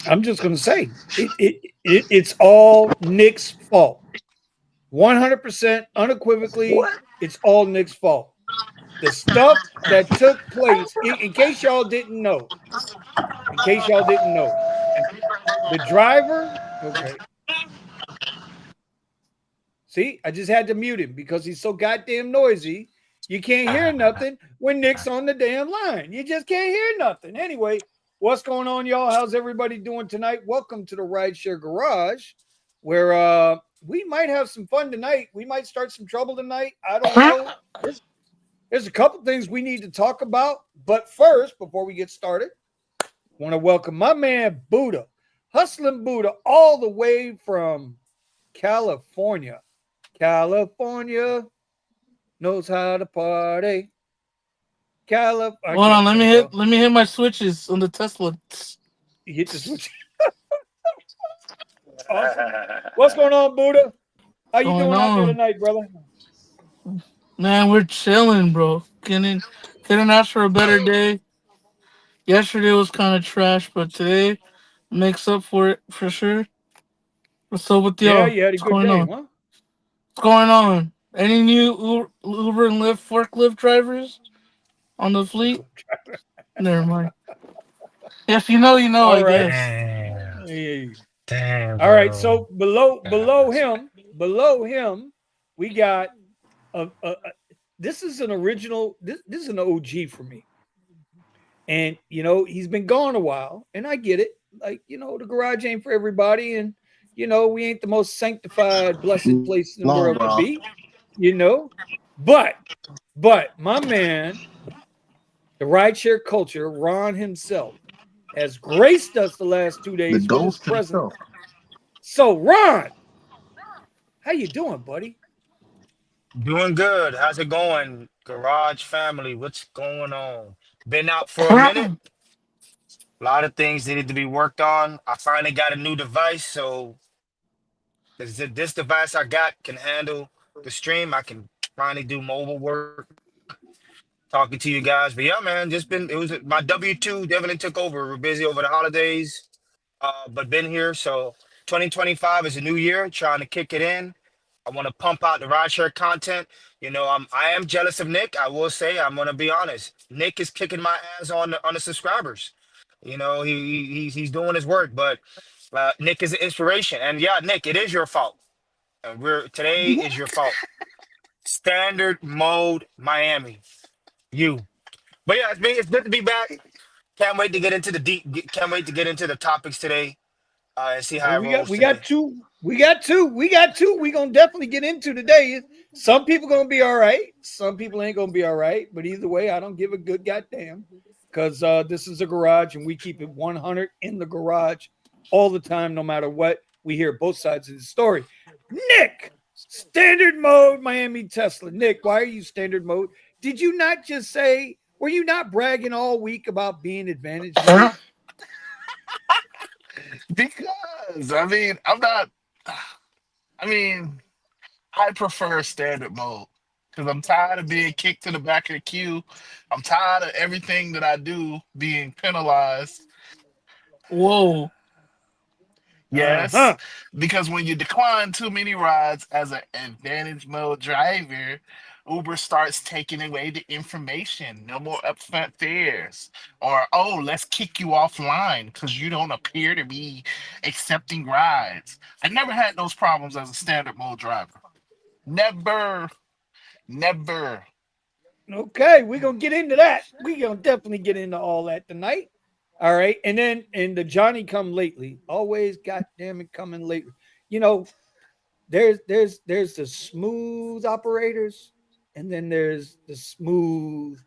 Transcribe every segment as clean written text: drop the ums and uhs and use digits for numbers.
I'm just going to say it's all Nick's fault. 100% unequivocally, What? it's all Nick's fault. The stuff that took place, in case y'all didn't know, in case y'all didn't know, the driver, okay, see, I just had to mute him because he's so goddamn noisy. You can't hear nothing when Nick's on the damn line. You just can't hear nothing. Anyway, what's going on, y'all? How's everybody doing tonight? Welcome to the Rideshare Garage, where we might have some fun tonight. We might start some trouble tonight. I don't know. There's a couple things we need to talk about. But first, before we get started, I want to welcome my man Buddha, Hustling Buddha, all the way from California. California knows how to party. California. I Hold on, can't sing, bro. let me hit my switches on the Tesla. You hit the switch. Awesome. What's going on, Buddha? How you Going doing out there on, tonight, brother? man? We're chilling, bro. Getting asked for a better day. Yesterday was kind of trash, but today makes up for it for sure. What's up with Yeah, y'all? you had a What's good going day, on? huh? What's going on? Any new Uber and Lyft forklift drivers on the fleet? Never mind. If you know, you know. All I right. guess. Damn. Hey. Damn, All right. bro. So below Gosh. him, we got a this is an original. This is an OG for me. And he's been gone a while, and I get it. Like, the garage ain't for everybody, and we ain't the most sanctified, blessed place in the Long, world to bro. be, you know. But but my man, the rideshare culture, Ron himself, has graced us the last 2 The days with his ghost presence. himself. So Ron, how you doing, buddy? Doing good. How's it going, Garage family? What's going on? Been out for a minute. A lot of things needed to be worked on. I finally got a new device, so this device I got can handle the stream. I can finally do mobile work, talking to you guys. But yeah, man, it was my W-2 definitely took over. We're busy over the holidays, but been here. So 2025 is a new year, trying to kick it in. I want to pump out the rideshare content. I am jealous of Nick. I will say, I'm gonna be honest. Nick is kicking my ass on the subscribers. He's doing his work, but Nick is an inspiration. And yeah, Nick, it is your fault. And today is your fault. Standard mode Miami. You. But yeah, it's good to be back. Can't wait to get into the can't wait to get into the topics today, and see Well, how it we got rolls we got today. two. We got two. We got two. We gonna definitely get into today. Some people gonna be all right. Some people ain't gonna be all right. But either way, I don't give a good goddamn because this is a garage and we keep it 100 in the garage all the time, no matter what. We hear both sides of the story. Nick, standard mode, Miami Tesla. Nick, why are you standard mode? Did you not just say? Were you not bragging all week about being advantage mode? Because I'm not. I mean, I prefer standard mode because I'm tired of being kicked to the back of the queue. I'm tired of everything that I do being penalized. Whoa. Uh Yes, huh. because when you decline too many rides as an advantage mode driver, Uber starts taking away the information. No more upfront fares. Or, oh, let's kick you offline because you don't appear to be accepting rides. I never had those problems as a standard mode driver. Never, never. Okay, we're gonna get into that. We're gonna definitely get into all that tonight. All right. And then the Johnny come lately. Always goddamn it coming lately. You know, there's the smooth operators, and then there's the smooth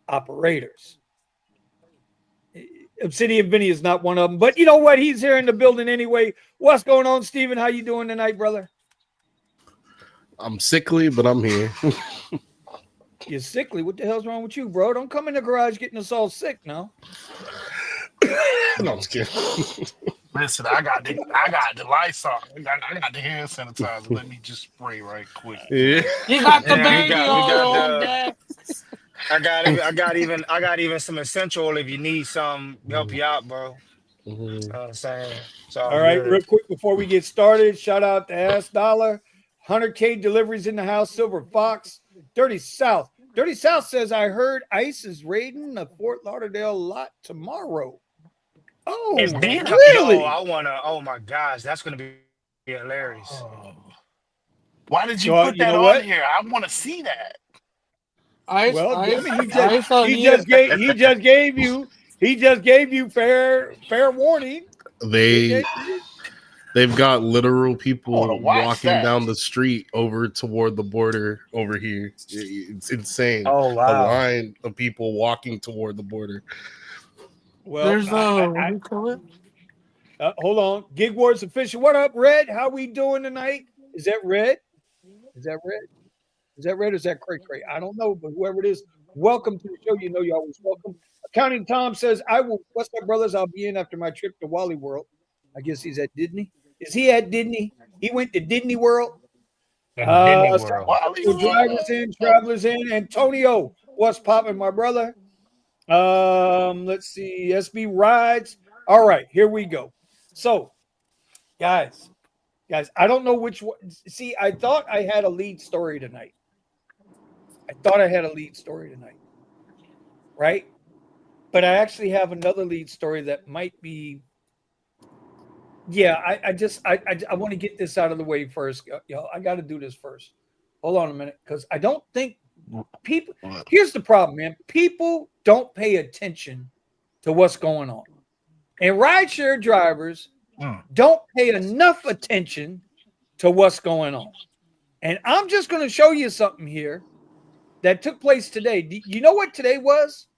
operators. Obsidian Vinny is not one of them. But you know what? He's here in the building anyway. What's going on, Steven? How you doing tonight, brother? I'm sickly, but I'm here. You're sickly. What the hell's wrong with you, bro? Don't come in the garage getting us all sick now. No, I'm just kidding. Listen, I got the Lysol. I got the hand sanitizer. Let me just spray right quick. Yeah. You got the Yeah, baby we all got on the there. I got even some essential if you need some help you out, bro. You know what I'm saying? It's All all right, real good. quick before we get started, shout out to Ass Dollar. 100K deliveries in the house, Silver Fox. Dirty South. Dirty South says, I heard ICE is raiding the Fort Lauderdale lot tomorrow. If Oh, they Damn. yo, really? I wanna. Oh my gosh, that's gonna be hilarious. Oh. Why did you Well, put you that know on what? here? I want to see that. Ice, Well, damn ice, it, ice out here. he just gave you fair warning. He They gave you. they've got literal I want to people watch walking that. down the street over toward the border over here. It's insane. Oh The wow. line of people walking toward the border. Well, There's what do you call it? hold on. Gig Wars official. What up, Red? How we doing tonight? Is that Red? Is that Red? Is that Red or is that Cray Cray? I don't know, but whoever it is, welcome to the show. You know you're always welcome. Accounting Tom says, I will, what's up, brothers? I'll be in after my trip to Wally World. I guess he's at Disney. Is he at Disney? He went to Disney World. In Disney World. So drivers in, travelers in. Antonio, what's popping, my brother? Let's see. SB rides. All right, here we go. So, guys, I don't know which one. See, I thought I had a lead story tonight. Right? But I actually have another lead story that might be. Yeah, I want to get this out of the way first. Yo, I got to do this first. Hold on a minute, because I don't think people. Here's the problem, man. People don't pay attention to what's going on, and rideshare drivers don't pay enough attention to what's going on. And I'm just going to show you something here that took place today. You know what today was?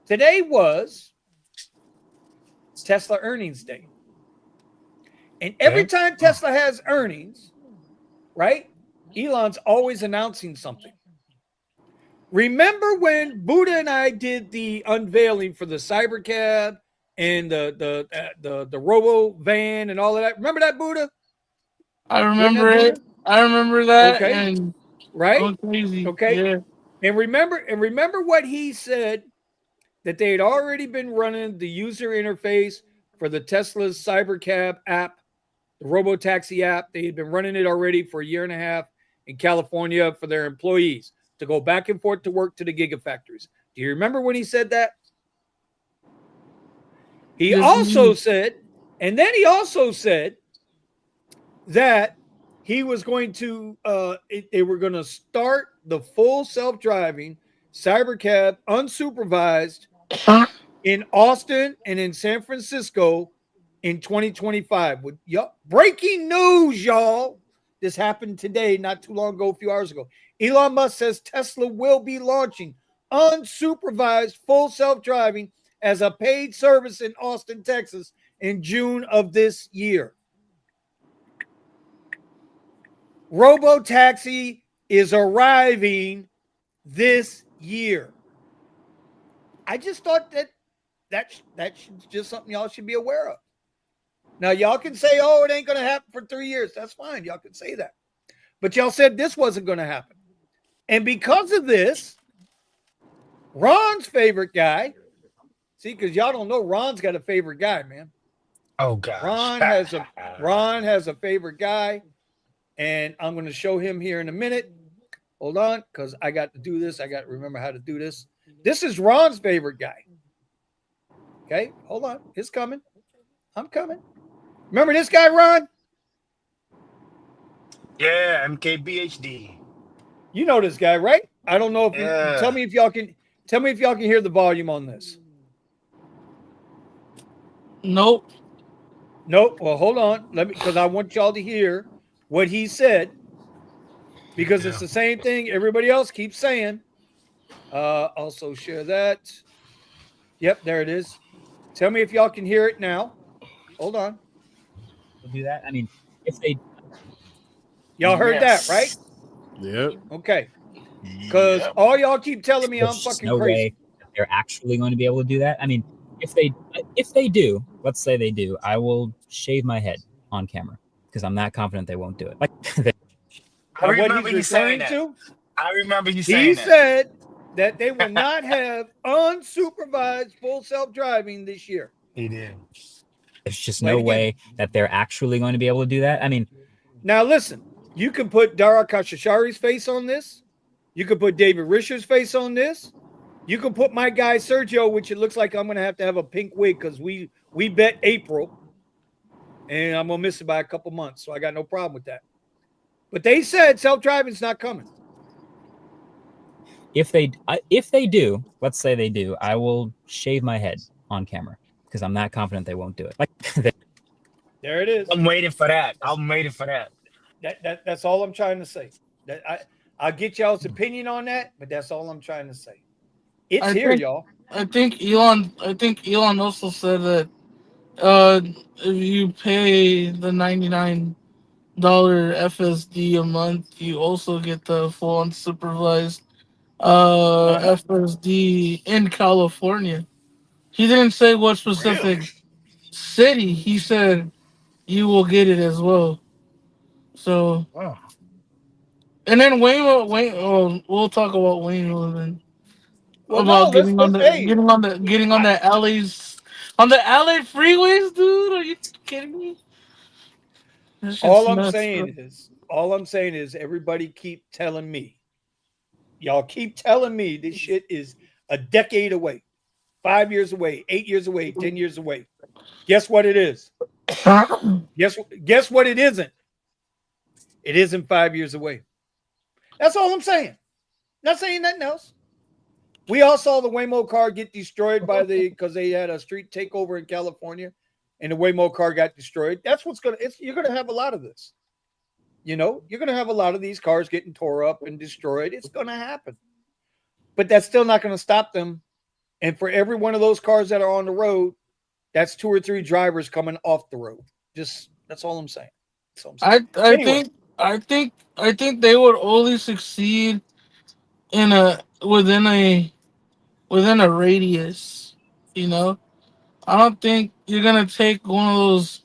Today was Tesla earnings day. And every time Tesla has earnings, right, Elon's always announcing something. Remember when Buddha and I did the unveiling for the Cybercab and the Robo van and all of that? Remember that, Buddha? I remember it. I remember that. Okay. And right? going crazy. Okay. Yeah. And remember what he said, that they had already been running the user interface for the Tesla's Cybercab app, the Robotaxi app. They had been running it already for a year and a half in California for their employees to go back and forth to work to the gigafactories. Do you remember when he said that? He also said that he was going to, they were going to start the full self-driving Cybercab unsupervised in Austin and in San Francisco in 2025. Breaking news, y'all. This happened today, not too long ago, a few hours ago. Elon Musk says Tesla will be launching unsupervised full self-driving as a paid service in Austin, Texas in June of this year. Robotaxi is arriving this year. I just thought that's just something y'all should be aware of. Now, y'all can say, oh, it ain't going to happen for 3 years. That's fine. Y'all can say that. But y'all said this wasn't going to happen. And because of this, Ron's favorite guy, see, because y'all don't know, Ron's got a favorite guy, man. Oh gosh. Ron has a favorite guy, and I'm going to show him here in a minute. Hold on, because I got to do this. I got to remember how to do this. This is Ron's favorite guy. Okay, hold on. It's coming. I'm coming. Remember this guy, Ron? Yeah, MKBHD. You know this guy, right? I don't know if you Yeah. tell me if y'all can hear the volume on this. Nope. Well, hold on. Because I want y'all to hear what he said. Because it's the same thing everybody else keeps saying. Also share that. Yep, there it is. Tell me if y'all can hear it now. Hold on. Do that. I mean, if they Y'all heard that, right? Yep. Okay. Because all y'all keep telling me I'm fucking no crazy. way that they're actually going to be able to do that. I mean, if they do, let's say they do, I will shave my head on camera because I'm that confident they won't do it. Like I remember you saying that. I remember you saying that. He said that they will not have unsupervised full self-driving this year. He did. There's just Play it no again. way that they're actually going to be able to do that. I mean, Now listen, you can put Dara Khashoggi's face on this. You can put David Risher's face on this. You can put my guy Sergio, which it looks like I'm gonna have a pink wig because we bet April, and I'm gonna miss it by a couple months, so I got no problem with that. But they said self driving's not coming. if they do, let's say they do, I will shave my head on camera because I'm that confident they won't do it. Like, There it is. I'm waiting for that. That's I'm waiting for that. that's all I'm trying to say. That I'll get y'all's opinion on that, but that's all I'm trying to say. It's I here, think y'all. I think Elon also said that if you pay the $99 FSD a month, you also get the full unsupervised Uh-huh. FSD in California. He didn't say what specific Really? city. He said you will get it as well. So, Oh, and then Wayne. Oh, we'll talk about Wayne a little bit Well, no, about getting on let's the hey, getting on I, the alleys on the LA freeways, dude. Are you kidding me? This shit's nuts, bro. all I'm saying is everybody keep telling me. Y'all keep telling me this shit is a decade away, 5 years away, 8 years away, 10 years away. Guess what it is? Guess guess what it isn't? It isn't 5 years away. That's all I'm saying. Not saying nothing else. We all saw the Waymo car get destroyed by because they had a street takeover in California, and the Waymo car got destroyed. That's what's gonna. You're gonna have a lot of this. You're gonna have a lot of these cars getting tore up and destroyed. It's gonna happen, but that's still not gonna stop them. And for every one of those cars that are on the road, that's two or three drivers coming off the road. Just that's all I'm saying. That's all I'm saying. I I Anyway, think I think they would only succeed in a within a radius. You know, I don't think you're gonna take one of those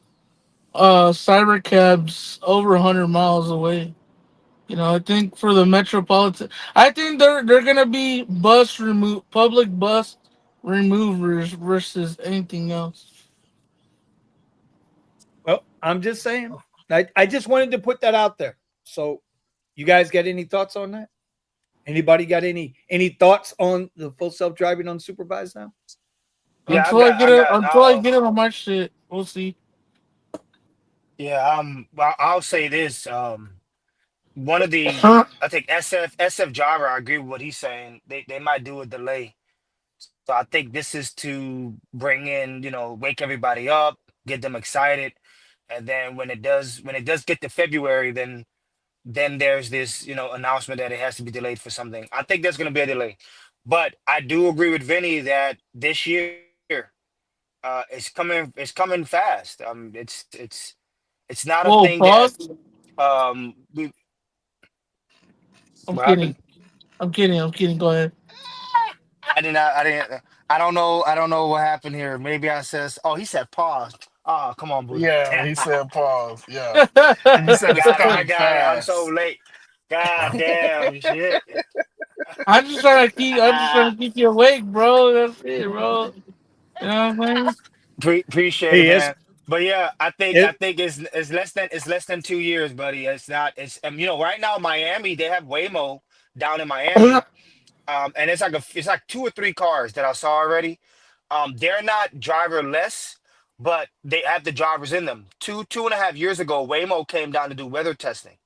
cyber cabs over 100 miles away. You know, I think for the metropolitan, I think they're gonna be public bus removers versus anything else. well, I'm just saying. I just wanted to put that out there. So, you guys got any thoughts on that? Anybody got any thoughts on the full self driving unsupervised now? Yeah, Until I get it on my shit, we'll see. I'll say this. One of the, I I think SF driver, I agree with what he's saying. They might do a delay. So I think this is to bring in, wake everybody up, get them excited. And then when it does get to February, then there's this, announcement that it has to be delayed for something. I think there's gonna be a delay. But I do agree with Vinny that this year, it's coming fast. It's not a Whoa, thing that pause. we I'm what happened? kidding. I'm kidding. Go ahead. I don't know what happened here. Maybe I says, oh, he said pause. Oh, come on, Buddha. yeah, he said pause. Yeah. And you said it's I coming got it. I'm so fast. late. God damn shit. I'm just trying to keep you awake, bro. That's it, bro. You know what I'm saying? Appreciate it, Hey, it's man. But yeah, I it. think it's less than 2 years, buddy. It's not. It's right now Miami they have Waymo down in Miami, and it's like two or three cars that I saw already. They're not driverless, but they have the drivers in them. Two and a half years ago, Waymo came down to do weather testing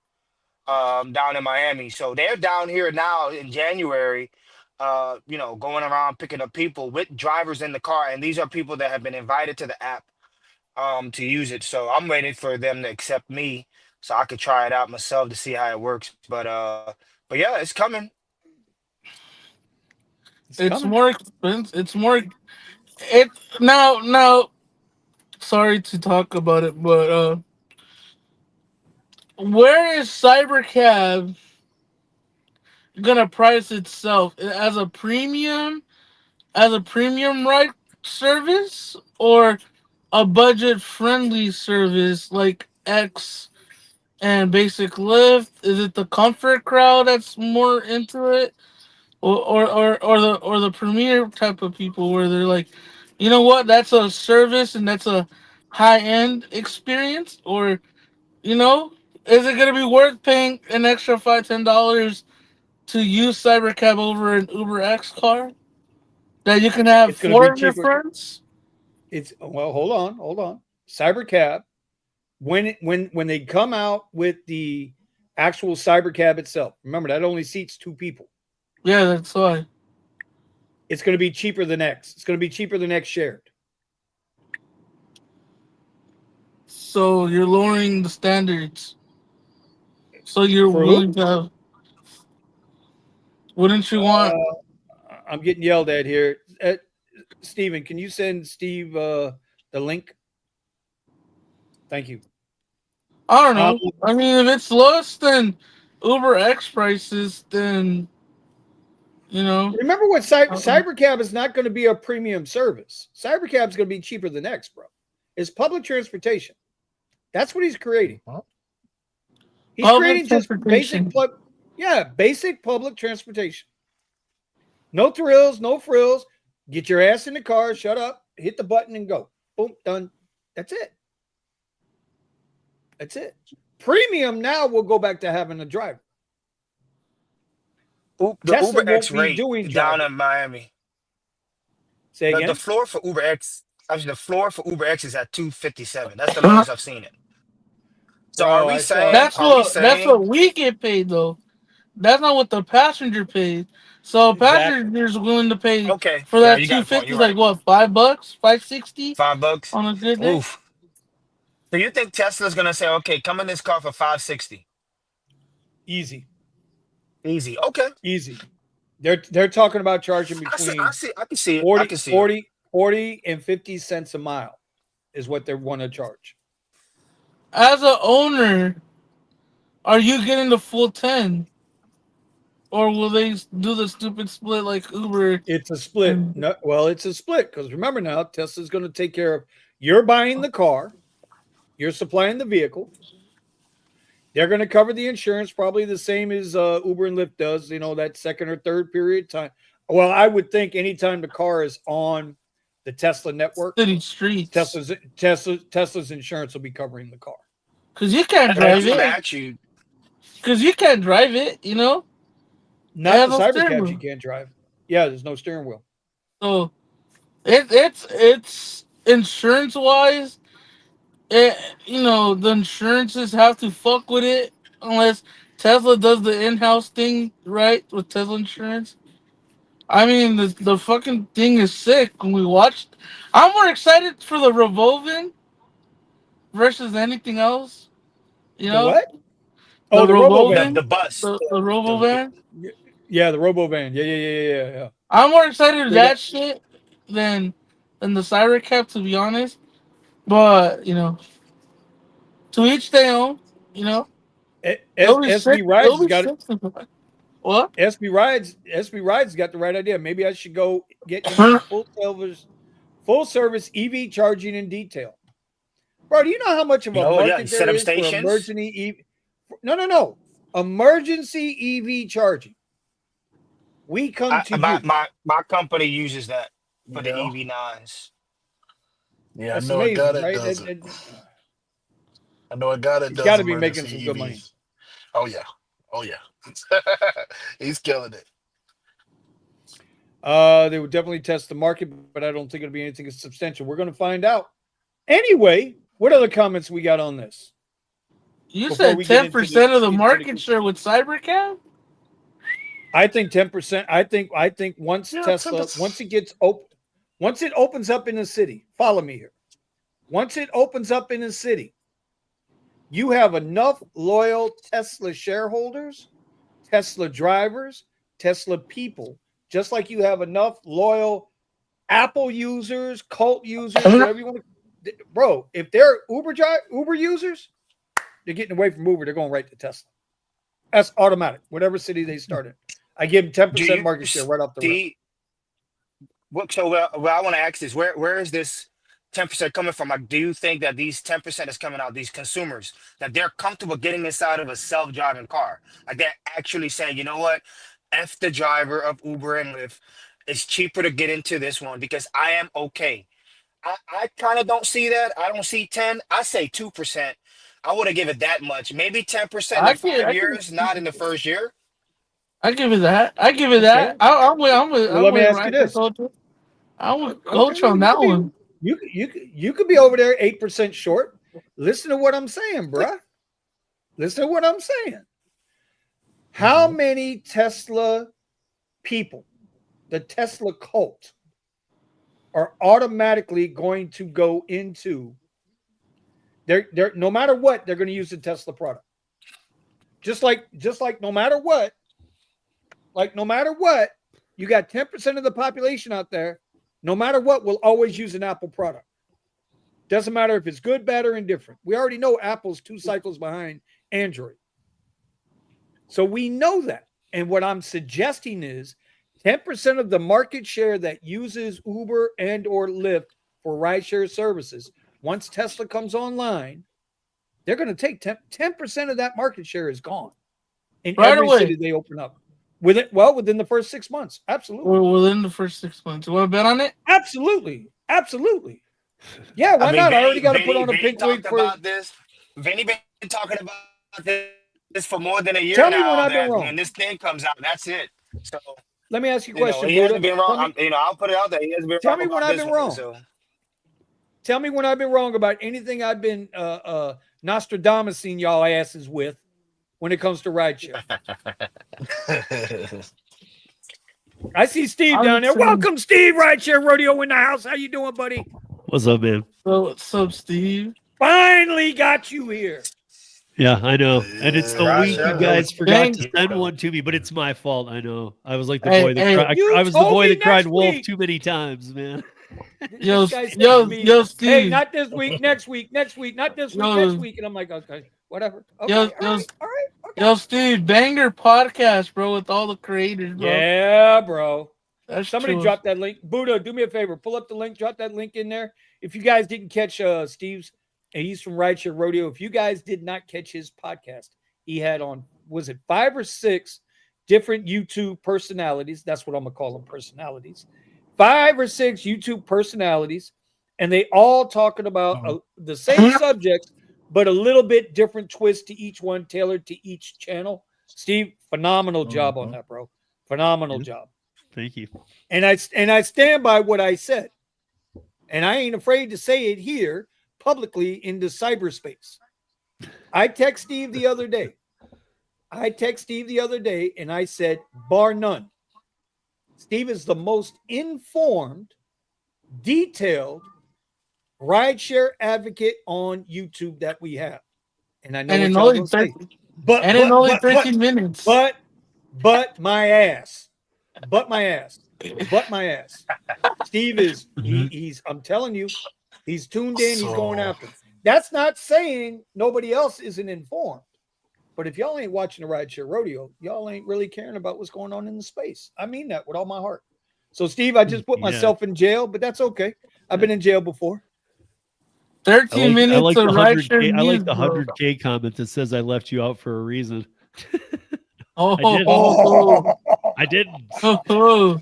down in Miami. So they're down here now in January, going around picking up people with drivers in the car, and these are people that have been invited to the app to use it. So I'm waiting for them to accept me so I could try it out myself to see how it works. But yeah, it's coming. It's It's coming. more expensive. It's more it now. Sorry to talk about it, but where is Cybercab gonna price itself as a premium ride service or a budget friendly service like X and Basic Lift? Is it the comfort crowd that's more into it, or the premier type of people where they're like You know what? That's a service and that's a high end experience. Or you know, is it gonna be worth paying an extra $5-10 to use Cybercab over an Uber X car that you can have It's going to be four of your cheaper. friends? It's well, hold on. Cybercab, when they come out with the actual Cybercab itself, remember that only seats 2 people. Yeah, that's why. It's going to be cheaper than X. It's going to be cheaper than X shared. So you're lowering the standards. So you're For willing who? to have. Wouldn't you want? I'm getting yelled at here. Steven, can you send Steve the link? Thank you. I don't Um, know. I mean, if it's less than Uber X prices, then you know. remember what um, Cybercab is not going to be a premium service. Cybercab is going to be cheaper than X, bro. It's public transportation. That's what he's creating. He's Public creating just transportation. basic public transportation. No thrills, no frills. Get your ass in the car, shut up, hit the button, and go. Boom, done. That's it. That's it. Premium now will go back to having a driver. The Tesla Uber X won't be rate doing down driving. in Miami. Say The again. floor for Uber X, actually the floor for Uber X is at 257. That's the lowest I've seen it. So Bro, I saw That's what we get paid though. That's not what the passenger pays. So a exactly. passenger's willing to pay okay, for yeah, that you got a point. 250, You're like right. what, $5, 560 $5. on a good day. Oof. So you think Tesla's gonna say, okay, come in this car for 560? Easy. Easy. Okay. Easy. They're talking about charging between I can see it. I 40, can see it. 40, 40 and 50 cents a mile is what they want to charge. As a owner, are you getting the full 10, or will they do the stupid split like Uber? It's a split. And No, well, it's a split because remember now, Tesla's going to take care of you're buying the car, you're supplying the vehicle. They're going to cover the insurance, probably the same as Uber and Lyft does. You know, that second or third period of time. Well, I would think anytime the car is on the Tesla network, city streets, Tesla's insurance will be covering the car. because you can't And I was drive gonna it. ask you, Because you can't drive it. You know, it Not has the no steering Cybercabs you wheel. can't drive. Yeah, there's no steering wheel. So it's insurance wise. It, you know, the insurances have to fuck with it unless Tesla does the in-house thing right with Tesla insurance. I mean, the fucking thing is sick. When we watched, I'm more excited for the revolving versus anything else. You The know, what? the Oh, the Robo Van. the revolving, bus, the robo the van. Yeah, the Robo Van. Yeah. I'm more excited for Say that. that shit than the Cybercab, to be honest. But you know, to each their own. You know, it'll be sick. SB Rides It'll has be got it. sick. What? SB Rides got the right idea. Maybe I should go get into full service EV charging in detail. Bro, do you know how much of a oh yeah, you market set there up is for stations. emergency EV? No. Emergency EV charging. We come to My, you. my company uses that for the Yeah. EV9s. Yeah, I That's know a guy amazing, that right? does it. I know a guy that He's got does to be making emergency some good money. EVs. Oh yeah. Oh yeah. He's killing it. They would definitely test the market, but I don't think it'll be anything substantial. We're going to find out. Anyway, what other comments we got on this? You Before said we get 10% of the market share with Cybercab? I think 10%. I think once Yeah, Tesla, once it gets open, once it opens up in the city, follow me here. Once it opens up in the city, you have enough loyal Tesla shareholders, Tesla drivers, Tesla people, just like you have enough loyal Apple users, cult users, whatever you want to. Bro, if they're Uber users, they're getting away from Uber. They're going right to Tesla. That's automatic. Whatever city they start in, I give them 10% market share right off the rip. See what? So what I want to ask is where is this 10% coming from? Like, do you think that these 10% is coming out, these consumers, that they're comfortable getting inside of a self-driving car? Like they're actually saying, you know what? F the driver of Uber and Lyft. it's cheaper to get into this one because I am okay. I kind of don't see that. I don't see 10. I say 2%. I wouldn't give it that much. Maybe 10% I in can, five I can, years, not in the first year. I give it that. I give it Okay. that. Well, I'm let me with ask you Ryan this. Coach. I'm with Okay, Coach well, on that one. you could be over there 8% short. Listen to what I'm saying, bruh. Listen to what I'm saying. How many Tesla people, the Tesla cult, are automatically going to go into they're no matter what, they're going to use the Tesla product. Just like no matter what, you got 10% of the population out there, no matter what, will always use an Apple product. Doesn't matter if it's good, bad, or indifferent. We already know Apple's 2 cycles behind Android. So we know that. And what I'm suggesting is 10% of the market share that uses Uber and or Lyft for rideshare services, once Tesla comes online, they're going to take 10% of that market share is gone in Right every away. city they open up. Within the first 6 months. Absolutely. Or within the first 6 months. You want to bet on it? Absolutely. Yeah, why I mean, not? I already got to put Vinny, on a Vinny pink wig talked for. about this. Vinny been talking about this for more than a year Tell me when now. I've been That when wrong. this thing comes out, that's it. So Let me ask you a you know, question, he hasn't Buddha. been wrong. I'll put it out there. He hasn't been Tell wrong me when about I've this been one. wrong. So Tell me when I've been wrong about anything I've been Nostradamusing y'all asses with when it comes to rideshare. I see Steve I down would there. say- Welcome, Steve. Rideshare Rodeo in the house. How you doing, buddy? What's up, man? So what's up, Steve? Finally got you here. Yeah, I know. And it's the week you guys forgot Thank to you. send one to me, but it's my fault. I know. I was like the Hey, boy that hey. cried. You I was the told boy me that cried next wolf week. too many times, man. Yo, This guy said to me, yo, hey, Steve. not this week, next week, not this week, Yo. next week. And I'm like, okay, whatever. Okay, Yo, all right, okay. Yo, Steve, banger podcast, bro, with all the creators, bro. Yeah, bro. That's Somebody true. drop that link. Buddha, do me a favor. Pull up the link. Drop that link in there. If you guys didn't catch Steve's, and he's from Rideshare Rodeo. If you guys did not catch his podcast, he had on, was it 5 or 6 different YouTube personalities? That's what I'm going to call them, personalities. 5 or 6 YouTube personalities. And they all talking about the same subjects, but a little bit different twist to each one, tailored to each channel. Steve, phenomenal job on that, bro. Phenomenal job. Thank you. And I stand by what I said. And I ain't afraid to say it here publicly into cyberspace. I text Steve the other day. And I said, bar none, Steve is the most informed, detailed rideshare advocate on YouTube that we have. And I know And what in y'all only gonna say. 30, But and in only 13 minutes. But my ass. But my ass. Steve is he's I'm telling you, he's tuned in, he's going after him. That's not saying nobody else isn't informed. But if y'all ain't watching the Rideshare Rodeo, y'all ain't really caring about what's going on in the space. I mean that with all my heart. So, Steve, I just put myself in jail, but that's okay. I've been in jail before. 13 minutes I like of the rideshare 100K. I like the bro. 100K comment that says I left you out for a reason. Oh, I didn't. oh.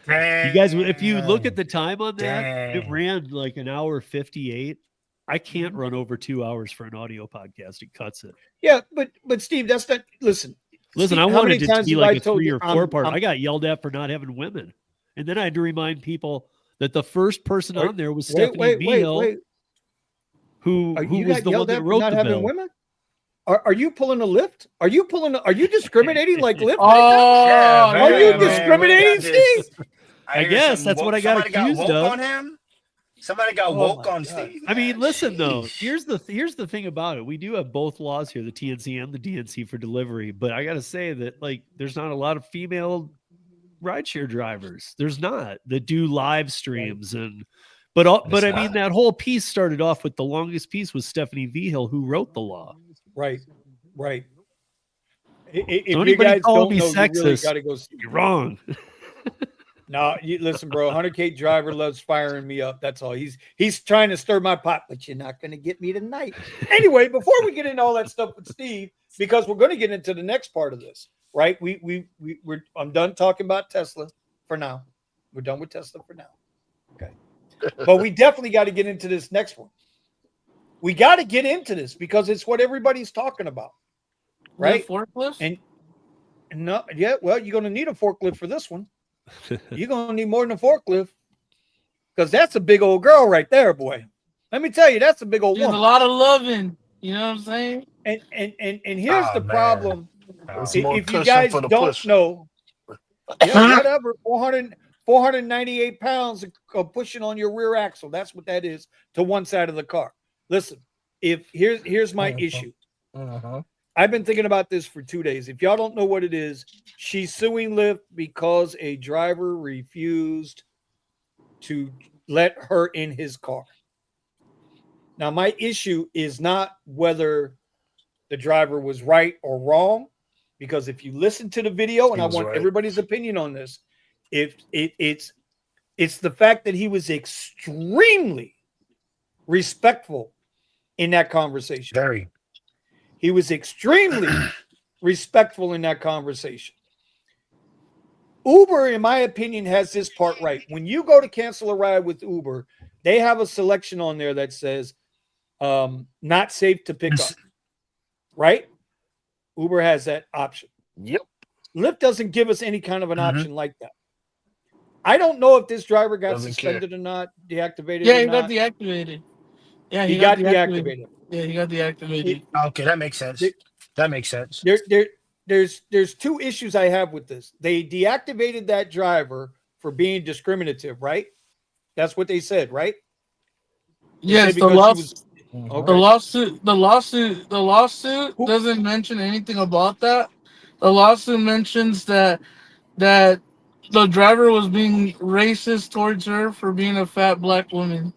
You guys, if you look at the time on that, it ran like an hour 58. I can't run over 2 hours for an audio podcast. It cuts it. Yeah, but Steve, that's not. Listen, Listen, Steve, I how wanted many it to times be have like I a told 3 you or 4 part. I got yelled at for not having women, and then I had to remind people that the first person on there was Stephanie Beale, who was the one that wrote the bill. Women? Are you pulling a lift? Are you discriminating like Lyft Oh, right now? Are you man, discriminating, Steve? I guess that's what I got accused of. On him. Somebody got woke on Steve. I mean, listen though. Here's the thing about it. We do have both laws here, the TNC and the DNC for delivery. But I got to say that like there's not a lot of female rideshare drivers. There's not that do live streams but I mean that whole piece started off with the longest piece was Stephanie Vigil, who wrote the law. Right. If so anybody call me sexist, you really gotta go. You're wrong. No, you listen, bro. 100K driver loves firing me up. That's all. He's trying to stir my pot, but you're not going to get me tonight. Anyway, before we get into all that stuff with Steve, because we're going to get into the next part of this, right? I'm done talking about Tesla for now. We're done with Tesla for now. Okay. But we definitely got to get into this next one. We got to get into this because it's what everybody's talking about. Right? Forklift? And no, yeah, well, you're going to need a forklift for this one. You're going to need more than a forklift because that's a big old girl right there, boy. Let me tell you, that's a big old There's woman. a lot of loving. You know what I'm saying? And here's the man. problem. It's more If you cushion guys for the don't push. know, yeah, whatever, 498 pounds of pushing on your rear axle. That's what that is to one side of the car. Listen, if here's my issue. I've been thinking about this for 2 days. If y'all don't know what it is, she's suing Lyft because a driver refused to let her in his car. Now, my issue is not whether the driver was right or wrong, because if you listen to the video, and I want everybody's opinion on this, it's the fact that he was extremely respectful in that conversation. Very. He was extremely respectful in that conversation. Uber, in my opinion, has this part right. When you go to cancel a ride with Uber, they have a selection on there that says not safe to pick up. Right? Uber has that option. Yep. Lyft doesn't give us any kind of an option like that. I don't know if this driver got Doesn't suspended or not, deactivated Yeah, or he not. got deactivated. Yeah, He got deactivated. Yeah, he got deactivated. Okay, that makes sense. That makes sense. There's two issues I have with this. They deactivated that driver for being discriminative, right? That's what they said, right? Yes, the lawsuit doesn't mention anything about that. The lawsuit mentions that the driver was being racist towards her for being a fat black woman,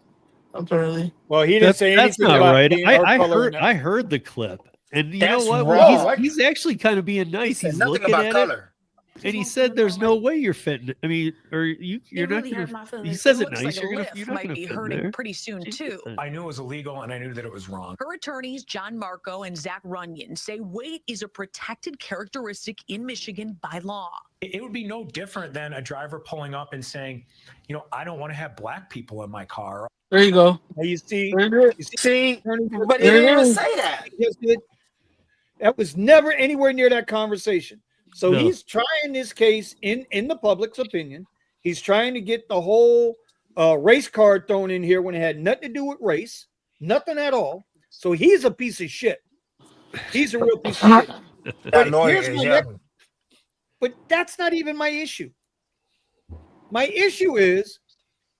apparently. Well, he didn't say anything not about right. being her color. I heard the clip, and you That's know what? wrong. He's actually kind of being nice. Said He's nothing looking about at color. it, and he said, "There's no way you're fitting." I mean, or you're not really hurt my gonna. feelings. He says it looks nice. like You're a gonna. lift You're not might gonna be fit hurting there. pretty soon too. I knew it was illegal, and I knew that it was wrong. Her attorneys, John Marco and Zach Runyon, say weight is a protected characteristic in Michigan by law. It would be no different than a driver pulling up and saying, I don't want to have black people in my car. There you go. Now you see, See, but he didn't even say that. That was never anywhere near that conversation. So No. he's trying this case in the public's opinion. He's trying to get the whole race card thrown in here when it had nothing to do with race, nothing at all. So he's a piece of shit. He's a real piece of shit. But that's not even my issue. My issue is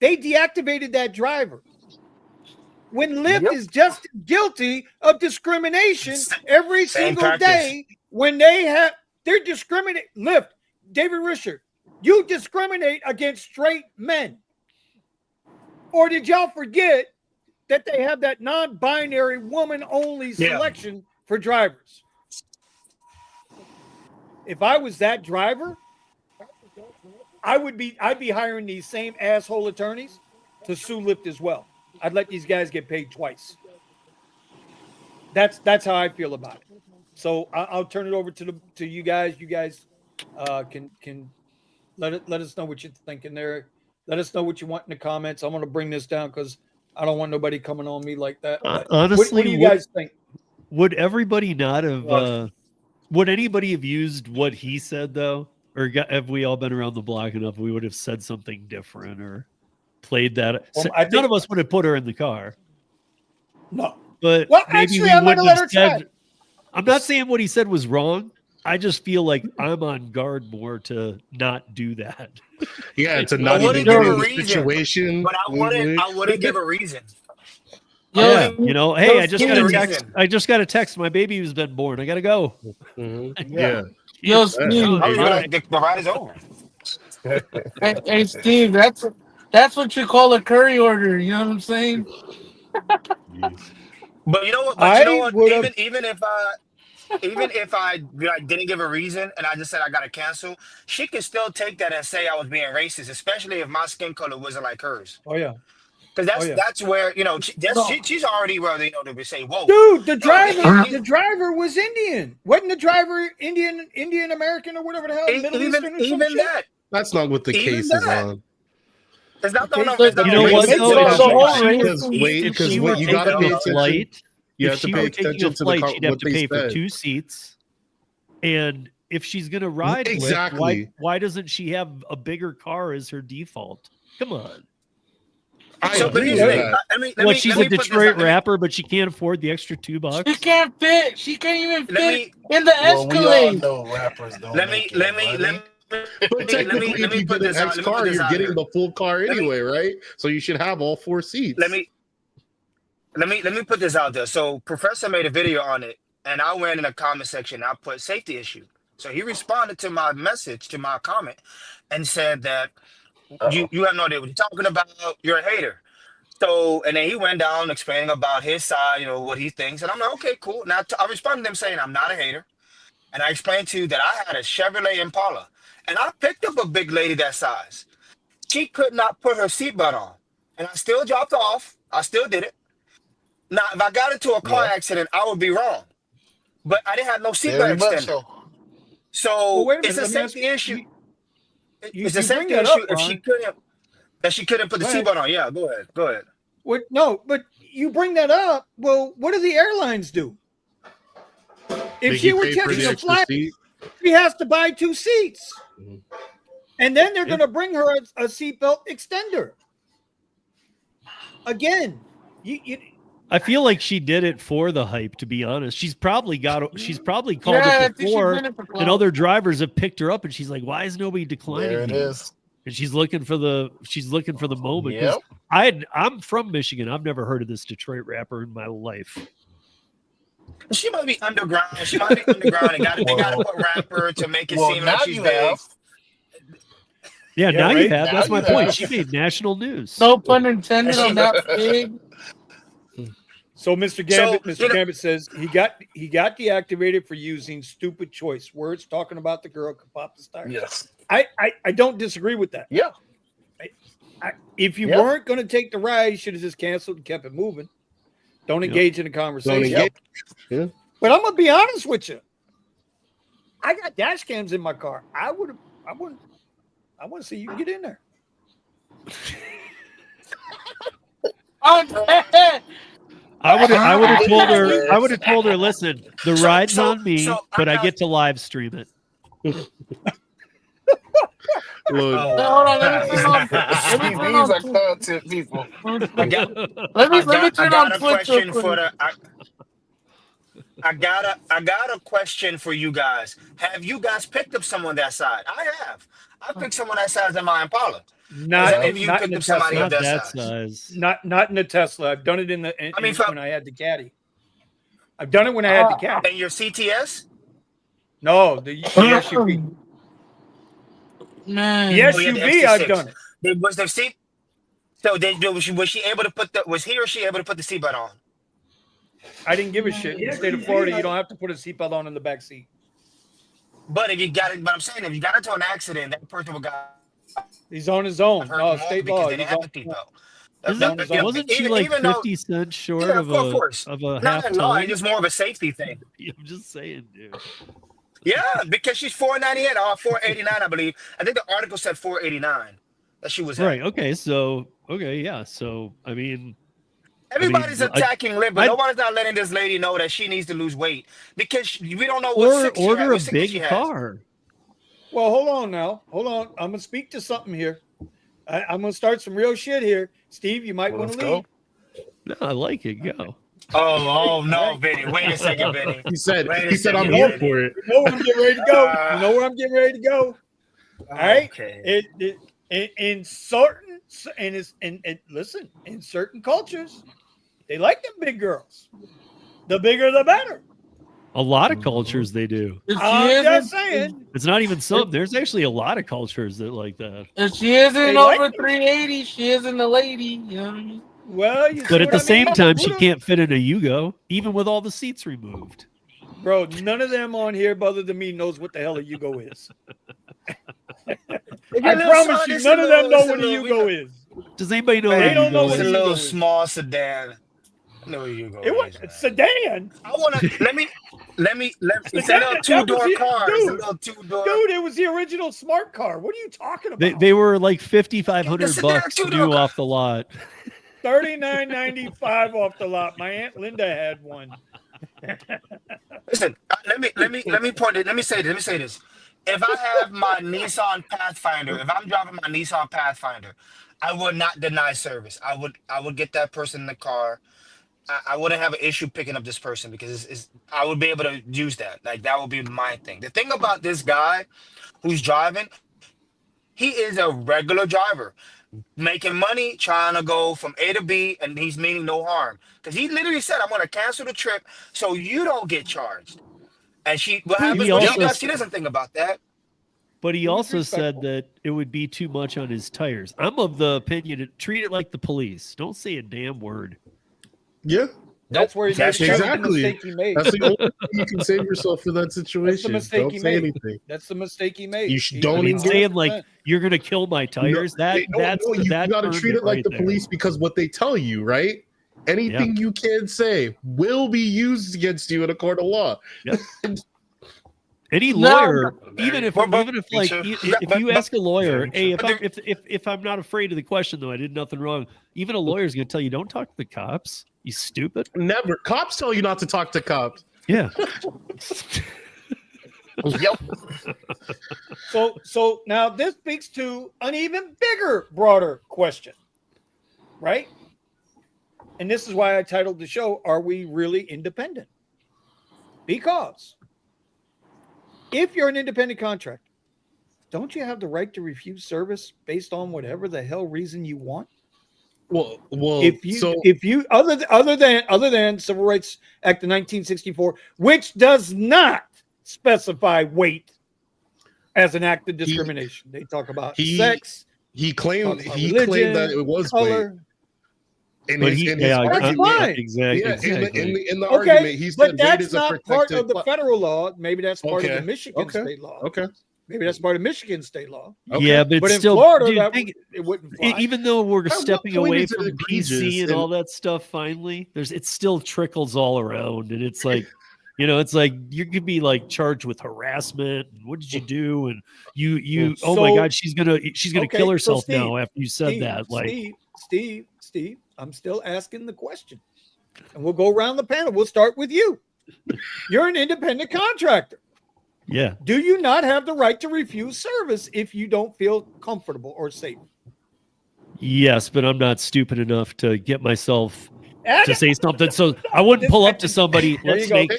they deactivated that driver. When Lyft is just guilty of discrimination every single day, when they're discriminating. Lyft, David Risher, you discriminate against straight men. Or did y'all forget that they have that non-binary woman-only selection for drivers? If I was that driver, I'd be hiring these same asshole attorneys to sue Lyft as well. I'd let these guys get paid twice. That's how I feel about it. So I'll turn it over to you guys. You guys can let us know what you're thinking there. Let us know what you want in the comments. I'm going to bring this down because I don't want nobody coming on me like that. Honestly, what do you guys think? Would everybody not have? Would anybody have used what he said though, or have we all been around the block enough? We would have said something different or played that. Well, None of us would have put her in the car. No, but maybe we wouldn't have said. I'm not saying what he said was wrong. I just feel like I'm on guard more to not do that. Yeah, to not even give a situation. But I wouldn't give a reason. Yeah, hey, I just got a text. My baby has been born. I gotta go. Mm-hmm. Yeah. Yo, Steve. The ride is over. Hey, Steve, that's what you call a curry order. You know what I'm saying? But you know what? Even if I didn't give a reason and I just said I gotta cancel, she could still take that and say I was being racist, especially if my skin color wasn't like hers. Oh yeah. Because that's where she's already where they to say whoa. Dude, the driver was Indian. Wasn't the driver Indian American or whatever the hell? Middle Eastern or some shit? That's not what the case is on. It's not Okay, no. so It's not You no know what? Makes racist. it Though, happen. if she were you gotta taking pay a attention. flight, You if have to she pay were taking a attention to flight, she'd have what to they pay for said. 2 seats. And if she's gonna ride Lyft, Exactly. why doesn't she have a bigger car as her default? Come on. I So, but agree here's with the thing. that. What, she's a let me put this Detroit out. rapper, but she can't afford the extra $2? She can't fit. She can't even Let fit me in the Well, we all Escalade. know rappers don't let make me any money. But technically, if you put get an this out. X Let me put car, this you're out getting here. the full car Let me- anyway, right? So you should have all 4 seats. Let me put this out there. So Professor made a video on it, and I went in the comment section. I put safety issue. So he responded to my message, to my comment, and said that you have no idea what you're talking about. You're a hater. So, and then he went down explaining about his side, what he thinks. And I'm like, okay, cool. Now I responded to him saying I'm not a hater. And I explained to you that I had a Chevrolet Impala. And I picked up a big lady that size. She could not put her seatbelt on. And I still dropped her off. I still did it. Now, if I got into a car accident, I would be wrong. But I didn't have no seatbelt Very much extender. so. So Well, wait a it's minute. a Let me ask safety issue. It's a you bring safety that issue up, if she couldn't put the Go ahead. seatbelt on. Yeah, go ahead. What? No, but you bring that up. Well, what do the airlines do? If Make she you were pay for catching the a extra flight, seat. she has to buy 2 seats, Mhm. and then they're going to bring her a seatbelt extender. Again, you I feel like she did it for the hype, to be honest. She's probably called I it think she's before, in it for and clout. other drivers have picked her up, and she's like, "Why is nobody declining There it these?" is. And she's looking for the moment. 'Cause Yep. I'm from Michigan. I've never heard of this Detroit rapper in my life. She might be underground. She might be underground and they got to put rapper to make it Well, seem now like she's you big. have. Yeah, Yeah, now you right? have. Now That's my you point. have. She made national news. No pun intended And on that pig. So Mr. Gambit, Mr. Gambit says he got deactivated for using stupid choice words, talking about the girl could pop the stars. Yes. I don't disagree with that. Yeah. If you Yep. weren't going to take the ride, you should have just canceled and kept it moving. Don't engage in a conversation. engage. Yeah. But I'm gonna be honest with you. I got dash cams in my car. I want to see you get in there. Oh, I would have told her. Hilarious. I would have told her, listen, the ride's on me, so but I got- get to live stream it. Look, hold on, let me turn on. Let me These turn are on. content people. I got Let me I turn got on a Twitch real question for quick. the. I got a question for you guys. Have you guys picked up someone that size? I have. I picked someone that size in my Impala. Not If you not picked in the up somebody Tesla. of Not that that size. size. Not in the Tesla. I've done it when I had the Caddy. I've done it when I had the Caddy. And your CTS? No, the SUV. Man, The Oh, yeah, the SUV, I've XT6. done it. Was the seat? So was she able to put was he or she able to put the seatbelt on? I didn't give a shit. In the state of Florida, you don't have to put a seatbelt on in the back seat. But if you got it, but I'm saying if you got into an accident, that person will got He's on his own. hurt No, more state because law. they didn't He's have on the seatbelt. Wasn't she like 50 cents short Yeah, of of course. a No, half no, ton? it's just more of a safety thing. I'm just saying, dude. Yeah, because she's 498 or 489, I believe. I think the article said 489 that she was at. Right. Okay. So yeah. So I mean, Everybody's attacking Liv, but nobody's not letting this lady know that she needs to lose weight because we don't know what order a sickness she big has. car. Well, hold on now. Hold on. I'm gonna speak to something here. I'm gonna start some real shit here. Steve, you might want to leave. No, I like it. Go. Oh no, Vinny. Wait a second, Vinny. he said Wait I'm a here second, for it. You know where I'm getting ready to go. You know where I'm getting ready to go. All right. Okay. In certain listen, in certain cultures, they like them big girls. The bigger, the better. A lot of cultures they do. I'm just saying. It's not even some. There's actually a lot of cultures that like that. If she isn't They over like 380, she isn't a lady. You know what I mean? Well, you see But at what the I same mean? time, she can't fit in a Yugo, even with all the seats removed. Bro, none of them on here, other than me, knows what the hell a Yugo is. I promise you, none of them know what a Yugo is. Does anybody know They what a don't know Yugo what It's a a is? little Yugo is. small sedan. know where you go. It was sedan. I want to let me. It's a little That was two-door it, car. It's a dude. little two-door. Dude, it was the original smart car. What are you talking about? They were like $5,500 It's a damn bucks two-door new car. off the lot. $39.95 off the lot. My Aunt Linda had one. Listen, let me say this. If I have my Nissan Pathfinder, if I'm driving my Nissan Pathfinder, I would not deny service. I would get that person in the car. I wouldn't have an issue picking up this person because I would be able to use that. Like that would be my thing. The thing about this guy who's driving, he is a regular driver, making money, trying to go from A to B, and he's meaning no harm. Because he literally said, I'm going to cancel the trip so you don't get charged. And what happens when she does, she doesn't think about that. But he also said that it would be too much on his tires. I'm of the opinion to treat it like the police. Don't say a damn word. Yeah. That's where That's the exactly. mistake he made. That's the only way you can save yourself for that situation. mistake Don't he say made. anything. That's the mistake he made. You don't He's even saying like you're gonna kill my tires. No, you got to turned treat it like right the there. police because what they tell you, right? Anything you can't say will be used against you in a court of law. Yep. Any No. lawyer, even if But- like sure. if you ask a lawyer, sure. hey, But if I'm not afraid of the question though, I did nothing wrong. Even a lawyer's gonna tell you, don't talk to the cops. You stupid. Never. Cops tell you not to talk to cops. Yeah. Yep. So now this speaks to an even bigger, broader question, right? And this is why I titled the show, Are We Really Independent? Because if you're an independent contractor, don't you have the right to refuse service based on whatever the hell reason you want? Well, If you other than Civil Rights Act of 1964, which does not specify weight as an act of discrimination. They talk about sex. He claimed religion, that it was color. weight. In his argument, fine. Exactly. Yeah, exactly. in the argument, he but said weight that's is a not protected part of the federal law. Maybe that's part of the Michigan Okay. state law. Okay. Maybe that's part of Michigan state law. Okay. Yeah, but, But it's in still, Florida, dude, it wouldn't fly. even though we're At what stepping point away is it from egregious? PC and all that stuff, finally, it still trickles all around, and it's like, it's like you could be like charged with harassment. And what did you do? And you oh my God, she's gonna kill herself now after you said that. Like Steve, I'm still asking the question, and we'll go around the panel. We'll start with you. You're an independent contractor. Yeah. Do you not have the right to refuse service if you don't feel comfortable or safe? Yes, but I'm not stupid enough to get myself to say something. So I wouldn't pull up to somebody. Let's make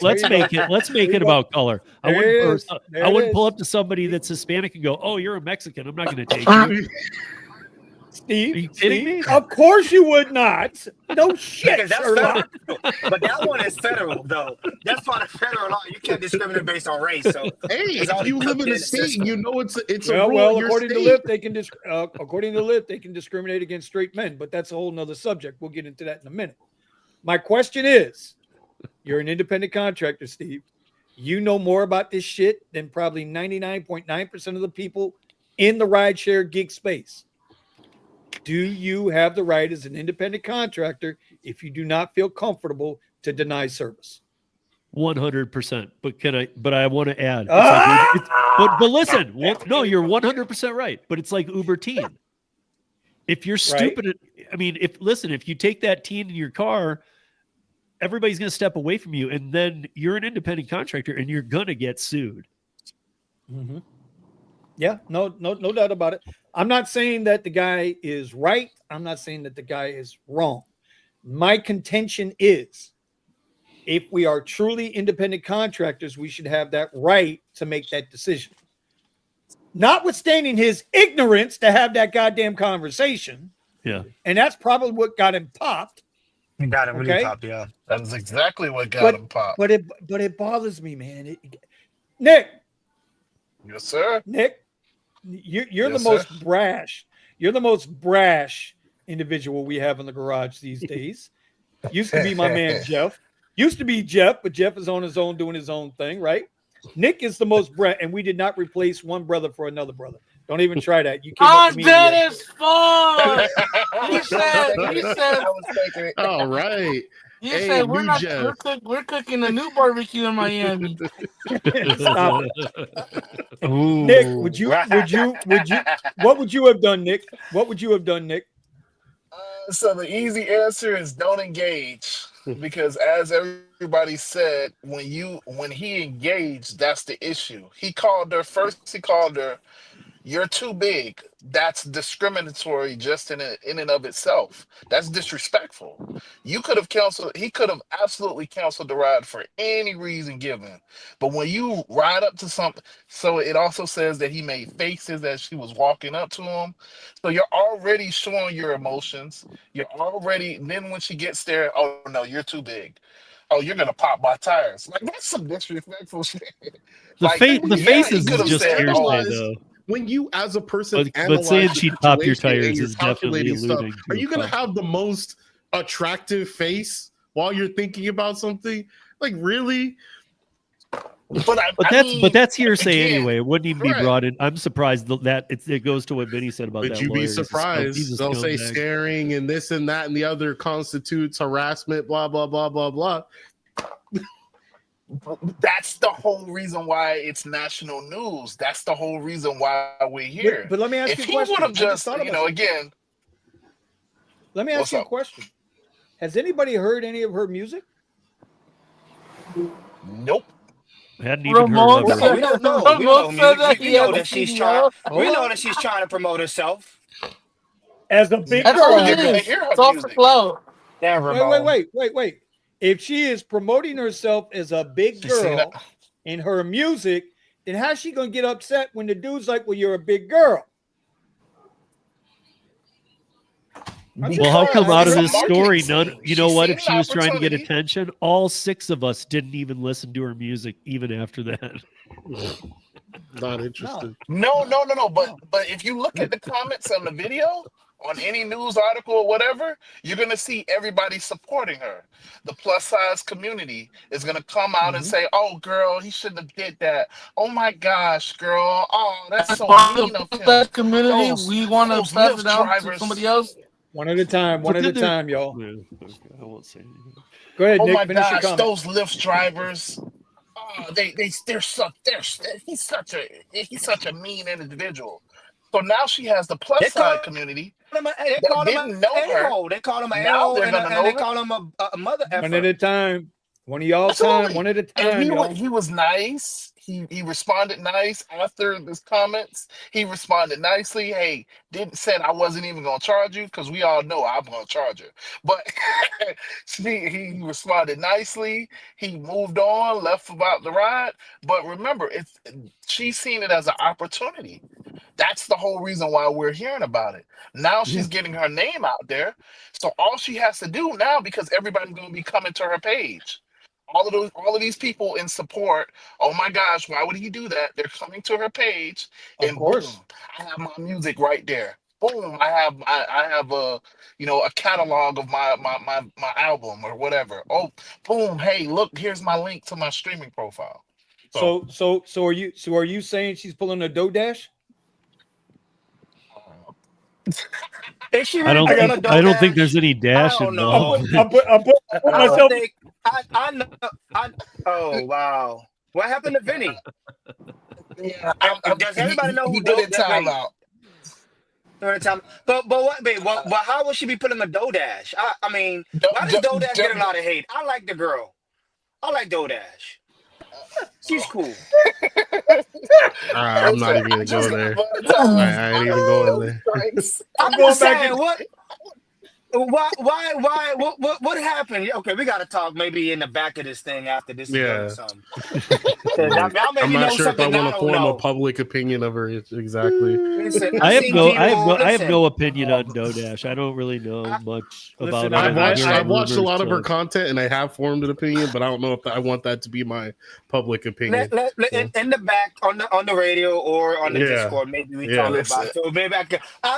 it about color. I wouldn't pull up to somebody that's Hispanic and go, "Oh, you're a Mexican. I'm not going to take you." Steve, are you kidding me? Of course you would not. No shit. Because that's federal. But that one is federal, though. That's part of federal law. You can't discriminate based on race. So hey, if you live in a state, you know it's a rule. Well, according to LIFT, they can discriminate against straight men, but that's a whole nother subject. We'll get into that in a minute. My question is, you're an independent contractor, Steve. You know more about this shit than probably 99.9% of the people in the rideshare gig space. Do you have the right as an independent contractor, if you do not feel comfortable, to deny service? 100%. But I want to add. But listen, no, you're 100% right. But it's like Uber Teen. If you're stupid, I mean, if you take that teen in your car, everybody's going to step away from you, and then you're an independent contractor, and you're going to get sued. Mm-hmm. Yeah, no doubt about it. I'm not saying that the guy is right. I'm not saying that the guy is wrong. My contention is, if we are truly independent contractors, we should have that right to make that decision. Notwithstanding his ignorance to have that goddamn conversation. Yeah. And that's probably what got him popped. You got him really popped, yeah. That is exactly what got him popped. But it bothers me, man. Nick. Yes, sir. Nick, you're the most brash. You're the most brash individual we have in the garage these days. Used to be my man Jeff. Used to be Jeff, but Jeff is on his own doing his own thing, right? Nick is the most brash, and we did not replace one brother for another brother. Don't even try that. You I'm dead as fuck. He said. All right. You Hey, said we're new not. Jeff. We're cooking a new barbecue in Miami. Stop it. Ooh. Nick, what would you have done, Nick? What would you have done, Nick? So the easy answer is don't engage, because as everybody said, when he engaged, that's the issue. He called her, "You're too big." That's discriminatory just in and of itself. That's disrespectful. You could have canceled. He could have absolutely canceled the ride for any reason given. But when you ride up to something, so it also says that he made faces as she was walking up to him. So you're already showing your emotions. You're already. Then when she gets there, oh no, you're too big. Oh, you're gonna pop my tires. Like that's some disrespectful shit. Like, The yeah, he faces could is have just said, hearsay, "Oh, analyze- though. When you, as a person, But analyze saying the she'd pop your situation and tires you're is definitely calculating stuff, alluding to are you a going to comment. have the most attractive face while you're thinking about something? Like, really? But that's hearsay again, anyway. It wouldn't even be right. brought in. I'm surprised that it goes to what Vinny said about Would that you lawyer. be He's a surprised? They'll say scumbag. staring and this and that and the other constitutes harassment, blah, blah, blah, blah, blah. That's the whole reason why it's national news. That's the whole reason why we're here. But let me ask If you a he question. would have I just just, thought about something. again, Let me ask what's you a up? question. Has anybody heard any of her music? Nope. Hadn't even heard Ramon of No, her. we don't know. We Ramon don't know said that music. he We know hadn't that she's seen trying. yellow. We Hold know on. that she's trying to promote herself. As a big That's girl. all You're it gonna is. hear her It's all for music. clout. Damn, Ramon. Wait. If she is promoting herself as a big You see girl that? in her music, then how's she gonna get upset when the dude's like, "Well, you're a big girl"? I'm just Well, how saying, come out of It's a this marketing story, none? scheme. You know She's what? seen If an she was trying to get opportunity. attention, all 6 of us didn't even listen to her music even after that. Not interested. No. But if you look at the comments on the video, on any news article or whatever, you're gonna see everybody supporting her. The plus size community is gonna come out and say, "Oh, girl, he shouldn't have did that. Oh my gosh, girl. Oh, that's so mean of him. That community, Those we want to pass Lyft it down to drivers. somebody else. one at a time, y'all. Yeah, okay, I won't say anything. Go ahead, Oh Nick. my Finish your gosh, comment. those Lyft drivers. Oh, he's such a mean individual." So now she has the plus They call side community him a, they that call him didn't know a her. a-hole. They call him an Now a-hole they're gonna and know they her. call him a mother One at effer. a time. One of y'all Absolutely. time. One at a And time, y'all. he was nice. He responded nice after his comments. He responded nicely. Hey, said I wasn't even gonna charge you, because we all know I'm gonna charge her. But he responded nicely. He moved on, left about the ride. But remember, she's seen it as an opportunity. That's the whole reason why we're hearing about it. Now she's getting her name out there. So all she has to do now, because everybody's gonna be coming to her page. All of these people in support. Oh my gosh, why would he do that? They're coming to her page, Of and course. boom, I have my music right there. Boom, I have a a catalog of my album or whatever. Oh, boom, hey, look, here's my link to my streaming profile. So are you saying she's pulling a DoorDash? Is she I really don't pulling think a I don't think DoorDash? the's any I dash don't know. involved. I'm put I don't myself. think. I know. Oh wow. What happened to Vinny? Yeah, Does everybody know he who did it time wait, out. every time. But what? Wait, but how would she be putting a DoorDash? I mean, why does DoorDash get a lot of hate? I like the girl. I like DoorDash. She's cool. I'm not even going to go there. I ain't even going there. I'm just saying, what? Why? What happened? Okay, we got to talk maybe in the back of this thing after this is done or something. Y'all I'm maybe not know sure if I something I want to don't form a know. public opinion of her exactly. Listen, I have seen no people- listen. opinion on DoorDash. I don't really know much about Listen, it. I've watched a Rumors, lot of her so- content, and I have formed an opinion, but I don't know if I want that to be my public opinion. In the back on the radio or on the Yeah. Discord, maybe we Yeah. talk about it. So maybe I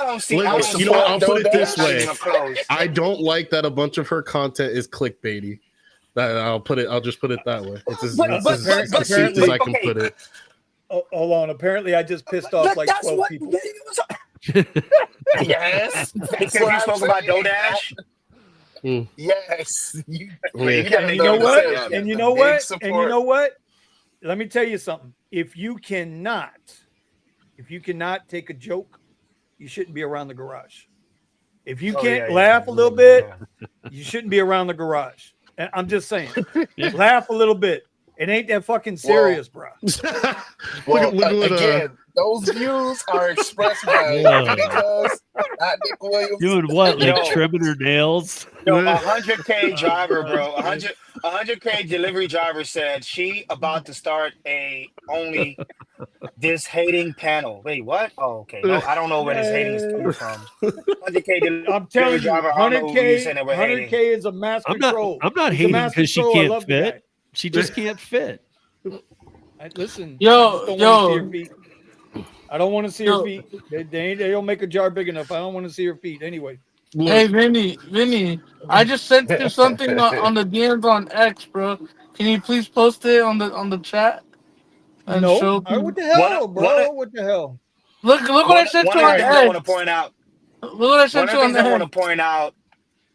don't see. You know what? I'll put it this way. Even close. I don't like that a bunch of her content is clickbaity. I'll just put it that way. It's as succinct as I can put it. Hold on. Apparently, I just pissed off like 12 people. Yes, Because you spoke about DoorDash. Yes. You Yeah. gotta And you know what? yourself, And you the know big what? And you support. know what? Let me tell you something. If you cannot take a joke, you shouldn't be around the garage. If you can't laugh a little bit, you shouldn't be around the garage. And I'm just saying, laugh a little bit. It ain't that fucking serious, bro. Well, Look at again, those views are expressed by Nicholas, not Nick Williams. Doing what? Like Yo. trimming her nails? Yo, 100K driver, bro. 100K delivery driver said she about to start a only this hating panel. Wait, what? Oh, okay. No, I don't know where this hating is coming from. 100K I'm telling you, driver. I don't know who you saying that we're 100K hating. is a master I'm not. troll. I'm not He's a hating master because she troll. I can't love the guy. fit. She just can't fit. Listen, Yo, I just don't want to see yo. her feet. I don't want to see her feet. They don't make a jar big enough. I don't want to see her feet anyway. Hey, Vinny, I just sent you something on the DMs on X, bro. Can you please post it on the chat and No, show what people? the hell, bro? What the hell? Look what I sent One you of the on things I want to X. point out. Look what I One sent of you the on things I want X. to point out.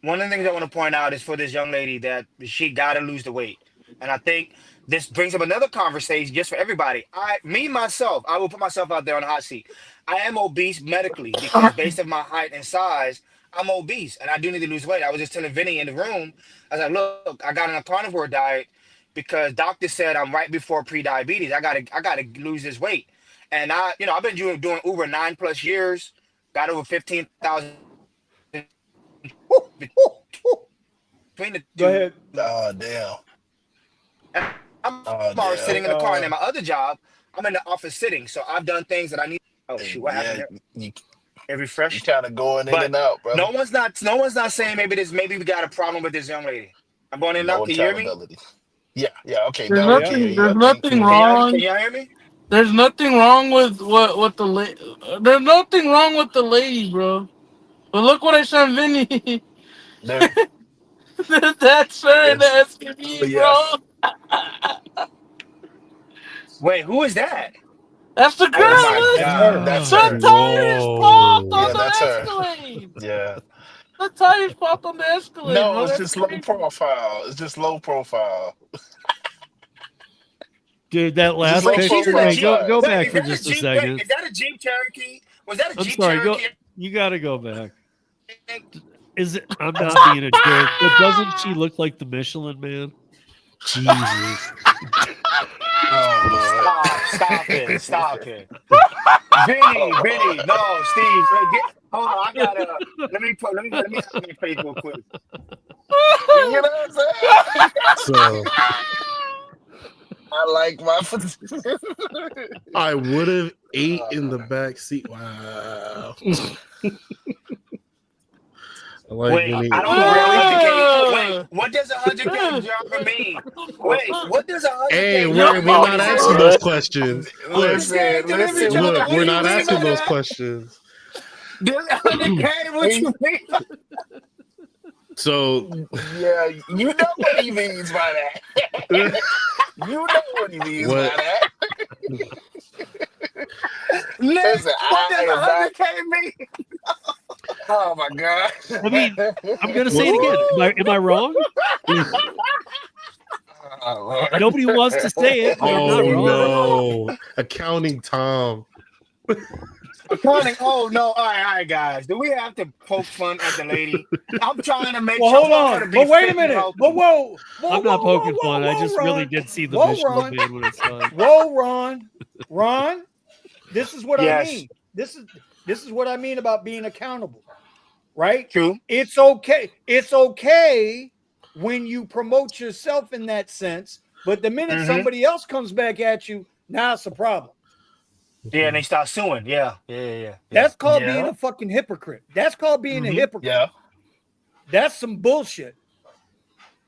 One of the things I want to point out is for this young lady that she got to lose the weight, and I think this brings up another conversation just for everybody. Myself, I will put myself out there on the hot seat. I am obese medically because based on my height and size, I'm obese, and I do need to lose weight. I was just telling Vinny in the room, I was like, look, I got on a carnivore diet because doctor said I'm right before pre-diabetes. I gotta lose this weight, and I've been doing Uber 9+ years, got over 15,000 between the Go two. ahead. Oh, damn. I'm Oh, always sitting in the car, and in Uh, my other job, I'm in the office sitting. So I've done things that I need. Oh shoot, what happened Yeah, here? you It refreshed. kind of going in But and out, brother. no one's not saying maybe we got a problem with this young lady. I'm going in now. No Can you hear me? accountability. Yeah, okay. There's Now we yeah. can hear nothing. you. There's I think. nothing Can wrong. y'all hear me? There's nothing wrong with what the There's nothing wrong with the lady, bro. But look what I sent Vinny. There, That's her in the it's, oh, SUV, yeah. bro. Wait, who is that? That's the Oh, Oh girl. my Look, That's her. God. that's the her. tires popped Whoa. on Yeah, the that's her. Escalade. Yeah. The tires popped on the Escalade, No, bro. it's That's just low crazy. profile. It's just low profile. Dude, that It's just last low Wait, she's in picture. a profile Hey, Jeep. go size. Wait, back is for that a just a Jeep? Wait, second. is that a Jeep Cherokee? Was that a I'm Jeep sorry. Cherokee? You got to go back. Is it? I'm not being a jerk, but doesn't she look like the Michelin Man? Jesus. Oh, Lord. Stop it. Oh, Vinny, Lord. no, Steve, hold on, I gotta, let me have my face real quick. You know what I'm saying? So I like my. I would have ate in the back seat. Wow. I like Wait, when he. I don't know what 100K, wait, what does 100K driver mean? Wait, what does 100K Hey, driver we're mean? not asking those questions. Look, 100K delivery Listen. driver, look, what we're do you not mean asking by those that? questions. 100K, what you mean? So Yeah, you know what he means by that. You know what he means what? by that. Nick, Listen, what does I am not. 100K mean? Oh my God. I mean, I'm gonna say it What? again. Am I wrong? Oh, Lord. Nobody wants to say it, but I'm not Oh wrong. no, accounting Tom. Accounting. Oh no! All right, guys. Do we have to poke fun at the lady? I'm trying to make Well, sure. hold I want her to on. be But wait a fit and minute. healthy. But whoa, I'm not poking fun. I just really Ron. did see the Whoa, Michelin Ron. Man when I saw it. Whoa, Ron. This is what I Yes. mean. This is what I mean about being accountable, right? True. It's okay. It's okay when you promote yourself in that sense, but the minute somebody else comes back at you, now it's a problem. Yeah, and they start suing. Yeah. That's called Yeah. being a fucking hypocrite. That's called being a hypocrite. Yeah. That's some bullshit.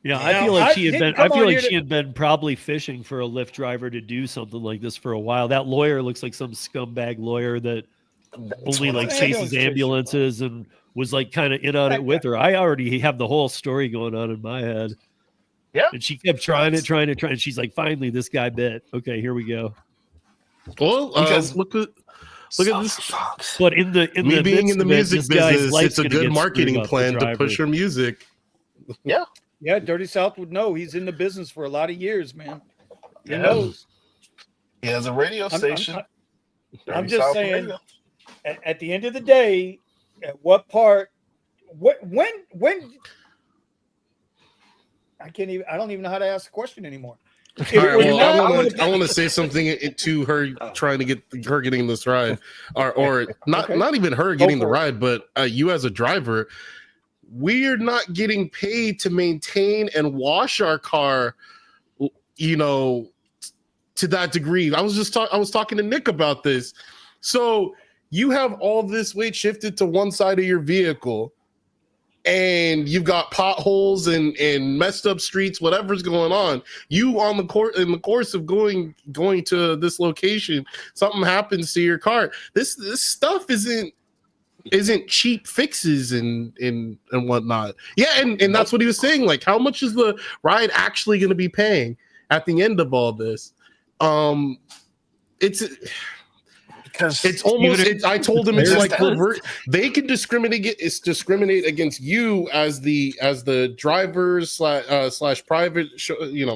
Yeah, Now, I feel like I she had didn't been. come I feel on like here she to- had been probably fishing for a Lyft driver to do something like this for a while. That lawyer looks like some scumbag lawyer that That's only what like I'm saying. chases ambulances and was like kind of in on it with her. I already have the whole story going on in my head. Yeah. And she kept trying it. And she's like, finally, this guy bit. Okay, here we go. Well, Because- look at this. But in the Me being midst in the of it, music this guy's business, life's it's a gonna good get marketing screwed up, the plan to driver. push your music. Yeah. Yeah, Dirty South would know. He's in the business for a lot of years, man. He Yeah. knows. He has a radio station. I'm Dirty just South saying, Radio. at the end of the day, at what part, when I don't even know how to ask a question anymore. If All right, we're well, not- I want to say something to her trying to get her getting this ride, or not Okay. not even her getting the for it. ride, but you as a driver, we're not getting paid to maintain and wash our car, you know, to that degree. I was talking to Nick about this. So you have all this weight shifted to one side of your vehicle, and you've got potholes and messed up streets, whatever's going on. You in the course of going to this location, something happens to your car. This stuff isn't cheap fixes and whatnot. Yeah, and that's what he was saying. Like, how much is the ride actually going to be paying at the end of all this? It's almost. I told him it's like they can discriminate against you as the drivers slash private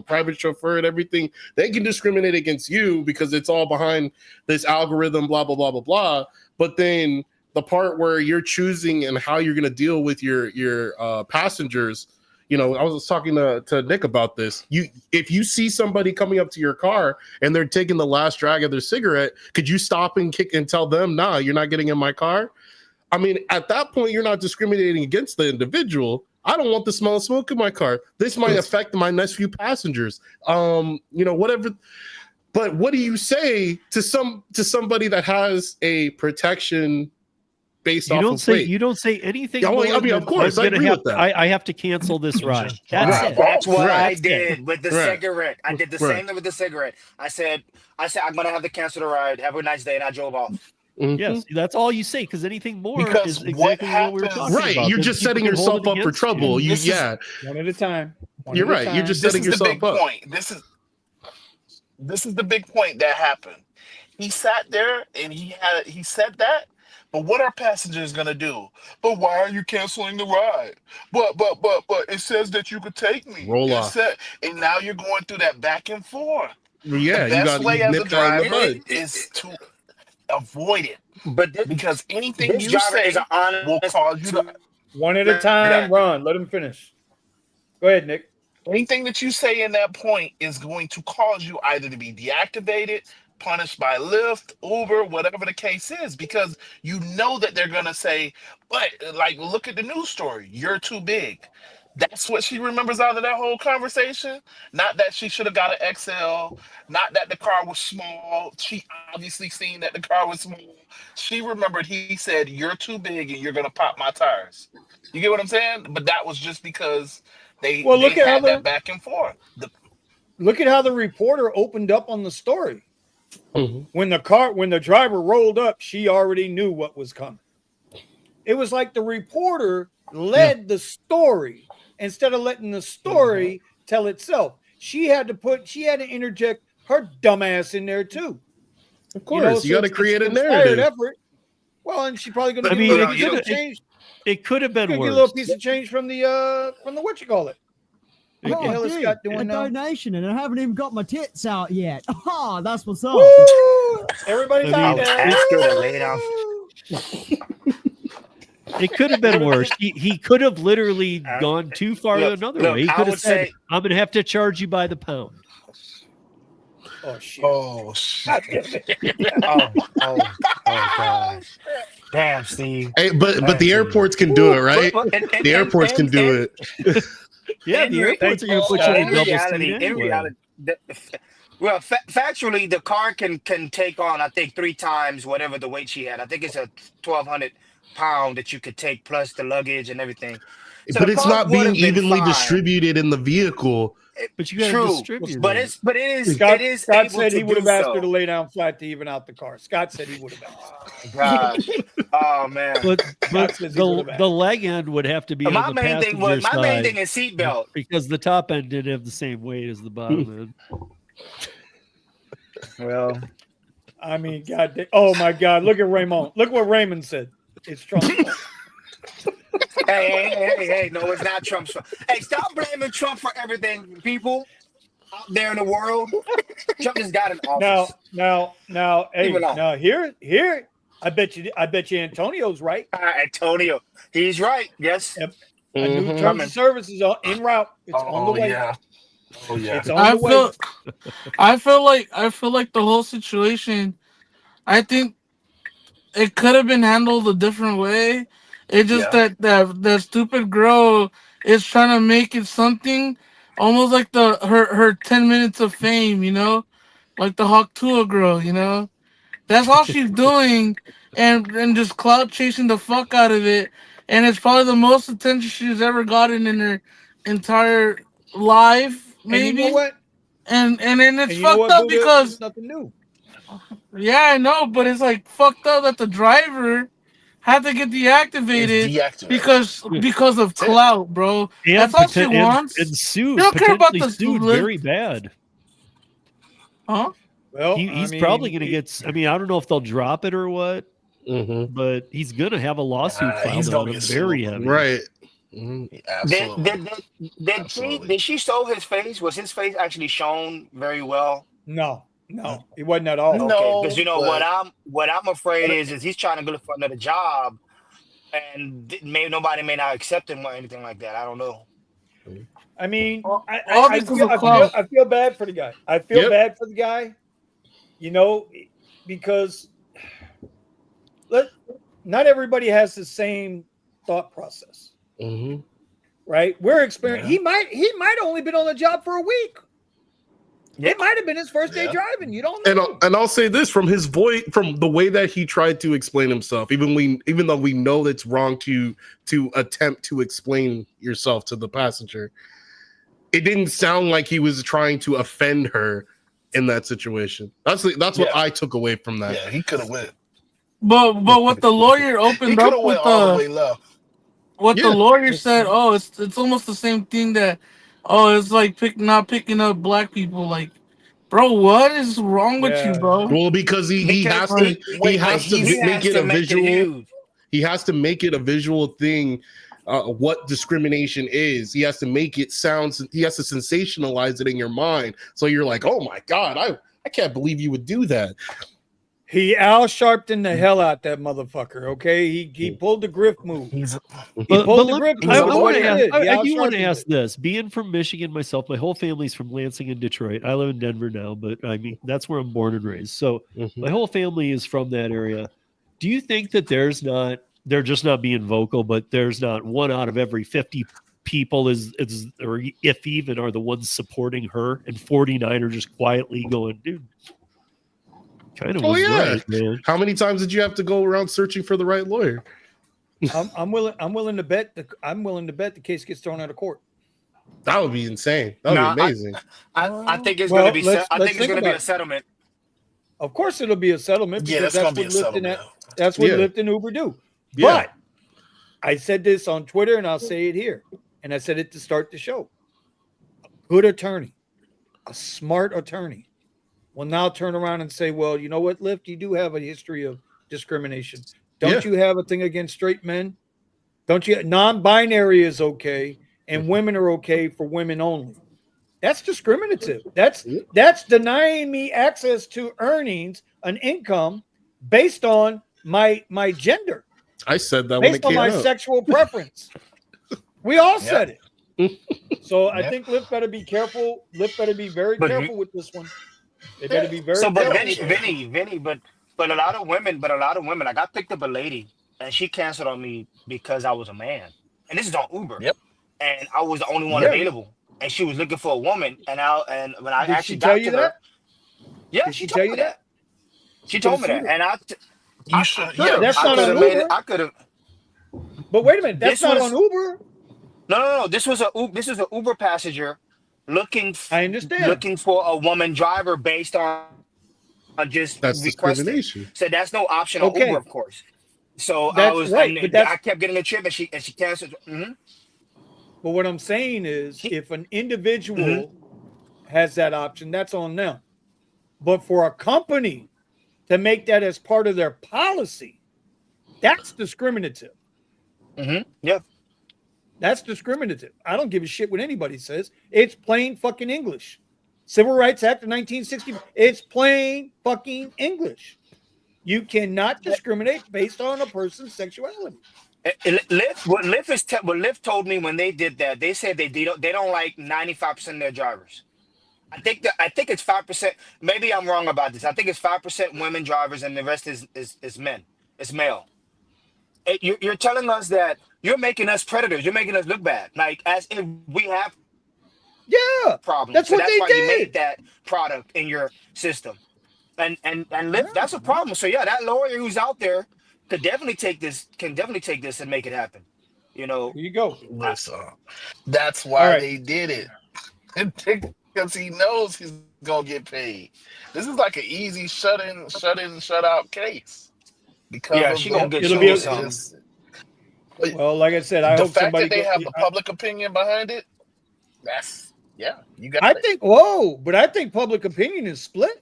private chauffeur and everything. They can discriminate against you because it's all behind this algorithm, blah blah blah blah blah. But then the part where you're choosing and how you're going to deal with your passengers. You know, I was talking to Nick about this. If you see somebody coming up to your car and they're taking the last drag of their cigarette, could you stop and kick and tell them, "Nah, you're not getting in my car"? I mean, at that point, you're not discriminating against the individual. I don't want the smell of smoke in my car. This might affect my next few passengers. Whatever. But what do you say to somebody that has a protection based off of weight? You don't say anything. Yeah, well, I mean, of course, I agree with that. I have to cancel this ride. That's what I Right. did with the Right. cigarette. I did the Right. same thing with the cigarette. I said I'm gonna have to cancel the ride. Have a nice day, and I drove off. Mhm. Yes, that's all you say. Because anything more Because is what exactly what we were happens- talking Right, about. you're Then just people setting can hold yourself it up for against you. trouble. You, This is- yeah, one at a time. One you're at a right. You're time. just This setting is the yourself big up. point. This is the big point that happened. He sat there and he said that. But what are passengers gonna do? But why are you canceling the ride? But it says that you could take me. Roll It off. said- and now you're going through that back and forth. Yeah, The you best got way as a nipped that in the driver bud. is to avoid it, But because anything this you driver say is an honest. will cause you to. One at a time. Ron, let him finish. Go ahead, Nick. Anything that you say in that point is going to cause you either to be deactivated, punished by Lyft, Uber, whatever the case is, because you know that they're going to say, but like, look at the news story. You're too big. That's what she remembers out of that whole conversation. Not that she should have got an XL, not that the car was small. She obviously seen that the car was small. She remembered he said, "You're too big and you're going to pop my tires." You get what I'm saying? But that was just because they Look at how had that back and forth. Look at how the reporter opened up on the story. Mhm. When the driver rolled up, she already knew what was coming. It was like the reporter led the story instead of letting the story tell itself. She had to interject her dumbass in there too. Of course, you got to it's create a conspired narrative. effort. Well, and she probably going to I get mean, a little it piece could've- of change. It could have been Get a worse. little piece of change from the what you call it. What the hell is Scott a doing now? donation, and I haven't even got my tits out yet. Ah, that's what's up. Woo! Everybody's I out mean, there. Ask her to lay down. It could have been worse. He could have literally gone too far another way. He I could have would said, say- "I'm going to have to charge you by the pound." Oh shit! Oh shit! Oh gosh. Damn, Steve. Hey, but the airports can do it, right? The airports can do it. Yeah, the airports are going to put you in a double seat In reality, factually, the car can take on, I think, 3 times whatever the weight she had. I think it's a 1,200 pound that you could take plus the luggage and everything. So But the it's car not would being have been evenly fine. distributed in the vehicle. But you got to True, distribute but it. it is Scott, it is Scott able said to he would have do asked so. her to lay down flat to even out the car. Scott said he would have asked. Gosh. Oh man. But says he would've asked. the leg end would have to be My on the main thing was passenger my main side thing is seatbelt. because the top end didn't have the same weight as the bottom end. Well, I mean, God, oh my God! Look at Raymond. Look what Raymond said. It's Trump's fault. Hey, no, it's not Trump's fault. Hey, stop blaming Trump for everything, people out there in the world. Trump just got in office. Now, Leave it hey, alone. now here, I bet you Antonio's right. Antonio, he's right. Yes. Yep. A new terms Coming. of service is en route. It's on the way. Yeah. Oh yeah. It's on the way. I feel like the whole situation, I think it could have been handled a different way. It's just that stupid girl is trying to make it something almost like her 10 minutes of fame, you know? Like the Hawk Tua girl, you know? That's all she's doing and just clout chasing the fuck out of it. And it's probably the most attention she's ever gotten in her entire life, maybe. And you know what? And then it's And you know fucked what, up Buddha? because It's nothing new. yeah, I know, but it's like fucked up that the driver had to get deactivated because of clout, bro. And That's all she wants. And sued, You don't care about potentially the sued very bad. Huh? Well, He's probably going to get. I mean, I don't know if they'll drop it or what, but he's going to have a lawsuit filed on him very heavy. Right. Did she show his face? Was his face actually shown very well? No, it wasn't at all. Okay, because you know what I'm afraid is he's trying to go for another job, and maybe nobody may not accept him or anything like that. I don't know. I mean, all because of clout. I feel bad for the guy. I feel bad for the guy, you know, because not everybody has the same thought process. Right? We're experiencing. He might only been on the job for a week. It might have been his first day driving. You don't know. And I'll say this from his voice, from the way that he tried to explain himself, even though we know it's wrong to attempt to explain yourself to the passenger, it didn't sound like he was trying to offend her in that situation. That's what I took away from that. Yeah, he could have went. But what the lawyer opened up with all the way left. What the lawyer said, it's almost the same thing that, it's like not picking up black people. Like, bro, what is wrong with you, bro? Well, because he has to make it a visual. He has to make it a visual thing. What discrimination is. He has to make it sound. He has to sensationalize it in your mind, so you're like, oh my god, I can't believe you would do that. He Al Sharpton the hell out that motherfucker. Okay, he pulled the grip move. I do want to ask this. Being from Michigan myself, my whole family's from Lansing and Detroit. I live in Denver now, but I mean that's where I'm born and raised. So my whole family is from that area. Do you think that they're just not being vocal, but there's not one out of every 50 people or if even are the ones supporting her, and 49 are just quietly going, dude. Kind of right, man. How many times did you have to go around searching for the right lawyer? I'm willing to bet the case gets thrown out of court. That would be insane. That would be amazing. I think it's going to be. I think it's going to be a settlement. Of course, it'll be a settlement because that's what Lyft and Uber do. Yeah. But I said this on Twitter, and I'll say it here, and I said it to start the show. A good attorney, a smart attorney, will now turn around and say, well, you know what, Lyft, you do have a history of discrimination. Don't you have a thing against straight men? Don't you? Non-binary is okay, and women are okay for women only. That's discriminative. That's denying me access to earnings, an income based on my gender. I said that based on my sexual preference. We all said it. So I think Lyft better be careful. Lyft better be very careful with this one. They better be very careful. Vinny, but a lot of women, like I picked up a lady and she canceled on me because I was a man. And this is on Uber. Yep. And I was the only one available. And she was looking for a woman. And when I actually got to her. Yeah, she told me that. She told me that. And that's not on Uber. I could have. But wait a minute, that's not on Uber. No. This was an Uber passenger looking for a woman driver based on just discrimination. So that's no option on Uber, of course. So I kept getting a trip, and she canceled. But what I'm saying is, if an individual has that option, that's on them. But for a company to make that as part of their policy, that's discriminative. Yeah. That's discriminative. I don't give a shit what anybody says. It's plain fucking English. Civil Rights Act of 1960. It's plain fucking English. You cannot discriminate based on a person's sexuality. What Lyft told me when they did that, they said they don't like 95% of their drivers. I think it's 5%. Maybe I'm wrong about this. I think it's 5% women drivers and the rest is men. It's male. You're telling us that you're making us predators. You're making us look bad, like as if we have problems. That's so what that's they why did. you made that product in your system, and Lyft, that's a problem. So yeah, that lawyer who's out there can definitely take this and make it happen. Here you go. Listen, that's why they did it. Because he knows he's gonna get paid. This is like an easy shut in, shut out case. Because she gonna get well, like I said, I hope somebody. The fact that they have the public opinion behind it, you got. I think public opinion is split.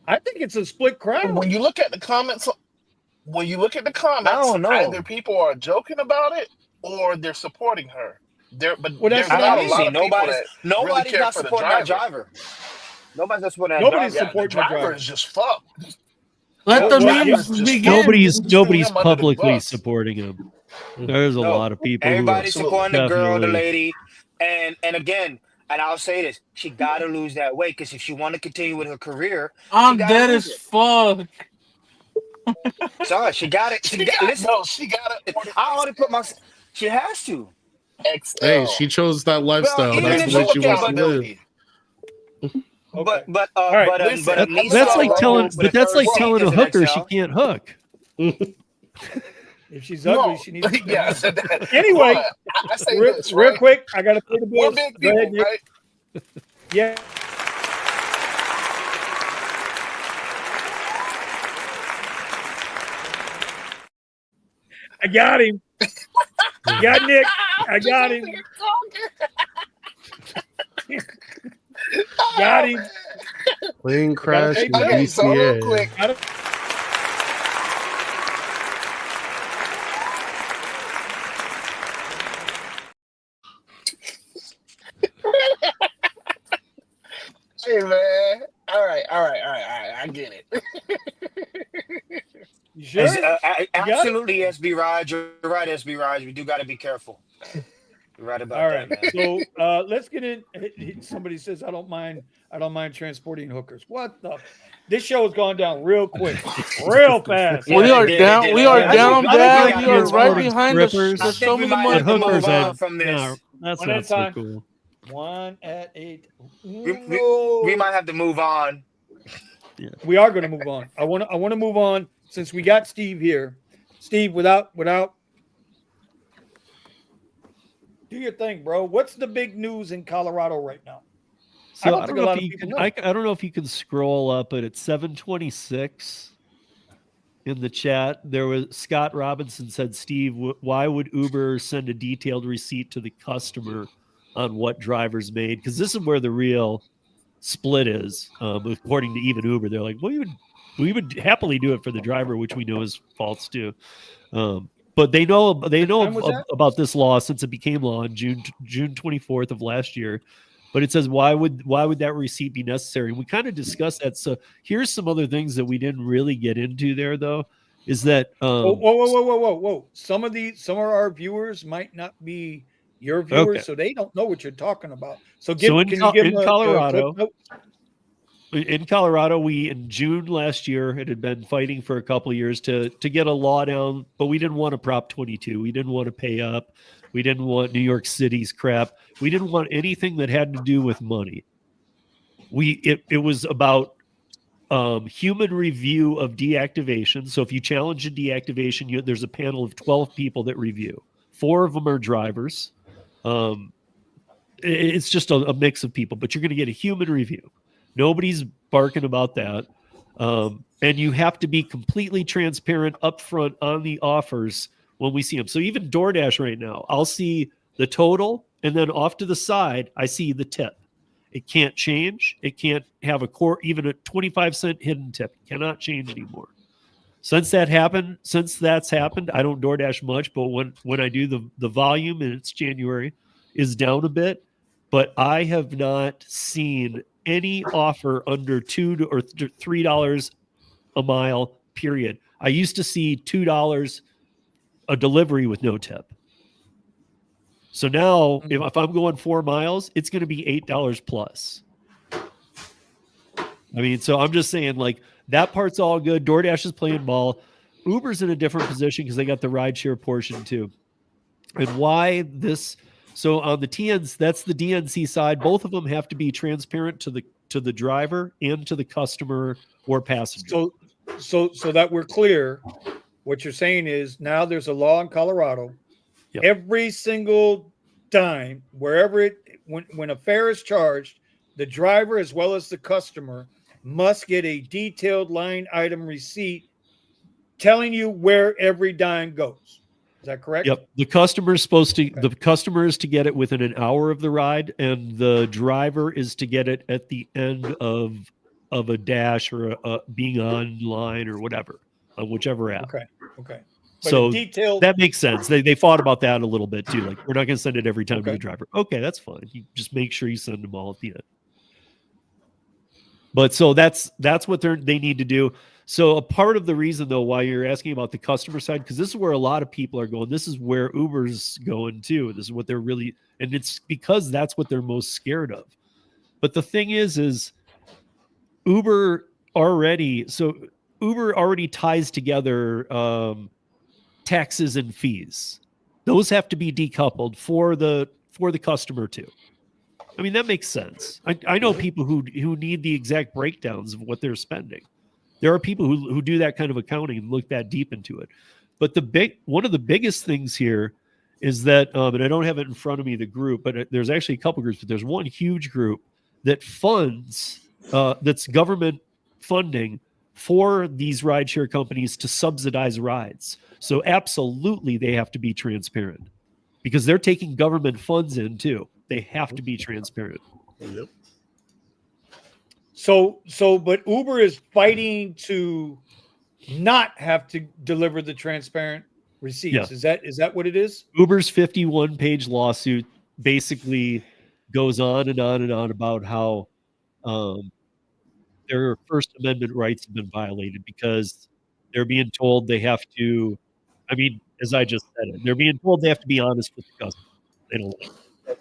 I think it's a split crowd. When you look at the comments, I don't know. either people are joking about it or they're supporting her. There's not a lot of nobody's not supporting that driver. Nobody's not supporting that Nobody's driver. supporting the driver is just fucked. Let the memes begin. Nobody's publicly supporting him. There's a lot of people. Everybody's supporting the girl, the definitely- lady, and again, and I'll say this: she got to lose that weight because if she want to continue with her career, I'm dead as fuck. Sorry, she got it. She got it. I already put my. She has to. Hey, she chose that lifestyle. Well, that's what she wants to live. But that's like telling a hooker she can't hook. If she's ugly, she needs to. Yeah. Anyway, I say this, real right? quick, I got to pay the We're bills. big Go ahead, people, Nick. right? Yeah. I got him. Got Nick. I got him. Got him. Plane crash in Okay, so real DCA. quick. Hey man, all right. I get it. You sure? Absolutely, SB Raj. You're right, SB Raj. We do got to be careful. You're right about All right. that, man. So let's get in. Somebody says I don't mind transporting hookers. What the? This show has gone down real quick, real fast. We are down. We are down bad. You are right behind us. strippers. There's so many might more have to hookers move on and- from this. No, that's One at not a so time. cool. 1 at 8. We might have to move on. We are going to move on. I want to move on since we got Steve here. Steve, without do your thing, bro. What's the big news in Colorado right now? So I don't think a lot of people know. I don't know if you can scroll up, but at 7:26 in the chat, there was Scott Robinson said, "Steve, why would Uber send a detailed receipt to the customer on what drivers made? Because this is where the real split is, according to even Uber. They're like, well, we would happily do it for the driver, which we know is false too. But they know about this law since it became law on June 24th of last year. But it says, why would that receipt be necessary? And we kind of discussed that. So here's some other things that we didn't really get into there, though, is that whoa. Some of our viewers might not be your viewers, so they don't know what you're talking about. So in Colorado, we in June last year had been fighting for a couple of years to get a law down, but we didn't want a Prop 22. We didn't want to pay up. We didn't want New York City's crap. We didn't want anything that had to do with money. It was about human review of deactivation. So if you challenge a deactivation, there's a panel of 12 people that review. 4 of them are drivers. It's just a mix of people, but you're going to get a human review. Nobody's barking about that. And you have to be completely transparent upfront on the offers when we see them. So even DoorDash right now, I'll see the total, and then off to the side, I see the tip. It can't change. It can't have even a 25-cent hidden tip. It cannot change anymore. Since that's happened, I don't DoorDash much, but when I do, the volume, and it's January, is down a bit. But I have not seen any offer under $2 or $3 a mile, period. I used to see $2 a delivery with no tip. So now if I'm going 4 miles, it's going to be $8 plus. I mean, so I'm just saying, like, that part's all good. DoorDash is playing ball. Uber's in a different position because they got the rideshare portion too. And why this? So on the TNs, that's the DNC side. Both of them have to be transparent to the driver and to the customer or passenger. So that we're clear, what you're saying is now there's a law in Colorado. Yep. Every single dime, wherever when a fare is charged, the driver as well as the customer must get a detailed line item receipt telling you where every dime goes. Is that correct? Yep. The customer is to get it within an hour of the ride, and the driver is to get it at the end of a dash or being online or whatever, on whichever app. Okay. So that makes sense. They thought about that a little bit too. Like, we're not going to send it every time to the driver. Okay, that's fine. You just make sure you send them all at the end. But so that's what they need to do. So a part of the reason, though, why you're asking about the customer side, because this is where a lot of people are going. This is where Uber's going too. This is what they're really, and it's because that's what they're most scared of. But the thing is Uber already ties together taxes and fees. Those have to be decoupled for the customer too. I mean, that makes sense. I know people who need the exact breakdowns of what they're spending. There are people who do that kind of accounting and look that deep into it. But one of the biggest things here is that, and I don't have it in front of me, the group, but there's actually a couple groups, but there's one huge group that funds, that's government funding for these rideshare companies to subsidize rides. So absolutely, they have to be transparent because they're taking government funds in too. They have to be transparent. Yep. But Uber is fighting to not have to deliver the transparent receipts. Yeah. Is that what it is? Uber's 51-page lawsuit basically goes on and on and on about how their First Amendment rights have been violated because they're being told they have to, I mean, as I just said it, they're being told they have to be honest with the customer. They don't like it.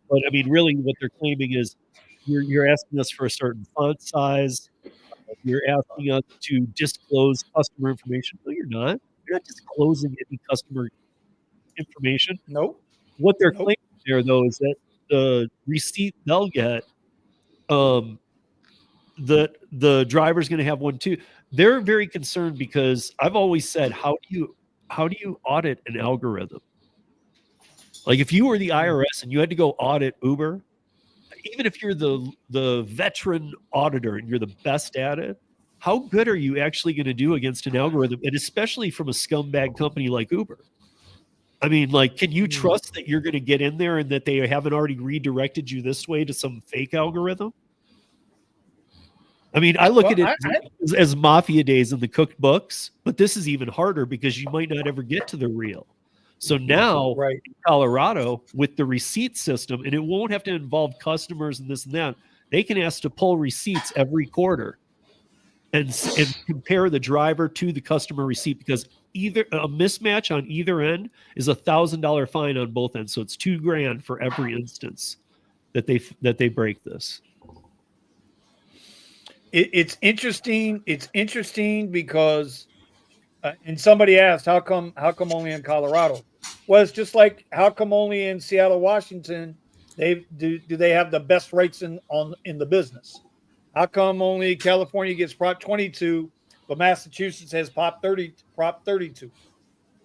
But I mean, really what they're claiming is you're asking us for a certain font size. You're asking us to disclose customer information. No, you're not. You're not disclosing any customer information. Nope. What they're claiming there, though, is that the receipt they'll get, the driver's going to have one too. They're very concerned because I've always said, how do you audit an algorithm? Like if you were the IRS and you had to go audit Uber, even if you're the veteran auditor and you're the best at it, how good are you actually going to do against an algorithm? And especially from a scumbag company like Uber. I mean, like, can you trust that you're going to get in there and that they haven't already redirected you this way to some fake algorithm? I mean, I look at it as mafia days in the cooked books, but this is even harder because you might not ever get to the real. So now in Colorado with the receipt system, and it won't have to involve customers and this and that, they can ask to pull receipts every quarter and compare the driver to the customer receipt because either a mismatch on either end is $1,000 fine on both ends. So it's $2,000 for every instance that they break this. It's interesting. It's interesting because, and somebody asked, how come only in Colorado? Well, it's just like, how come only in Seattle, Washington, do they have the best rates in the business? How come only California gets Prop 22, but Massachusetts has Prop 32?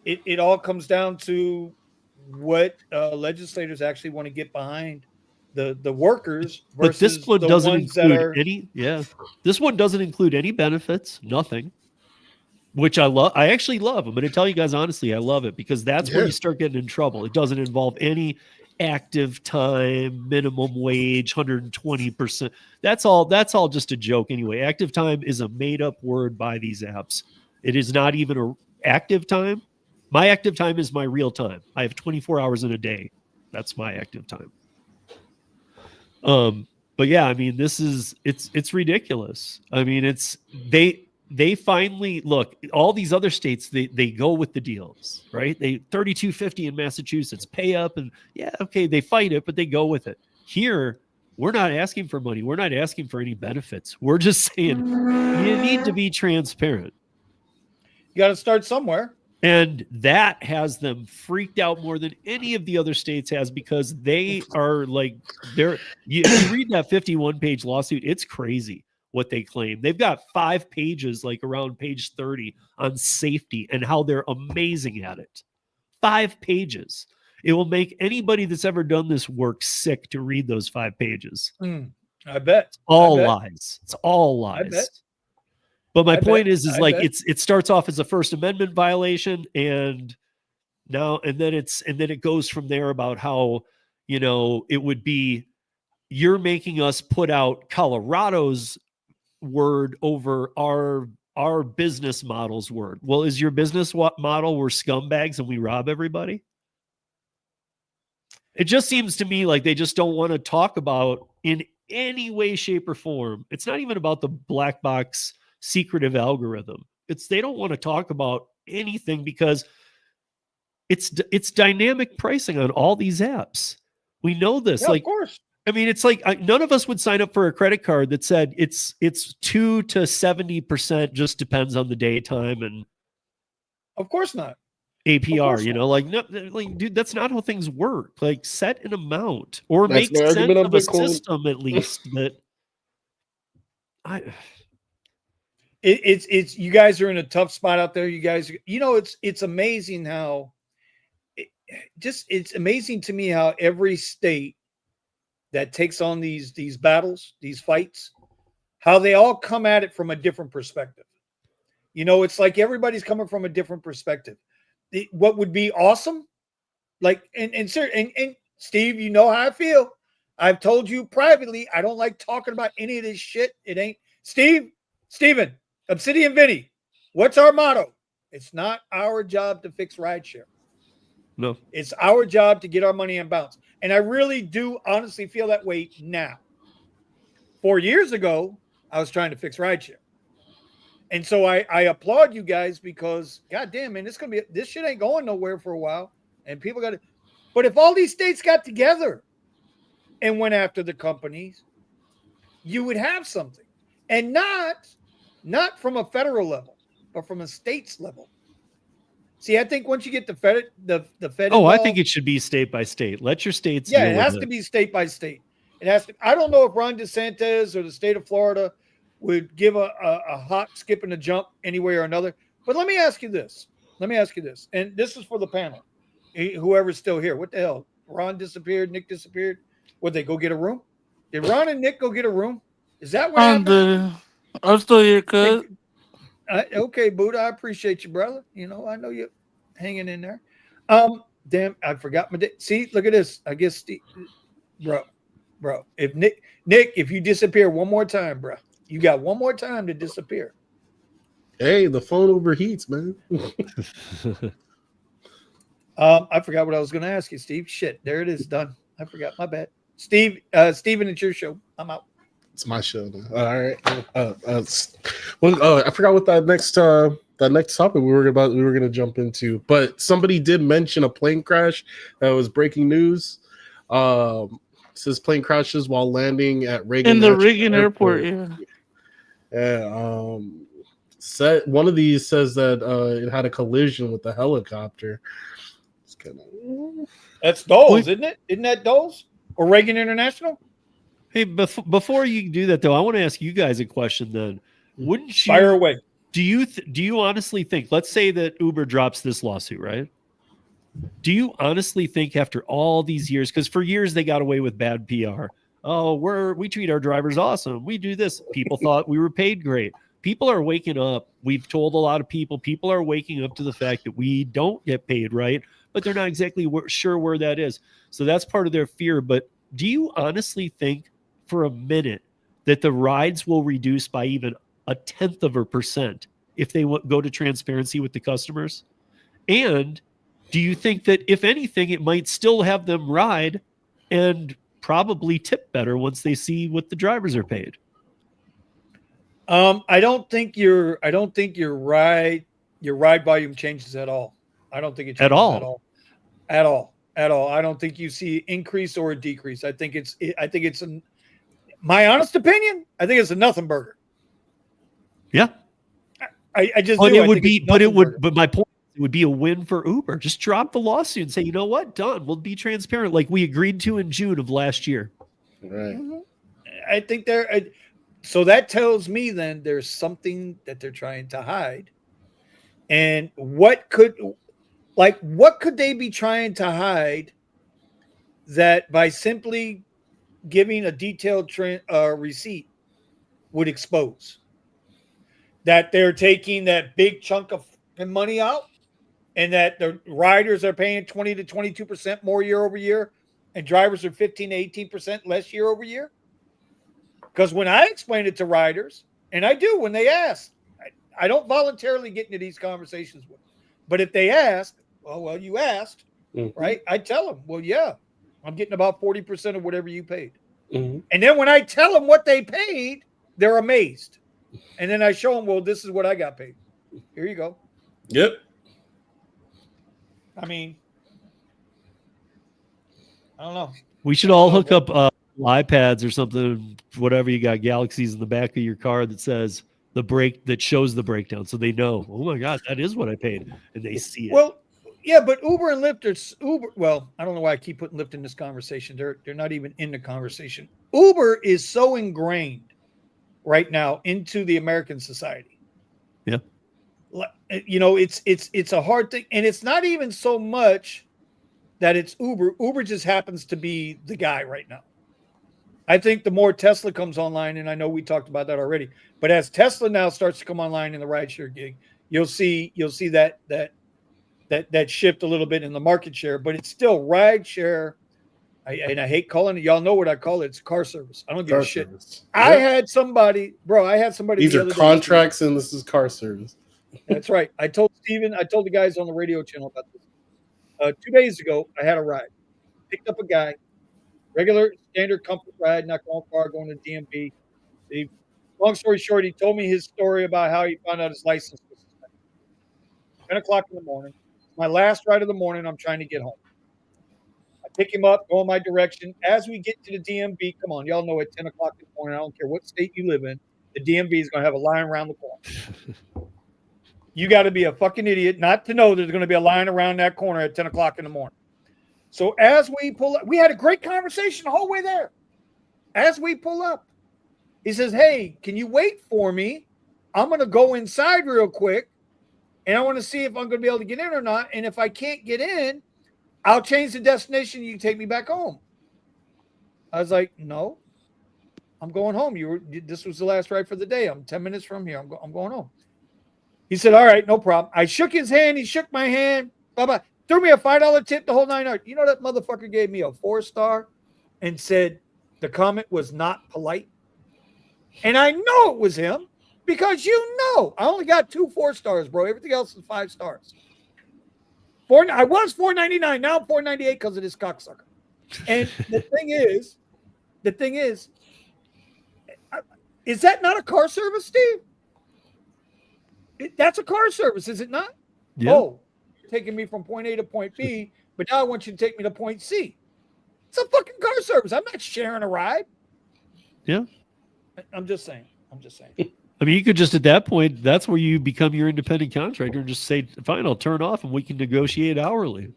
It all comes down to what legislators actually want to get behind the workers versus but this one doesn't include any. Yeah, this one doesn't include any benefits, nothing. Which I love. I actually love. I'm going to tell you guys honestly, I love it because that's where you start getting in trouble. It doesn't involve any active time, minimum wage, 120%. That's all just a joke anyway. Active time is a made up word by these apps. It is not even a active time. My active time is my real time. I have 24 hours in a day. That's my active time. But yeah, I mean, it's ridiculous. I mean, they finally look, all these other states, they go with the deals, right? They 3250 in Massachusetts, pay up, and yeah, okay, they fight it, but they go with it. Here, we're not asking for money. We're not asking for any benefits. We're just saying you need to be transparent. You got to start somewhere. And that has them freaked out more than any of the other states has, because they are like, you read that 51-page lawsuit, it's crazy what they claim. They've got 5 pages, like around page 30, on safety and how they're amazing at it. 5 pages. It will make anybody that's ever done this work sick to read those 5 pages. I bet. It's all lies. It's all lies. I bet. But my point is like it starts off as a First Amendment violation, and then it goes from there about how, you know, it would be, you're making us put out Colorado's word over our business model's word. Well, is your business model we're scumbags and we rob everybody? It just seems to me like they just don't want to talk about in any way, shape, or form. It's not even about the black box secretive algorithm. They don't want to talk about anything, because it's dynamic pricing on all these apps. We know this. Yeah, like, of course. I mean, it's like none of us would sign up for a credit card that said it's 2 to 70%, just depends on the daytime, and of course not. APR, you know, like, no, like, dude, that's not how things work. Like, set an amount or make sense of a system at least that It's you guys are in a tough spot out there. You guys, you know, it's amazing how it's amazing to me how every state that takes on these battles, these fights, how they all come at it from a different perspective. You know, it's like everybody's coming from a different perspective. What would be awesome, like, and Steve, you know how I feel. I've told you privately, I don't like talking about any of this shit. It ain't Steven, Obsidian Vinny. What's our motto? It's not our job to fix rideshare. No, it's our job to get our money in bounce. And I really do honestly feel that way now. 4 years ago, I was trying to fix rideshare. And so I applaud you guys, because goddamn, man, this shit ain't going nowhere for a while. And people got to, but if all these states got together and went after the companies, you would have something. And not from a federal level, but from a state's level. See, I think once you get the Fed involved, I think it should be state by state. Let your states. Yeah, it has to be state by state. It has to. I don't know if Ron DeSantis or the state of Florida would give a hop, skip, and a jump any way or another. But let me ask you this. And this is for the panel. Whoever's still here. What the hell? Ron disappeared. Nick disappeared. Would they go get a room? Did Ron and Nick go get a room? Is that what happened? I'm still here, cuz. Okay, Buddha, I appreciate you, brother. You know, I know you're hanging in there. Damn, I forgot my see, look at this. I guess bro. If Nick, if you disappear one more time, bro, you got one more time to disappear. Hey, the phone overheats, man. I forgot what I was going to ask you, Steve. Shit, there it is, done. I forgot. My bad. Steve, Steven, it's your show. I'm out. It's my show now. All right. I forgot what that next topic we were going to jump into, but somebody did mention a plane crash that was breaking news. It says plane crashes while landing at Reagan in the Reagan Airport. Yeah. Yeah. One of these says that it had a collision with the helicopter. It's kind of... That's Dole's, isn't it? Isn't that Dole's or Reagan International? Hey, before you do that, though, I want to ask you guys a question. Then, wouldn't you fire away? Do you honestly think? Let's say that Uber drops this lawsuit, right? Do you honestly think after all these years, because for years they got away with bad PR? Oh, we treat our drivers awesome. We do this. People thought we were paid great. People are waking up. We've told a lot of people. People are waking up to the fact that we don't get paid right, but they're not exactly sure where that is. So that's part of their fear. But do you honestly think for a minute that the rides will reduce by even 0.1% if they go to transparency with the customers? And do you think that, if anything, it might still have them ride and probably tip better once they see what the drivers are paid? I don't think your ride volume changes at all. I don't think it changes at all. I don't think you see increase or a decrease. I think it's my honest opinion, I think it's a nothing burger. Yeah. I just but do. it would be, but my point, it would be a win for Uber. Just drop the lawsuit and say, you know what, done. We'll be transparent, like we agreed to in June of last year. Right. Mm-hmm. I think so that tells me then there's something that they're trying to hide. And what could they be trying to hide that by simply giving a detailed receipt would expose? That they're taking that big chunk of money out, and that the riders are paying 20 to 22% more year over year, and drivers are 15 to 18% less year over year? Because when I explain it to riders, and I do when they ask, I don't voluntarily get into these conversations with them. But if they ask, well, you asked, right? I tell them, well, yeah, I'm getting about 40% of whatever you paid. Mm-hmm. And then when I tell them what they paid, they're amazed. And then I show them, well, this is what I got paid. Here you go. Yep. I mean, I don't know. We should all hook up iPads or something, whatever you got, Galaxies in the back of your car that says that shows the breakdown, so they know, oh my God, that is what I paid, and they see it. Well, yeah, but Uber and Lyft are Uber. Well, I don't know why I keep putting Lyft in this conversation. They're not even in the conversation. Uber is so ingrained right now into the American society. Yeah. You know, it's a hard thing. And it's not even so much that it's Uber. Uber just happens to be the guy right now. I think the more Tesla comes online, and I know we talked about that already, but as Tesla now starts to come online in the rideshare gig, you'll see that shift a little bit in the market share, but it's still rideshare. And I hate calling it. Y'all know what I call it. It's car service. I don't give a shit. Yep. I had somebody. These are contracts, and this is car service. That's right. I told the guys on the radio channel about this. 2 days ago, I had a ride. Picked up a guy, regular standard comfort ride, not going far, going to DMV. Long story short, he told me his story about how he found out his license was suspended. 10 o'clock in the morning. My last ride of the morning, I'm trying to get home. I pick him up, go in my direction. As we get to the DMV, come on, y'all know at 10 o'clock in the morning, I don't care what state you live in, the DMV is going to have a line around the corner. You got to be a fucking idiot not to know there's going to be a line around that corner at 10 o'clock in the morning. So as we pull up, we had a great conversation the whole way there. As we pull up, he says, hey, can you wait for me? I'm going to go inside real quick, and I want to see if I'm going to be able to get in or not. And if I can't get in, I'll change the destination. You can take me back home. I was like, no, I'm going home. This was the last ride for the day. I'm 10 minutes from here. I'm going home. He said, all right, no problem. I shook his hand. He shook my hand. Bye-bye. Threw me a $5 tip the whole 9 yards. You know, that motherfucker gave me a 4-star and said the comment was not polite. And I know it was him because I only got 2 4-stars, bro. Everything else is 5 stars. I was $4.99. Now I'm $4.98 because of this cocksucker. And the thing is, is that not a car service, Steve? That's a car service, is it not? Yeah. Oh, you're taking me from point A to point B, but now I want you to take me to point C. It's a fucking car service. I'm not sharing a ride. Yeah. I'm just saying. I mean, you could just, at that point, that's where you become your independent contractor and just say, fine, I'll turn off and we can negotiate hourly.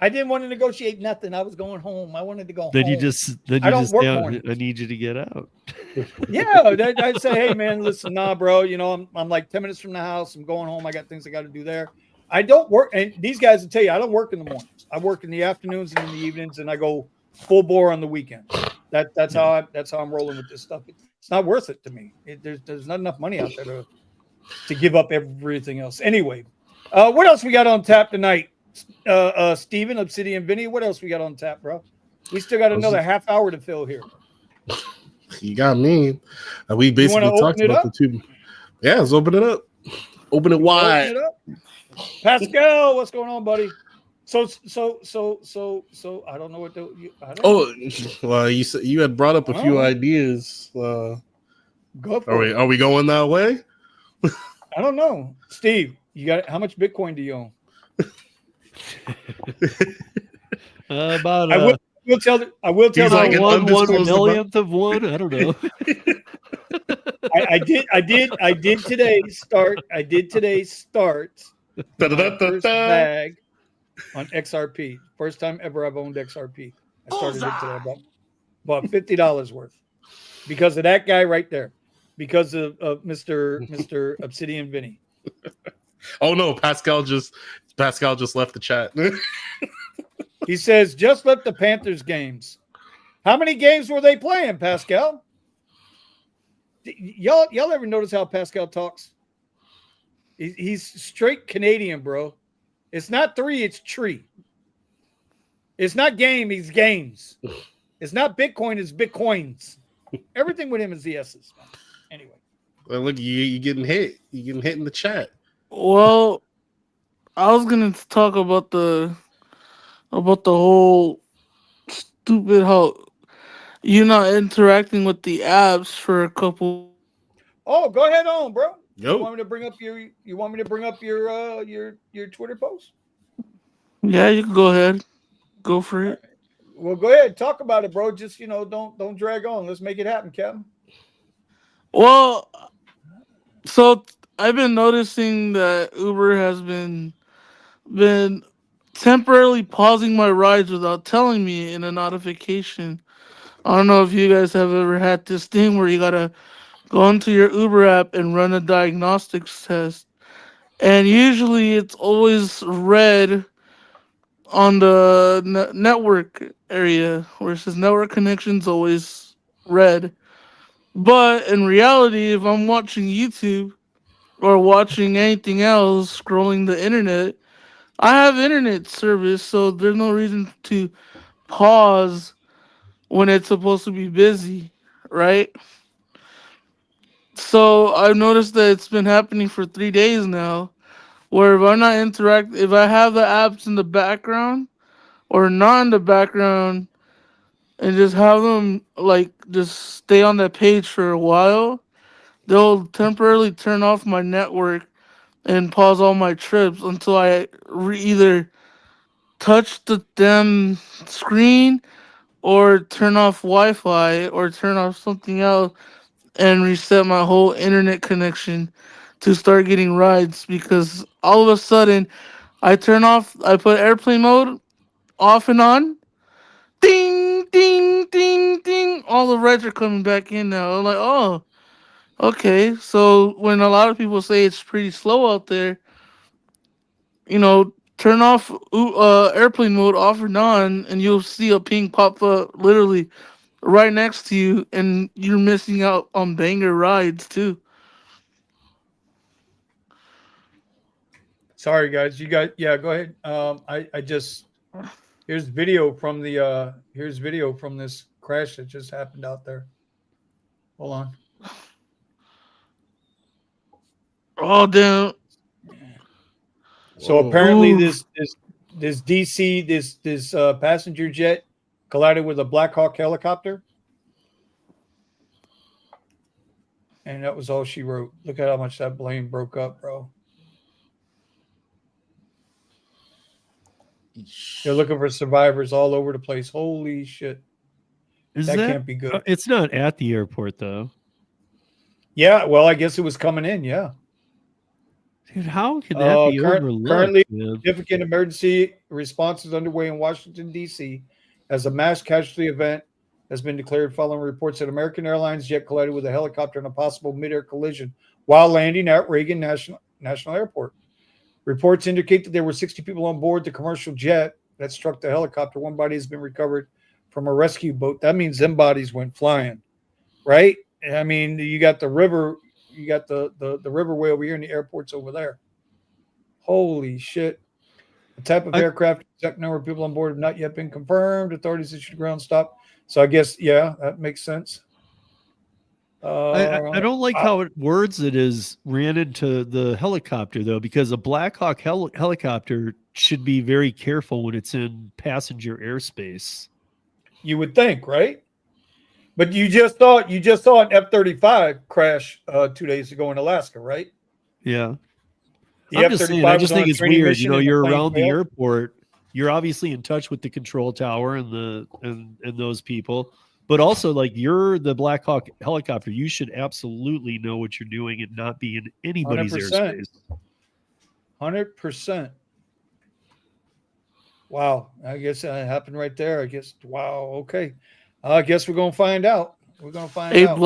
I didn't want to negotiate nothing. I was going home. I wanted to go home. I need you to get out. Yeah. I'd say, hey, man, listen, nah, bro. You know, I'm like 10 minutes from the house. I'm going home. I got things I got to do there. I don't work. And these guys will tell you, I don't work in the mornings. I work in the afternoons and in the evenings, and I go full bore on the weekends. That's how I'm rolling with this stuff. It's not worth it to me. There's not enough money out there to give up everything else. Anyway, what else we got on tap tonight? Steven, Obsidian Vinny, what else we got on tap, bro? We still got another half hour to fill here. You got me. We basically talked about Yeah, let's open it up. Open it wide. Open it up. Pascal, what's going on, buddy? So I don't know what I don't know. Well, you said you had brought up a few ideas. Go for it. Are we going that way? I don't know. Steve, you got how much Bitcoin do you own? About I will tell He's like an one undisclosed millionth of one. I don't know. I did today start my first bag on XRP. First time ever I've owned XRP. I started it today. Bought $50 worth because of that guy right there. Because of Mr. Obsidian Vinny. Oh no, Pascal just left the chat. He says just left the Panthers games. How many games were they playing, Pascal? Y'all ever notice how Pascal talks? He's straight Canadian, bro. It's not 3, it's tree. It's not game, it's games. It's not Bitcoin, it's Bitcoins. Everything with him is the S's. Anyway. Well, look, you getting hit. You getting hit in the chat. Well, I was gonna talk about the whole stupid how you're not interacting with the apps for a couple. Oh, go ahead on, bro. Yo. You want me to bring up your Twitter post? Yeah, you can go ahead. Go for it. Well, go ahead. Talk about it, bro. Just don't drag on. Let's make it happen, Captain. Well, so I've been noticing that Uber has been temporarily pausing my rides without telling me in a notification. I don't know if you guys have ever had this thing where you gotta go into your Uber app and run a diagnostics test. And usually it's always red on the network area where it says network connections always red. But in reality, if I'm watching YouTube or watching anything else, scrolling the internet, I have internet service, so there's no reason to pause when it's supposed to be busy, right? So I've noticed that it's been happening for 3 days now, where if I have the apps in the background or not in the background, and just have them like just stay on that page for a while, they'll temporarily turn off my network and pause all my trips until I either touch the damn screen or turn off Wi-Fi or turn off something else and reset my whole internet connection to start getting rides, because all of a sudden I put airplane mode off and on. Ding, ding, ding, ding. All the rides are coming back in now. I'm like, oh, okay. So when a lot of people say it's pretty slow out there, turn off airplane mode off and on, and you'll see a ping pop up literally right next to you, and you're missing out on banger rides too. Sorry, guys. Yeah, go ahead. I just here's video from this crash that just happened out there. Hold on. Oh damn! So apparently this DC this passenger jet collided with a Black Hawk helicopter, and that was all she wrote. Look at how much that plane broke up, bro. They're looking for survivors all over the place. Holy shit. That can't be good. It's not at the airport, though. Yeah, well, I guess it was coming in, yeah. Dude, how can that be overlooked? Currently, significant emergency response is underway in Washington, D.C. as a mass casualty event has been declared following reports that American Airlines jet collided with a helicopter in a possible mid-air collision while landing at Reagan National Airport. Reports indicate that there were 60 people on board the commercial jet that struck the helicopter. One body has been recovered from a rescue boat. That means them bodies went flying, right? I mean, you got the river, you got the riverway over here, and the airport's over there. Holy shit! The type of aircraft, exact number of people on board have not yet been confirmed. Authorities issued a ground stop. So I guess, yeah, that makes sense. I don't like how it words it as ran into the helicopter though, because a Black Hawk helicopter should be very careful when it's in passenger airspace. You would think, right? But you just saw an F-35 crash 2 days ago in Alaska, right? Yeah. The I'm just saying, I F-35 just was on think a it's training weird. mission and the You're plane around the failed. airport. You're obviously in touch with the control tower and those people, but also like you're the Black Hawk helicopter. You should absolutely know what you're doing and not be in anybody's 100%. airspace. 100%. Wow. I guess that happened right there. I guess. Wow. Okay. I guess we're gonna find out. We're gonna find out.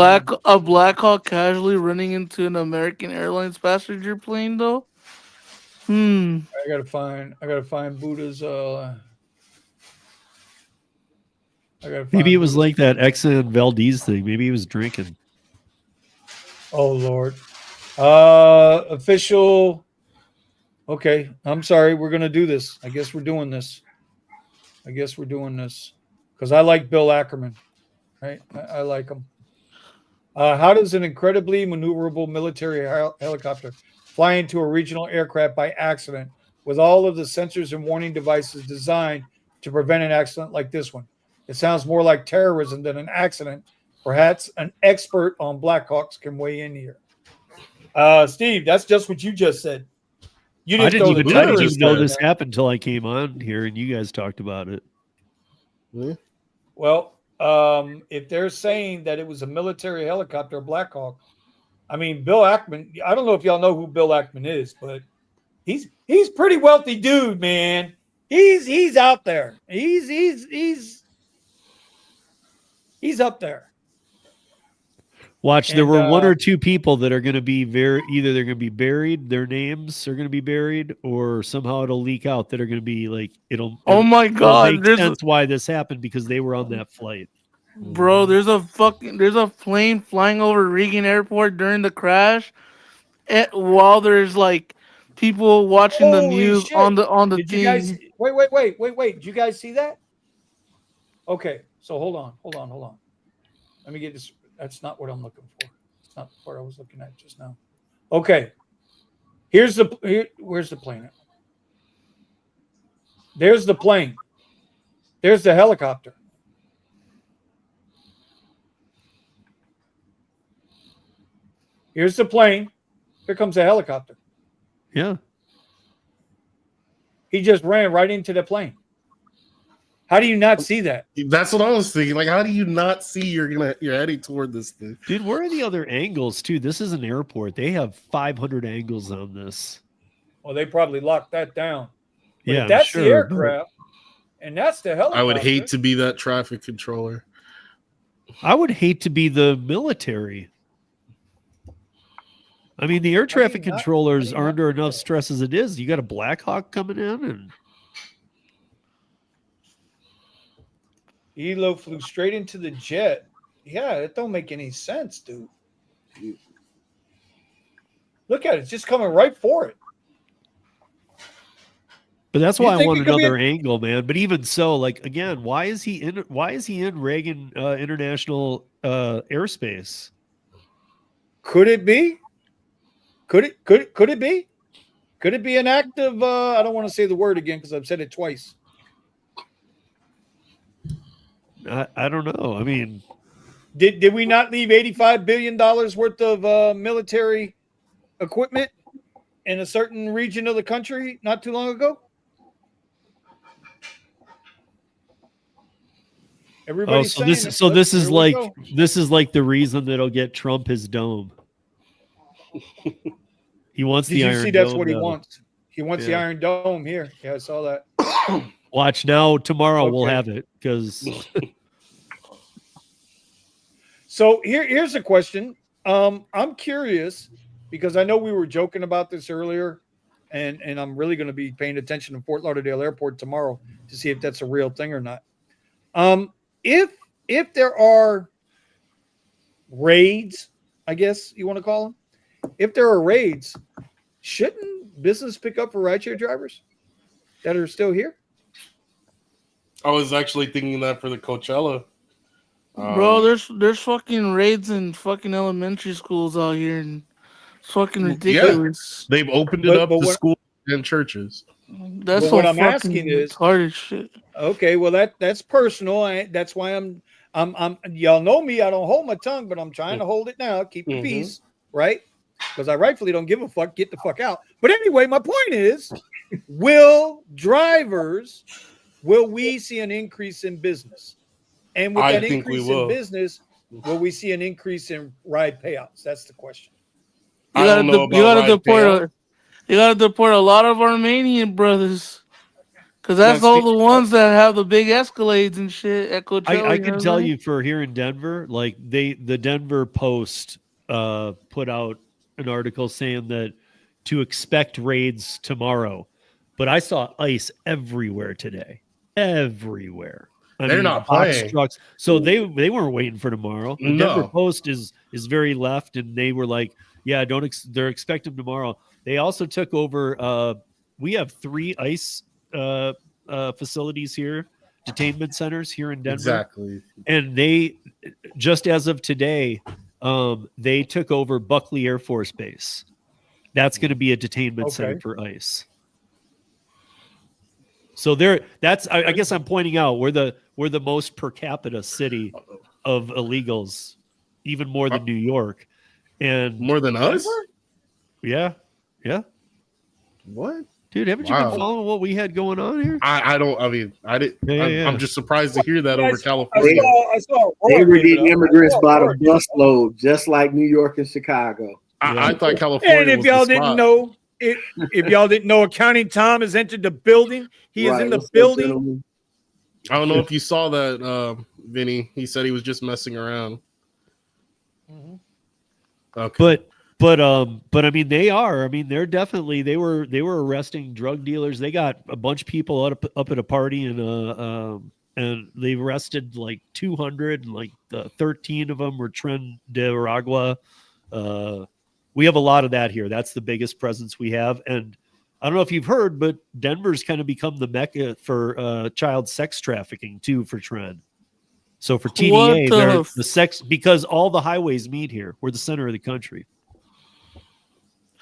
A Black Hawk casually running into an American Airlines passenger plane though. I gotta find Buddha's. I gotta find Maybe it was Buddha's- like that Exxon Valdez thing. Maybe he was drinking. Oh Lord. Official. Okay. I'm sorry. We're gonna do this. I guess we're doing this. Because I like Bill Ackerman. Right. I like him. How does an incredibly maneuverable military helicopter fly into a regional aircraft by accident with all of the sensors and warning devices designed to prevent an accident like this one? It sounds more like terrorism than an accident. Perhaps an expert on Black Hawks can weigh in here. Steve, that's just what you just said. You I didn't didn't know even know this happened until I came on here and you guys talked about it. Well, if they're saying that it was a military helicopter, a Black Hawk, I mean, Bill Ackman. I don't know if y'all know who Bill Ackman is, but he's pretty wealthy dude, man. He's out there. He's up there. Watch, there And, were one or two people that are going to be either they're going to be buried, their names are going to be buried, or somehow it'll leak out that are going to be like Oh my it'll God, make sense why this happened because they were on that flight. Bro, there's a plane flying over Reagan Airport during the crash, while there's like people watching the Holy news shit. on the Did thing. you guys wait? Did you guys see that? Okay, so hold on. Let me get this. That's not what I'm looking for. It's not the part I was looking at just now. Okay. Where's the plane? There's the plane. There's the helicopter. Here's the plane. Here comes the helicopter. Yeah. He just ran right into the plane. How do you not see that? That's what I was thinking. Like, how do you not see you're heading toward this thing? Dude, where are the other angles too? This is an airport. They have 500 angles on this. Well, they probably locked that down. But Yeah, if that's sure, the aircraft, and that's the helicopter. I would hate to be that traffic controller. I would hate to be the military. I mean, the air traffic controllers are under enough stress as it is. You got a Black Hawk coming in, and Elo flew straight into the jet. Yeah, it don't make any sense, dude. Look at it, it's just coming right for it. but that's You why I think want it could be another angle, man. But even so, like again, why is he in Reagan International airspace? Could it be? Could it be? Could it be an act of I don't want to say the word again because I've said it twice. I don't know. I mean, Did we not leave $85 billion worth of military equipment in a certain region of the country not too long ago? Everybody's so this saying it, this is here we like go. this is like the reason that'll get Trump his dome. He wants Did the you Iron see that's Dome what he now. wants? He wants the Yeah. Iron Dome here. Yeah, I saw that. Watch now. Tomorrow we'll Okay. have it because So here's a question. I'm curious because I know we were joking about this earlier, and I'm really going to be paying attention to Fort Lauderdale Airport tomorrow to see if that's a real thing or not. If there are raids, I guess you want to call them, if there are raids, shouldn't business pick up for rideshare drivers that are still here? I was actually thinking that for the Coachella. Bro, there's fucking raids in fucking elementary schools out here, and it's fucking Yeah, ridiculous. they've opened it up to what, schools and churches. That's but some what I'm fucking asking is, retarded shit. okay, well that's personal. That's why I'm y'all know me. I don't hold my tongue, but I'm trying to hold it now. Keep the peace, right? Because I rightfully don't give a fuck. Get the fuck out. But anyway, my point is, will we see an increase in business? And with I that think we increase in will. business, will we see an increase in ride payouts? That's the question. You gotta deport a lot of Armenian brothers, because that's all the ones that have the big Escalades and shit at Coachella. I can tell you for here in Denver, like the Denver Post put out an article saying that to expect raids tomorrow, but I saw ICE everywhere today, everywhere. They're not playing. Trucks. So they weren't waiting for tomorrow. The Denver Post is very left, and they were like, yeah, they're expecting tomorrow. They also took over. We have 3 ICE facilities here, detainment centers here in Denver. Exactly. And they, just as of today, they took over Buckley Air Force Base. That's going to be a detainment center for ICE. So I guess I'm pointing out we're the most per capita city of illegals, even more than New York, and more than us. Yeah. What, dude? Haven't you been following what we had going on here? I don't. I mean, I didn't. Yeah. I'm just surprised to hear that over California. I saw they were getting immigrants by the busload, just like New York and Chicago. I thought California. And if y'all didn't know. If y'all didn't know, Accounting Tom has entered the building. He is in the building. I don't know if you saw that, Vinny. He said he was just messing around. Okay. But I mean, they're definitely they were arresting drug dealers. They got a bunch of people up at a party and they arrested like 200 and like 13 of them were Tren de Aragua. We have a lot of that here. That's the biggest presence we have. And I don't know if you've heard, but Denver's kind of become the mecca for child sex trafficking too for Tren. So for TDA, they're the sex, because all the highways meet here. We're the center of the country.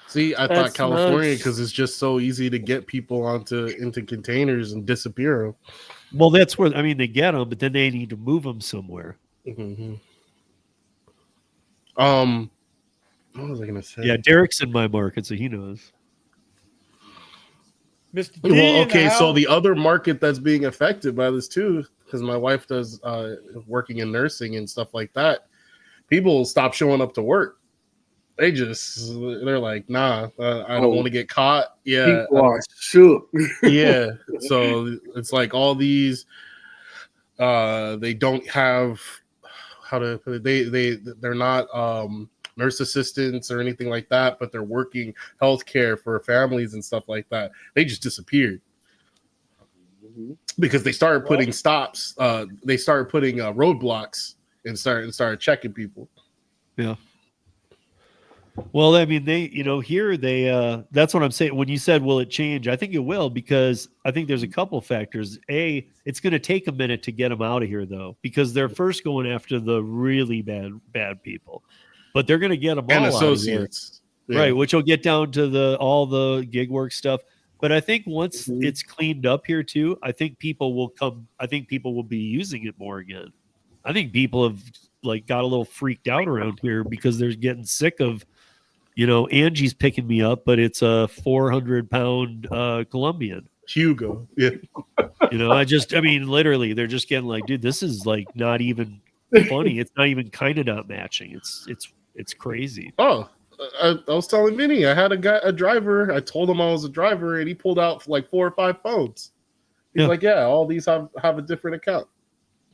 See, I thought California, because it's just so easy to get people into containers and disappear them. Well, that's where, I mean, they get them, but then they need to move them somewhere. Mm-hmm. What was I going to say? Yeah, Derek's in my market, so he knows. Mr. Well, okay, so the other market that's being affected by this too, because my wife does working in nursing and stuff like that, people stop showing up to work. They're like, nah, I don't want to get caught. Yeah, people are shook. Yeah, so it's like all these, they don't have how to put it. They're not nurse assistants or anything like that, but they're working healthcare for families and stuff like that. They just disappeared because they started putting stops. They started putting roadblocks and started checking people. Yeah. Well, I mean, here that's what I'm saying. When you said, will it change? I think it will, because I think there's a couple factors. It's going to take a minute to get them out of here, though, because they're first going after the really bad people, but they're going to get them and all associates, out of here. Right? Which will get down to all the gig work stuff. But I think once it's cleaned up here too, I think people will come. I think people will be using it more again. I think people have got a little freaked out around here because they're getting sick of. Angie's picking me up, but it's a 400-pound Colombian. Hugo. Yeah. Literally, they're just getting like, dude, this is not even funny. It's not even kind of not matching. It's crazy. Oh, I was telling Vinny, I had a driver. I told him I was a driver, and he pulled out 4 or 5 phones. He's like, yeah, all these have a different account.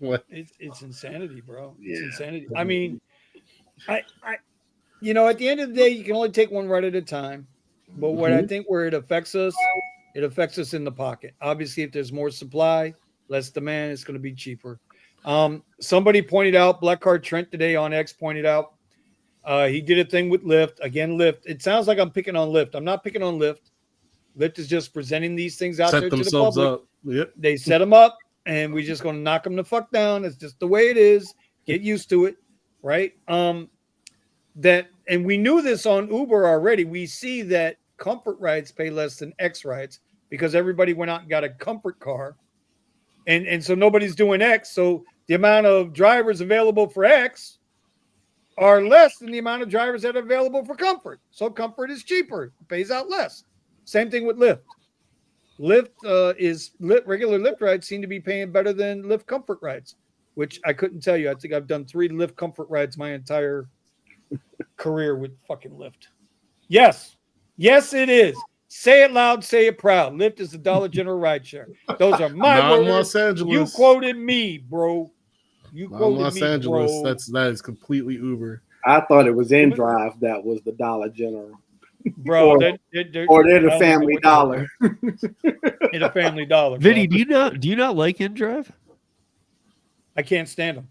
What? It's insanity, bro. It's insanity. I mean, at the end of the day, you can only take one ride at a time. But what I think where it affects us in the pocket. Obviously, if there's more supply, less demand, it's going to be cheaper. Somebody pointed out, Black Card Trent today on X pointed out, he did a thing with Lyft. Again, Lyft. It sounds like I'm picking on Lyft. I'm not picking on Lyft. Lyft is just presenting these things out there to the public. Up. Yep. They set them up, and we're just going to knock them the fuck down. It's just the way it is. Get used to it, right? And we knew this on Uber already. We see that comfort rides pay less than X rides because everybody went out and got a comfort car. And so nobody's doing X. So the amount of drivers available for X are less than the amount of drivers that are available for comfort. So comfort is cheaper, it pays out less. Same thing with Lyft. Regular Lyft rides seem to be paying better than Lyft comfort rides, which I couldn't tell you. I think I've done 3 Lyft comfort rides my entire career with fucking Lyft. Yes, it is. Say it loud, say it proud. Lyft is the Dollar General rideshare. Those are my Not words. in Los Angeles. You quoted me, bro. You Not in quoted Los me, Angeles. bro. That is completely Uber. I thought it was InDrive that was the Dollar General. Bro, or they're the Family Dollar. In a Family Dollar. Vinny, bro. do you not like InDrive? I can't stand them.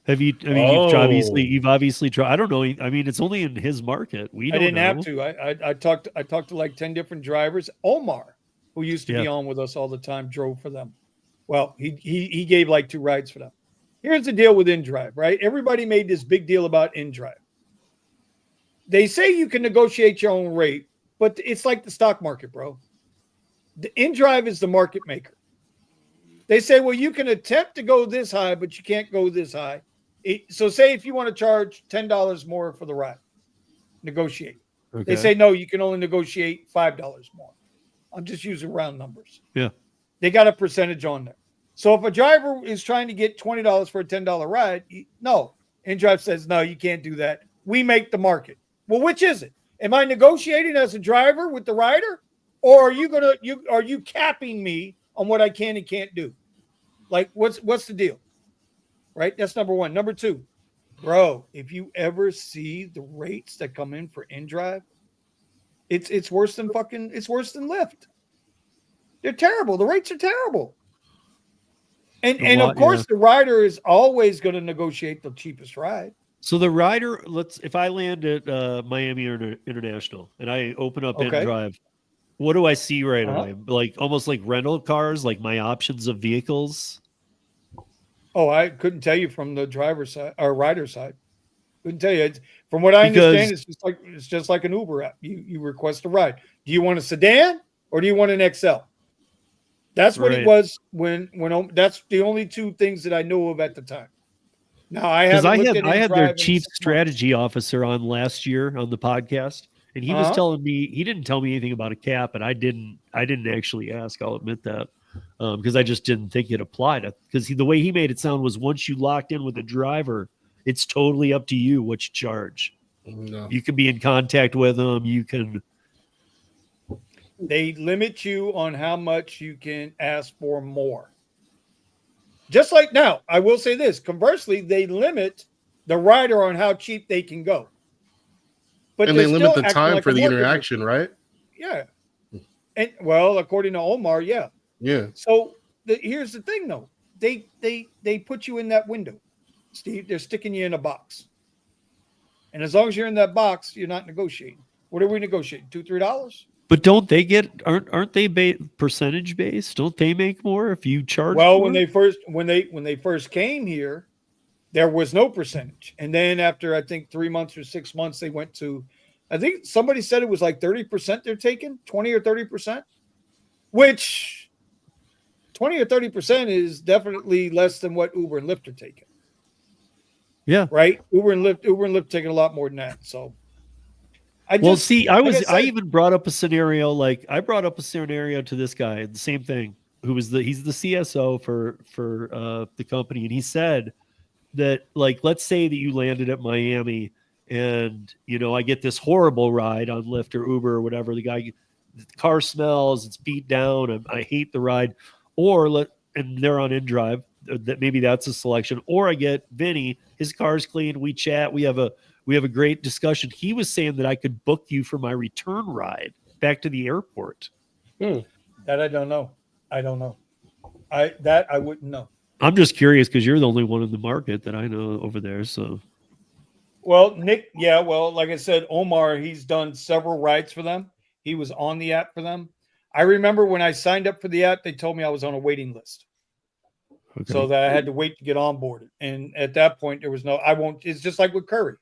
Have you? I mean, you've obviously tried. I don't know. I mean, it's only in his market. I didn't have to. I talked to like 10 different drivers. Omar, who used to be on with us all the time, drove for them. Well, he gave like 2 rides for them. Here's the deal with InDrive, right? Everybody made this big deal about InDrive. They say you can negotiate your own rate, but it's like the stock market, bro. The InDrive is the market maker. They say, well, you can attempt to go this high, but you can't go this high. So say if you want to charge $10 more for the ride, negotiate. Okay. They say, no, you can only negotiate $5 more. I'm just using round numbers. Yeah. They got a percentage on there. So if a driver is trying to get $20 for a $10 ride, no. InDrive says, no, you can't do that. We make the market. Well, which is it? Am I negotiating as a driver with the rider? Or are you capping me on what I can and can't do? Like, what's the deal? Right? That's number 1. Number 2, bro, if you ever see the rates that come in for InDrive, it's worse than Lyft. They're terrible. The rates are terrible. And of course, the rider is always going to negotiate the cheapest ride. So the rider, if I land at Miami International and I open up InDrive, what do I see right away? Like almost like rental cars, like my options of vehicles. Oh, I couldn't tell you from the driver's side or rider side. Couldn't tell you. From what I understand, it's just like an Uber app. You request a ride. Do you want a sedan or do you want an XL? That's what it was when that's the only 2 things that I know of at the time. Now I had their chief strategy officer on last year on the podcast, and he was telling me he didn't tell me anything about a cap, and I didn't actually ask. I'll admit that. Because I just didn't think it applied. Because the way he made it sound was once you locked in with a driver, it's totally up to you what you charge. No. You can be in contact with them. You can. They limit you on how much you can ask for more. Just like now, I will say this. Conversely, they limit the rider on how cheap they can go. But they limit the time for the interaction, right? Yeah. And well, according to Omar, yeah. Yeah. So here's the thing, though. They put you in that window, Steve. They're sticking you in a box, and as long as you're in that box, you're not negotiating. What are we negotiating? $2-3? But don't they aren't they percentage based? Don't they make more if you charge? Well, more? when they first came here, there was no percentage, and then after I think 3 months or 6 months, they went to, I think somebody said it was like 30% they're taking, 20 or 30%, which 20 or 30% is definitely less than what Uber and Lyft are taking. Yeah. Right? Uber and Lyft taking a lot more than that. So I even brought up a scenario, like I brought up a scenario to this guy, the same thing, he's the CSO for the company, and he said that, like, let's say that you landed at Miami and I get this horrible ride on Lyft or Uber or whatever, the car smells, it's beat down, I hate the ride. And they're on InDrive, that maybe that's a selection. Or I get Vinny, his car's clean, we chat, we have a great discussion. He was saying that I could book you for my return ride back to the airport. That I don't know. I wouldn't know. I'm just curious because you're the only one in the market that I know over there. So, well, Nick, yeah, well, like I said, Omar, he's done several rides for them. He was on the app for them. I remember when I signed up for the app, they told me I was on a waiting list. Okay. So that I had to wait to get onboarded. And at that point, there was no, I won't, it's just like with Curry,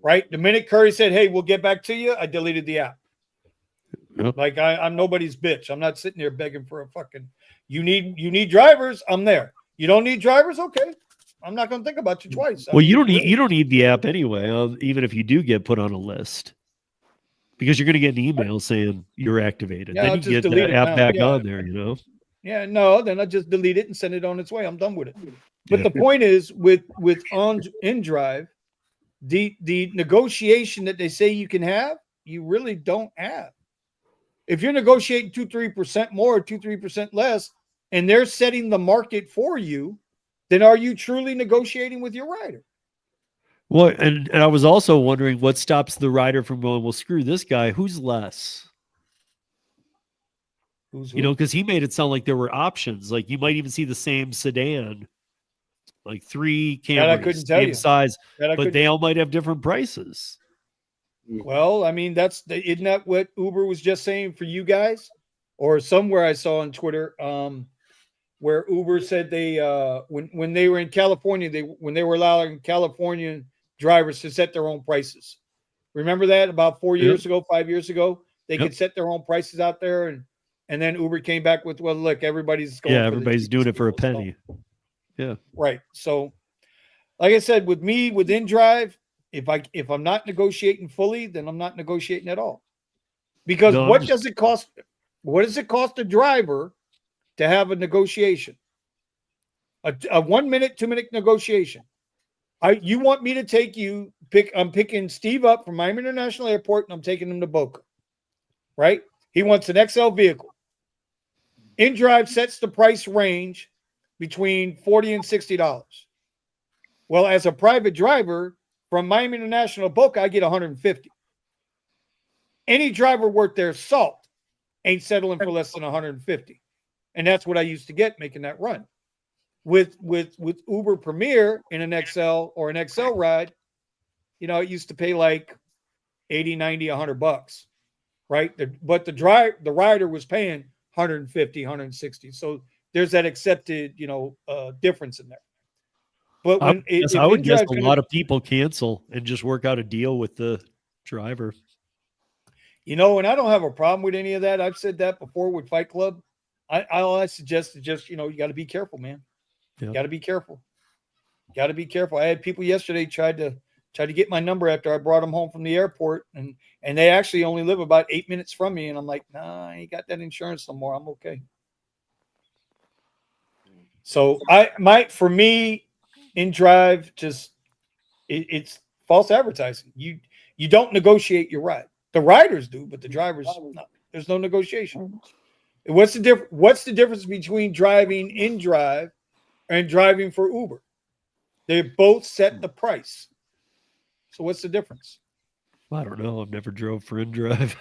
right? The minute Curry said, hey, we'll get back to you, I deleted the app. Yep. Like I'm nobody's bitch. I'm not sitting there begging for a fucking, you need drivers, I'm there. You don't need drivers? Okay. I'm not going to think about you twice. Well, you don't need the app anyway, even if you do get put on a list. Because you're going to get an email saying you're activated. Yeah, then I'll you just get delete the it app now. back Yeah. on there, you know? Yeah, no, then I just delete it and send it on its way. I'm done with it. But the point is with on InDrive, the negotiation that they say you can have, you really don't have. If you're negotiating 2-3% more, 2-3% less, and they're setting the market for you, then are you truly negotiating with your rider? Well, and I was also wondering what stops the rider from going, well, screw this guy. Who's less? Who's you know, because he made it sound like there were options. Like you might even see the same sedan, like 3 That I Camrys, couldn't tell same you. size, That I but couldn't- they all might have different prices. Well, I mean, isn't that what Uber was just saying for you guys? Or somewhere I saw on Twitter, where Uber said they when they were in California, when they were allowing Californian drivers to set their own prices. Remember that about 4 years ago, 5 years ago, they could set their own prices out there, and then Uber came back with, well, look, everybody's going. Everybody's doing it for a penny. Yeah, right. So, like I said, with me with InDrive, if I'm not negotiating fully, then I'm not negotiating at all. Because what does it cost? What does it cost a driver to have a negotiation? A 1 minute, 2 minute negotiation. You want me to take you I'm picking Steve up from Miami International Airport and I'm taking him to Boca. Right? He wants an XL vehicle. InDrive sets the price range between $40 and $60. Well, as a private driver from Miami International Boca, I get $150. Any driver worth their salt ain't settling for less than $150. And that's what I used to get making that run. With Uber Premier in an XL or an XL ride, you know, it used to pay like 80, 90, $100, right? But the rider was paying 150, 160. So there's that accepted, difference in there. But when I would guess a lot of people cancel and just work out a deal with the driver. And I don't have a problem with any of that. I've said that before with Fight Club. I suggest is just, you got to be careful, man. Yep. Got to be careful. Got to be careful. I had people yesterday tried to get my number after I brought them home from the airport, and they actually only live about 8 minutes from me. And I'm like, nah, I ain't got that insurance no more. I'm okay. So for me, InDrive, just it's false advertising. You don't negotiate your ride. The riders do, but the drivers, no, there's no negotiation. What's the difference between driving InDrive and driving for Uber? They both set the price. So what's the difference? I don't know. I've never drove for InDrive.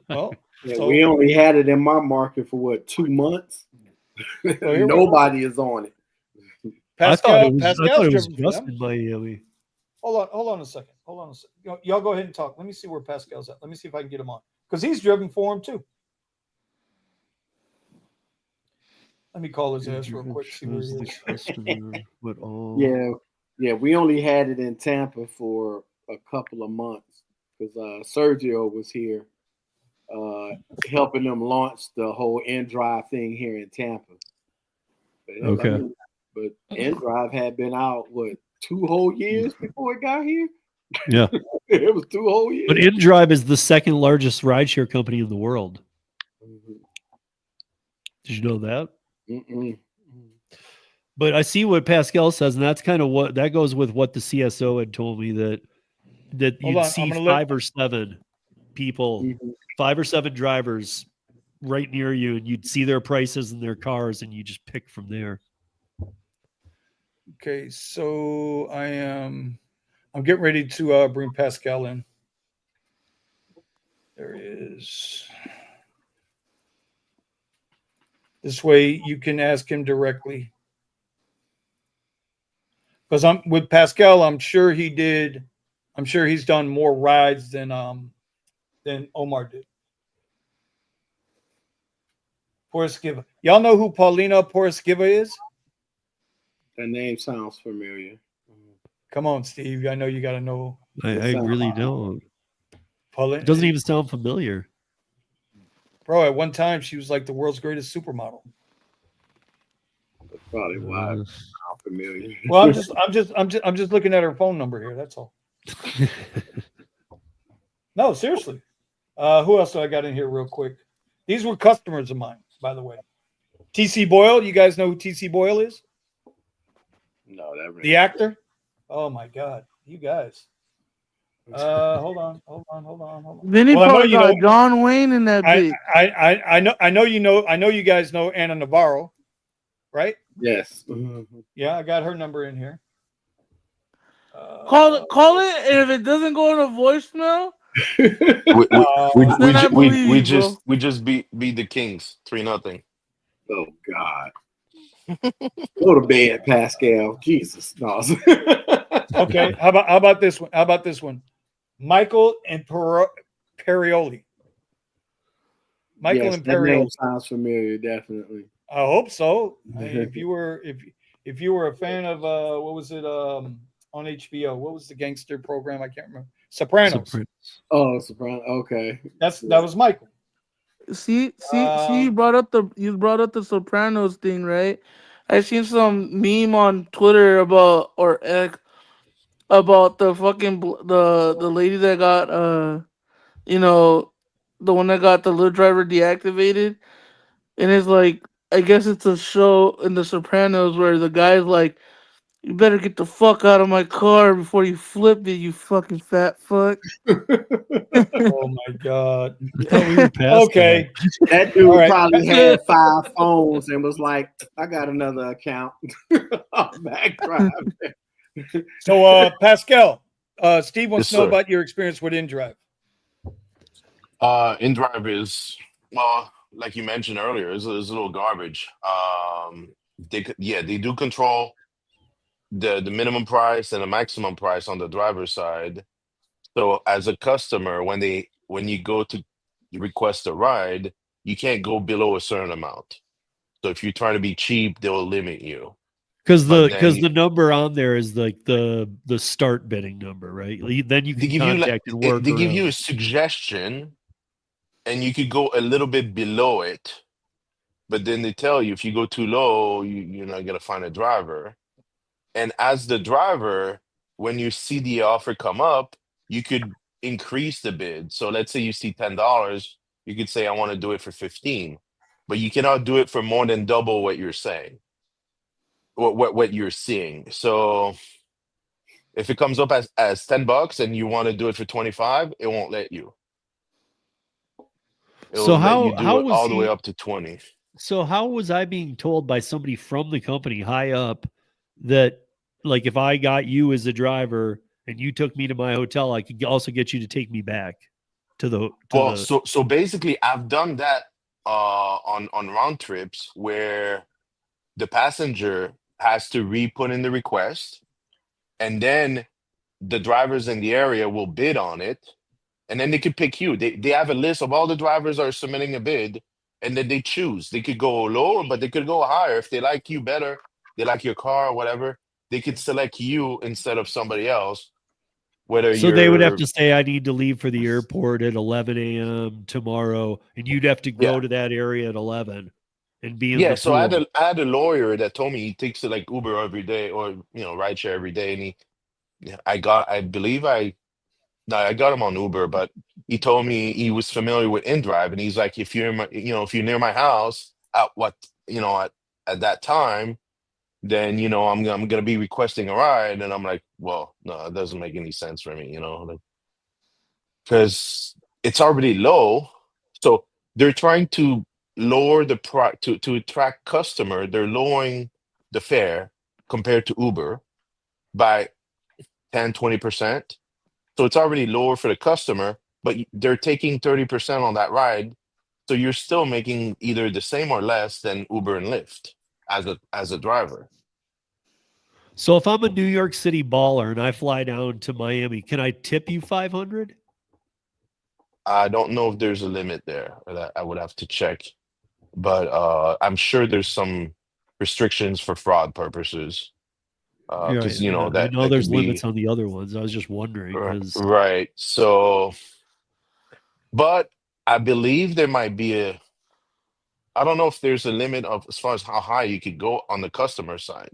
Well, we only had it in my market for 2 months. Nobody is on it. I thought it was driven just for them. in Miami. Hold on a second. Y'all go ahead and talk. Let me see where Pascal's at. Let me see if I can get him on, because he's driven for him too. Let me call his ass real quick. See where he is. Yeah. We only had it in Tampa for a couple of months because Sergio was here helping them launch the whole InDrive thing here in Tampa. But InDrive had been out 2 whole years before it got here. Yeah, it was 2 whole years. But InDrive is the second largest rideshare company in the world. Did you know that? Mm-mm. But I see what Pascal says, and that's kind of what that goes with what the CSO had told me that you'd see 5 or 7 people, 5 or 7 drivers right near you, and you'd see their prices and their cars, and you just pick from there. Okay, so I'm getting ready to bring Pascal in. There he is. This way you can ask him directly. Because I'm with Pascal, I'm sure he's done more rides than Omar did. Porosgiva. Y'all know who Paulina Porosgiva is? That name sounds familiar. Come on, Steve. I know you got to know. I really don't. Pull It doesn't even sound familiar. Bro, at one time she was like the world's greatest supermodel. That's probably why I'm familiar. Well, I'm just looking at her phone number here. That's all. No, seriously. Who else do I got in here real quick? These were customers of mine, by the way. TC Boyle. You guys know who TC Boyle is? No, that the actor. Oh my God, you guys. Hold on. Then he probably got John Wayne in that bitch. I know you guys know Anna Navarro, right? Yes. Yeah, I got her number in here. Call it, and if it doesn't go in a voicemail, we just beat the Kings 3-0. Oh God. Go to bed, Pascal. Jesus. No. Okay. How about this one? How about this one? Michael and Perioli. Michael yes, and that Perioli. name sounds familiar, definitely. I hope so. I mean, if you were a fan of what was it on HBO? What was the gangster program? I can't remember. Sopranos. Oh, Sopranos. Okay. That was Michael. See, you brought up the Sopranos thing, right? I seen some meme on Twitter about about the fucking the lady that got the one that got the little driver deactivated, and it's like, I guess it's a show in the Sopranos where the guy's like, "You better get the fuck out of my car before you flip it, you fucking fat fuck." Oh my God. I thought we were past okay. That dude All right. probably had 5 phones and was like, I got another account. Back drive. So Pascal, Steve wants Yes, to know sir. about your experience with InDrive. InDrive is, well, like you mentioned earlier, is a little garbage. They do control the minimum price and the maximum price on the driver's side. So as a customer, when you go to request a ride, you can't go below a certain amount. So if you're trying to be cheap, they'll limit you. Because But the number on there is like the start bidding number, right? Then you they can give you contact and work. they give around you a it. suggestion, and you could go a little bit below it, but then they tell you if you go too low, you're not gonna find a driver. And as the driver, when you see the offer come up, you could increase the bid. So let's say you see $10, you could say I want to do it for 15, but you cannot do it for more than double what you're saying, what you're seeing. So if it comes up as $10 and you want to do it for 25, it won't let you. It'll So let you do how it was all the way he- up to 20. So how was I being told by somebody from the company high up that, like, if I got you as a driver and you took me to my hotel, I could also get you to take me back to the Well, so basically, I've done that on round trips where the passenger has to re-put in the request, and then the drivers in the area will bid on it, and then they could pick you. They have a list of all the drivers are submitting a bid, and then they choose. They could go lower, but they could go higher if they like you better. They like your car or whatever. They could select you instead of somebody else. So they would have to say, I need to leave for the airport at 11 a.m. tomorrow, and you'd have to go to that area at 11 and be in the So I pool. had a lawyer that told me he takes it like Uber every day or rideshare every day, and I got him on Uber, but he told me he was familiar with InDrive, and he's like, if you're if you're near my house at at that time, then I'm gonna be requesting a ride, and I'm like, well, no, it doesn't make any sense for me, because it's already low. So they're trying to lower the price to attract customer. They're lowering the fare compared to Uber by 10-20%. So it's already lower for the customer, but they're taking 30% on that ride. So you're still making either the same or less than Uber and Lyft as a driver. So if I'm a New York City baller and I fly down to Miami, can I tip you 500? I don't know if there's a limit there. I would have to check, but I'm sure there's some restrictions for fraud purposes. Right. you know Yeah. I that know that there's could be limits on the other ones. I was just wondering because right. So, but I believe there might be a. I don't know if there's a limit of as far as how high you could go on the customer side.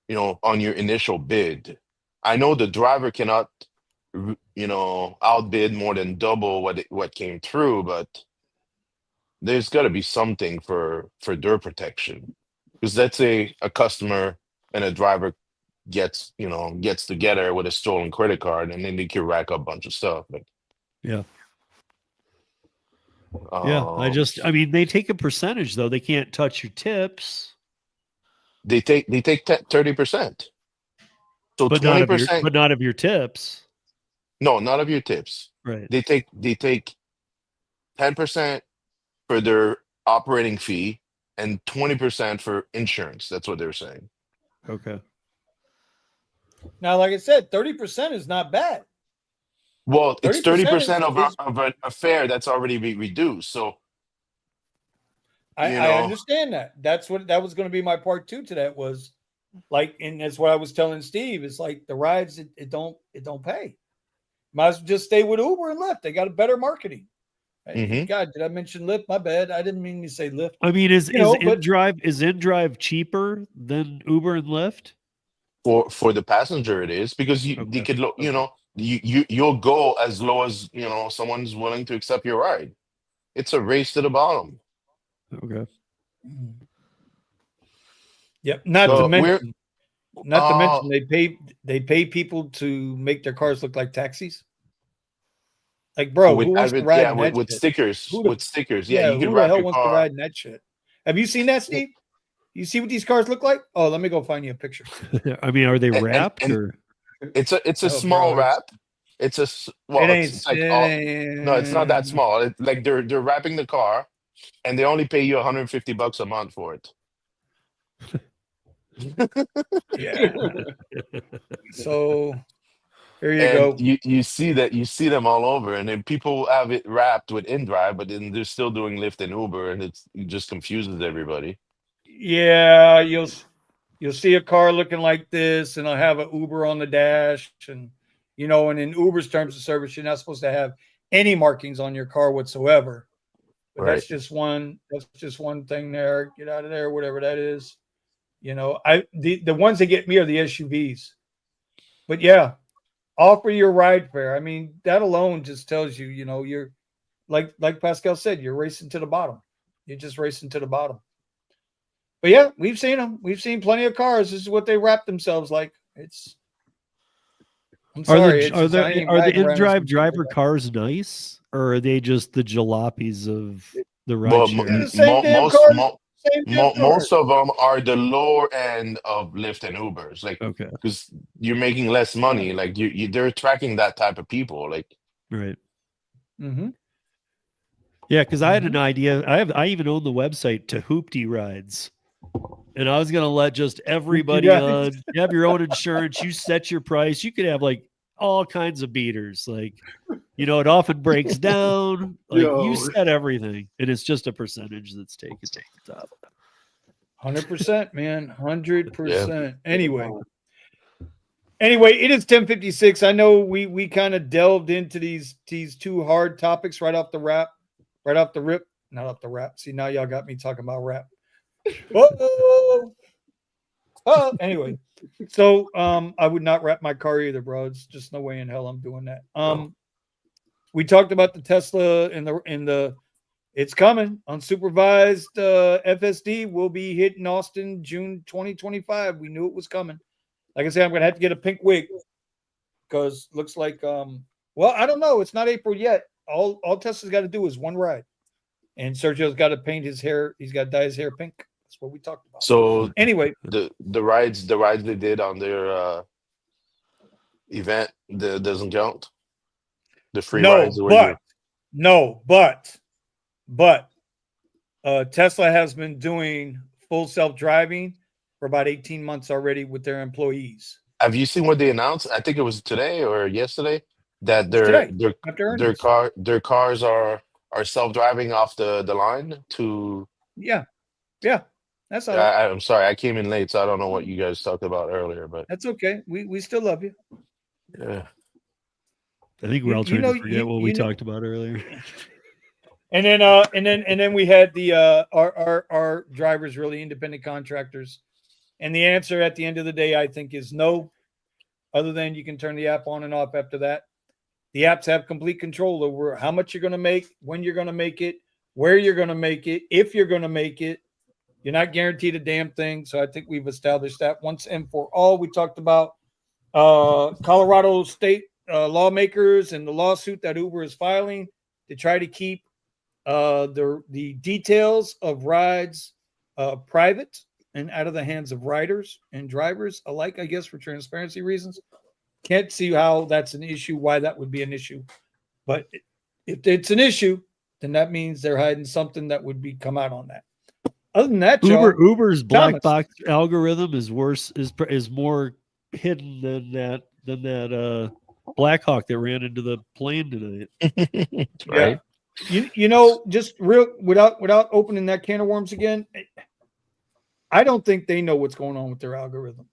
You know, on your initial bid. I know the driver cannot, you know, outbid more than double what came through, but there's got to be something for their protection, because let's say a customer and a driver gets together with a stolen credit card, and then they can rack up a bunch of stuff. Like, yeah. Yeah. um, I mean, they take a percentage though. They can't touch your tips, they take 30%. So but not 20%. of your tips. No, not of your tips. Right. They take 10% for their operating fee and 20% for insurance. That's what they're saying. Okay. Now, like I said, 30% is not bad. Well, it's 30% is of a fare that's already reduced. So I understand that. That was going to be my part two to that was like, and that's what I was telling Steve. It's like the rides, it don't pay. Might as well just stay with Uber and Lyft. They got a better marketing. God, did I mention Lyft? My bad. I didn't mean to say Lyft. I mean, is InDrive cheaper than Uber and Lyft? For the passenger, it is, because you could you'll go as low as someone's willing to accept your ride. It's a race to the bottom. Okay. Yep. Not to mention they pay people to make their cars look like taxis. Like, bro, who wants to ride in that with shit? stickers. With stickers. Yeah, you could who the wrap hell your wants to car. ride in that shit? Have you seen that, Steve? You see what these cars look like? Oh, let me go find you a picture. I mean, are they wrapped or? It's a small wrap. It's no, it's not that small. Like they're wrapping the car, and they only pay you $150 a month for it. Yeah. So there you go. You see them all over, and then people have it wrapped with InDrive, but then they're still doing Lyft and Uber, and it just confuses everybody. Yeah, you'll see a car looking like this, and I'll have an Uber on the dash, and and in Uber's terms of service, you're not supposed to have any markings on your car whatsoever. But Right. that's just one thing there. Get out of there, whatever that is. The ones that get me are the SUVs. But yeah, offer your ride fare. I mean, that alone just tells you, you're like Pascal said, you're racing to the bottom. You're just racing to the bottom. But yeah, we've seen them. We've seen plenty of cars. This is what they wrap themselves like. I'm sorry. Are the InDrive driver cars nice, or are they just the jalopies of the rideshare? Most of them are the lower end of Lyft and Ubers, like, okay, because you're making less money. Like they're attracting that type of people, like, right. Mm-hmm. Yeah, because I had an idea. I even own the website to Hoopty Rides, and I was gonna let just everybody on have your own insurance. You set your price. You could have like all kinds of beaters. Like, it often breaks down. Like you set everything, and it's just a percentage that's taken to the top. 100%, man. 100%. Anyway, it is 10:56. I know we kind of delved into these two hard topics right off the rip. Not off the rap. See, now y'all got me talking about rap. Oh, anyway. So I would not wrap my car either, bro. It's just no way in hell I'm doing that. We talked about the Tesla and the it's coming. Unsupervised FSD will be hitting Austin June 2025. We knew it was coming. Like I said, I'm gonna have to get a pink wig because looks like well, I don't know. It's not April yet. All Tesla's got to do is one ride. And Sergio's got to paint his hair. He's got to dye his hair pink. That's what we talked about. So anyway, the rides they did on their event doesn't count. The free rides. But Tesla has been doing full self-driving for about 18 months already with their employees. Have you seen what they announced? I think it was today or yesterday that their cars are self-driving off the line to. Yeah, That's all right. I'm sorry, I came in late, so I don't know what you guys talked about earlier, but That's okay. We still love you. yeah. I think we're all trying to forget what we talked about earlier. And then we had the our drivers really independent contractors, and the answer at the end of the day, I think, is no. Other than you can turn the app on and off after that. The apps have complete control over how much you're going to make, when you're going to make it, where you're going to make it, if you're going to make it. You're not guaranteed a damn thing. So I think we've established that once and for all. We talked about Colorado state lawmakers and the lawsuit that Uber is filing to try to keep the details of rides private and out of the hands of riders and drivers alike, I guess, for transparency reasons. Can't see how that's an issue, why that would be an issue. But if it's an issue, then that means they're hiding something that would be come out on that. Other than that, Uber's black Thomas. box algorithm is more hidden than that Black Hawk that ran into the plane tonight. Right. Yeah. You know, just real without opening that can of worms again, I don't think they know what's going on with their algorithm.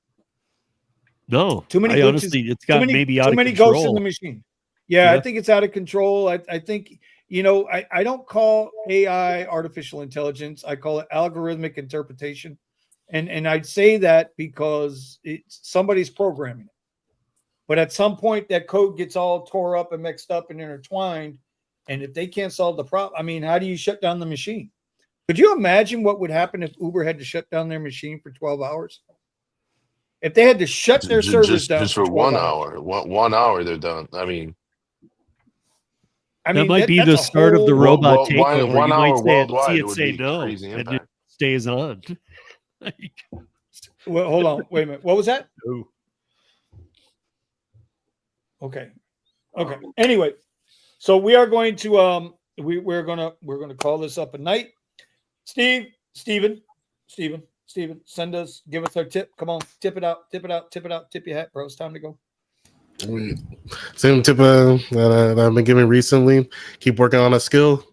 No, Too many I glitches, honestly, it's got maybe out too of many control. ghosts in the machine. Yeah, Yeah. I think it's out of control. I think, you know, I don't call AI artificial intelligence. I call it algorithmic interpretation. And I'd say that because it's somebody's programming it. But at some point that code gets all tore up and mixed up and intertwined. And if they can't solve the problem, I mean, how do you shut down the machine? Could you imagine what would happen if Uber had to shut down their machine for 12 hours? If they had to shut their servers down Just for 12 1 hours. hour. 1 hour they're done. I mean, That might be the that's a start of the whole- robot Well, takeover. one You hour might say worldwide, see it it would say be no, crazy and it impact. stays on. Well, hold on, wait a minute. What was that? Oh. Okay. Anyway, so we are going to we're gonna call this up at night. Steven, send us, give us our tip. Come on, tip it out, tip your hat, bro. It's time to go. Same tip that I've been giving recently. Keep working on a skill.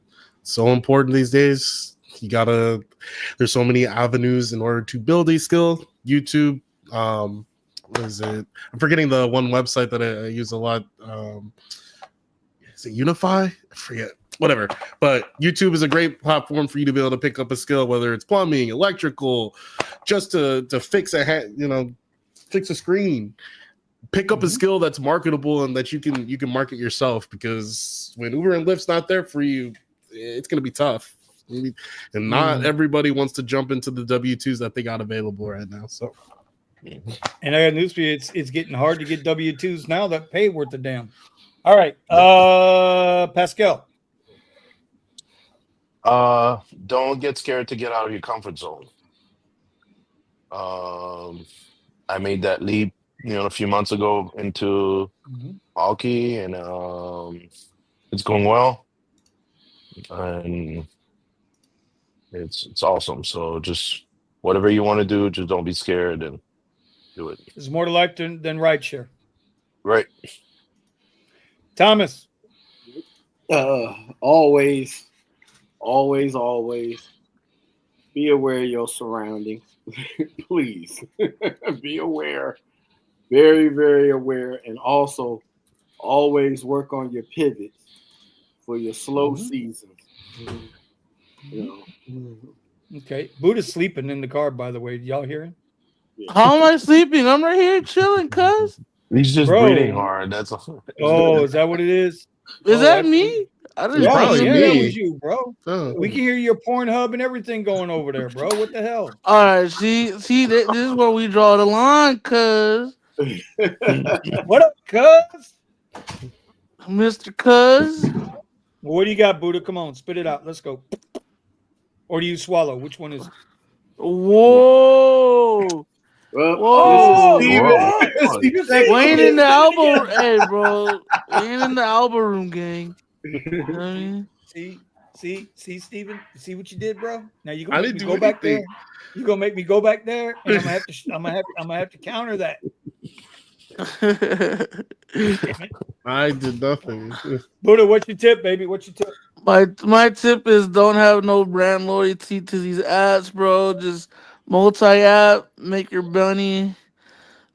It's so important these days. There's so many avenues in order to build a skill. YouTube, what is it? I'm forgetting the one website that I use a lot. Is it Unify? I forget. Whatever. But YouTube is a great platform for you to be able to pick up a skill, whether it's plumbing, electrical, just to fix fix a screen. Pick up a skill that's marketable and that you can market yourself, because when Uber and Lyft's not there for you, it's going to be tough. And not everybody wants to jump into the W-2s that they got available right now. So, and I got news for you. It's getting hard to get W-2s now that pay worth a damn. All right, Pascal. Don't get scared to get out of your comfort zone. I made that leap, a few months ago into hockey, and it's going well, and it's awesome. So just whatever you want to do, just don't be scared and do it. There's more to life than rideshare. Right. Thomas. Always be aware of your surroundings. Please be aware, very, very aware, and also always work on your pivots for your slow seasons. Okay, Buddha's sleeping in the car, by the way. Did y'all hear him? Yeah. How am I sleeping? I'm right here chilling, cuz. He's just Bro. breathing hard. That's all. Oh, is that what it is? Is that me? I didn't probably yeah, me. that was you, bro. Oh. We can hear your Pornhub and everything going over there, bro. What the hell? All right, see, this is where we draw the line, cuz. What up, cuz? Mr. Cuz. What do you got, Buddha? Come on, spit it out. Let's go. Or do you swallow? Which one is it? Whoa. Whoa. This is Steven. We ain't in the elbow. Hey, bro. We ain't in the elbow room, gang. You know what I mean? See, Steven? You see what you did, bro? Now you're gonna I make me didn't go do back there. anything. You're gonna make me go back there, and I'm gonna have to counter that. I did nothing. Buddha, what's your tip, baby? What's your tip? My tip is don't have no brand loyalty to these ads, bro. Just multi-app, make your money.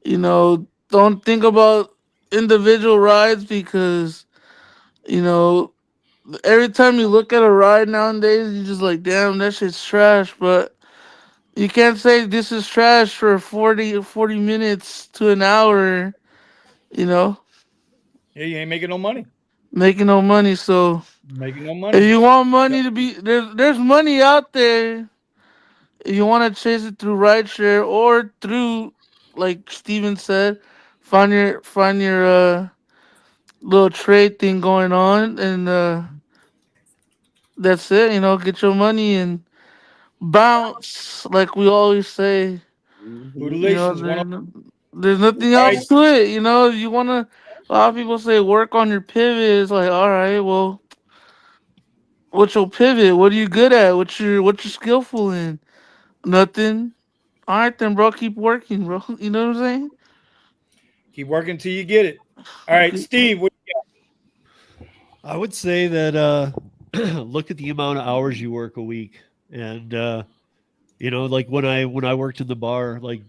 You know, don't think about individual rides because you know every time you look at a ride nowadays, you just like, damn, that shit's trash. But you can't say this is trash for 40 minutes to an hour. You know, Yeah, you ain't making no money. making no money. So Making no if money. you want money Yep. to be there's money out there. If you want to chase it through rideshare or through, like Steven said, find your little trade thing going on, and that's it. You know, get your money and bounce, like we always say. You know, Bootalations, one. there's nothing All right, else to it. You know, you wanna. A lot of people say work on your pivot. It's like, all right, well, what's your pivot? What are you good at? What you skillful in? Nothing. All right, then, bro. Keep working, bro. You know what I'm saying? keep working till you get it. All right, Okay. Steve. What I would say that look at the amount of hours you work a week, and like when I worked in the bar, like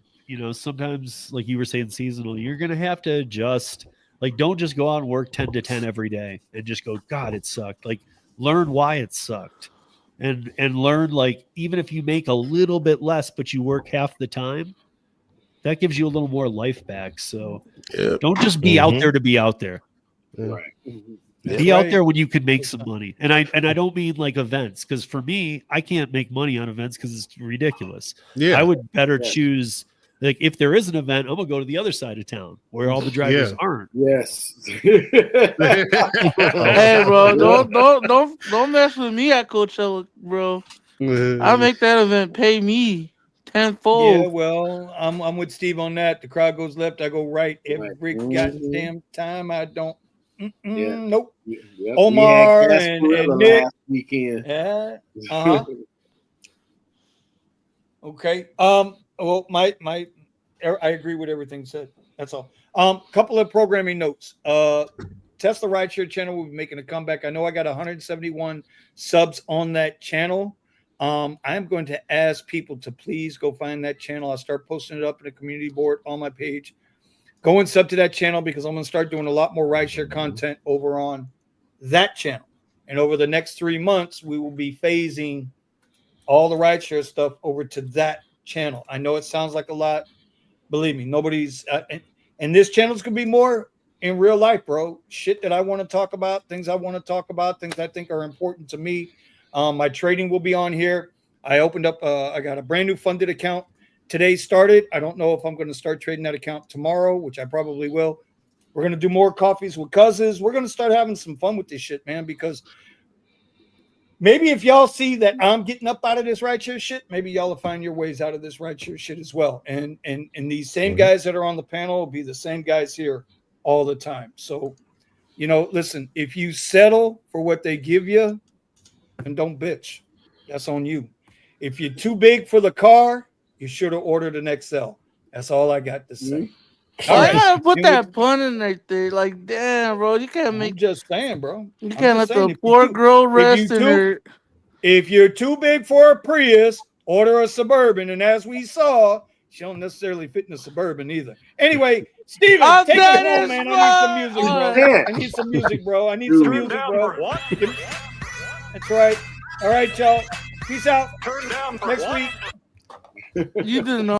sometimes like you were saying seasonal, you're gonna have to adjust. Like, don't just go out and work 10 to 10 every day and just go, God, it sucked. Like, learn why it sucked, and learn, like, even if you make a little bit less, but you work half the time, that gives you a little more life back. So don't just be out there to be out there. Right. Be out there when you could make some money. And I don't mean like events, because for me, I can't make money on events because it's ridiculous. Yeah. I would better choose, like, if there is an event, I'm gonna go to the other side of town where all the drivers aren't. Yes. Hey, bro, don't mess with me at Coachella, bro. I make that event pay me Yeah, tenfold. well, I'm with Steve on that. The crowd goes left, I go right every goddamn time. I don't. Nope. Yep. Omar We had and Gasparilla Nick. last weekend. Yeah. Okay. Well, my I agree with everything said. That's all. Couple of programming notes. Tesla Rideshare channel will be making a comeback. I know I got 171 subs on that channel. I'm going to ask people to please go find that channel. I'll start posting it up in a community board on my page. Go and sub to that channel because I'm going to start doing a lot more rideshare content over on that channel. And over the next 3 months, we will be phasing all the rideshare stuff over to that channel. I know it sounds like a lot. Believe me, nobody's and this channel's going to be more in real life, bro. Shit that I want to talk about, things I want to talk about, things I think are important to me. My trading will be on here. I opened up, I got a brand new funded account. Today started. I don't know if I'm going to start trading that account tomorrow, which I probably will. We're going to do more coffees with cousins. We're going to start having some fun with this shit, man, because maybe if y'all see that I'm getting up out of this rideshare shit, maybe y'all will find your ways out of this rideshare shit as well. And these same guys that are on the panel will be the same guys here all the time. So, listen, if you settle for what they give you, and don't bitch, that's on you. If you're too big for the car, you should have ordered an XL. That's all I got to say. I gotta put that pun in right there. Like, damn, bro, you can't make. I'm just saying, bro. You can't let the poor girl rest in her. If you're too big for a Prius, order a Suburban. And as we saw, she don't necessarily fit in a Suburban either. Anyway, Steven, take it home, man. I need some music, bro. I need some music, bro. I need some music, bro. That's right. All right, y'all. Peace out. Next week. You didn't know.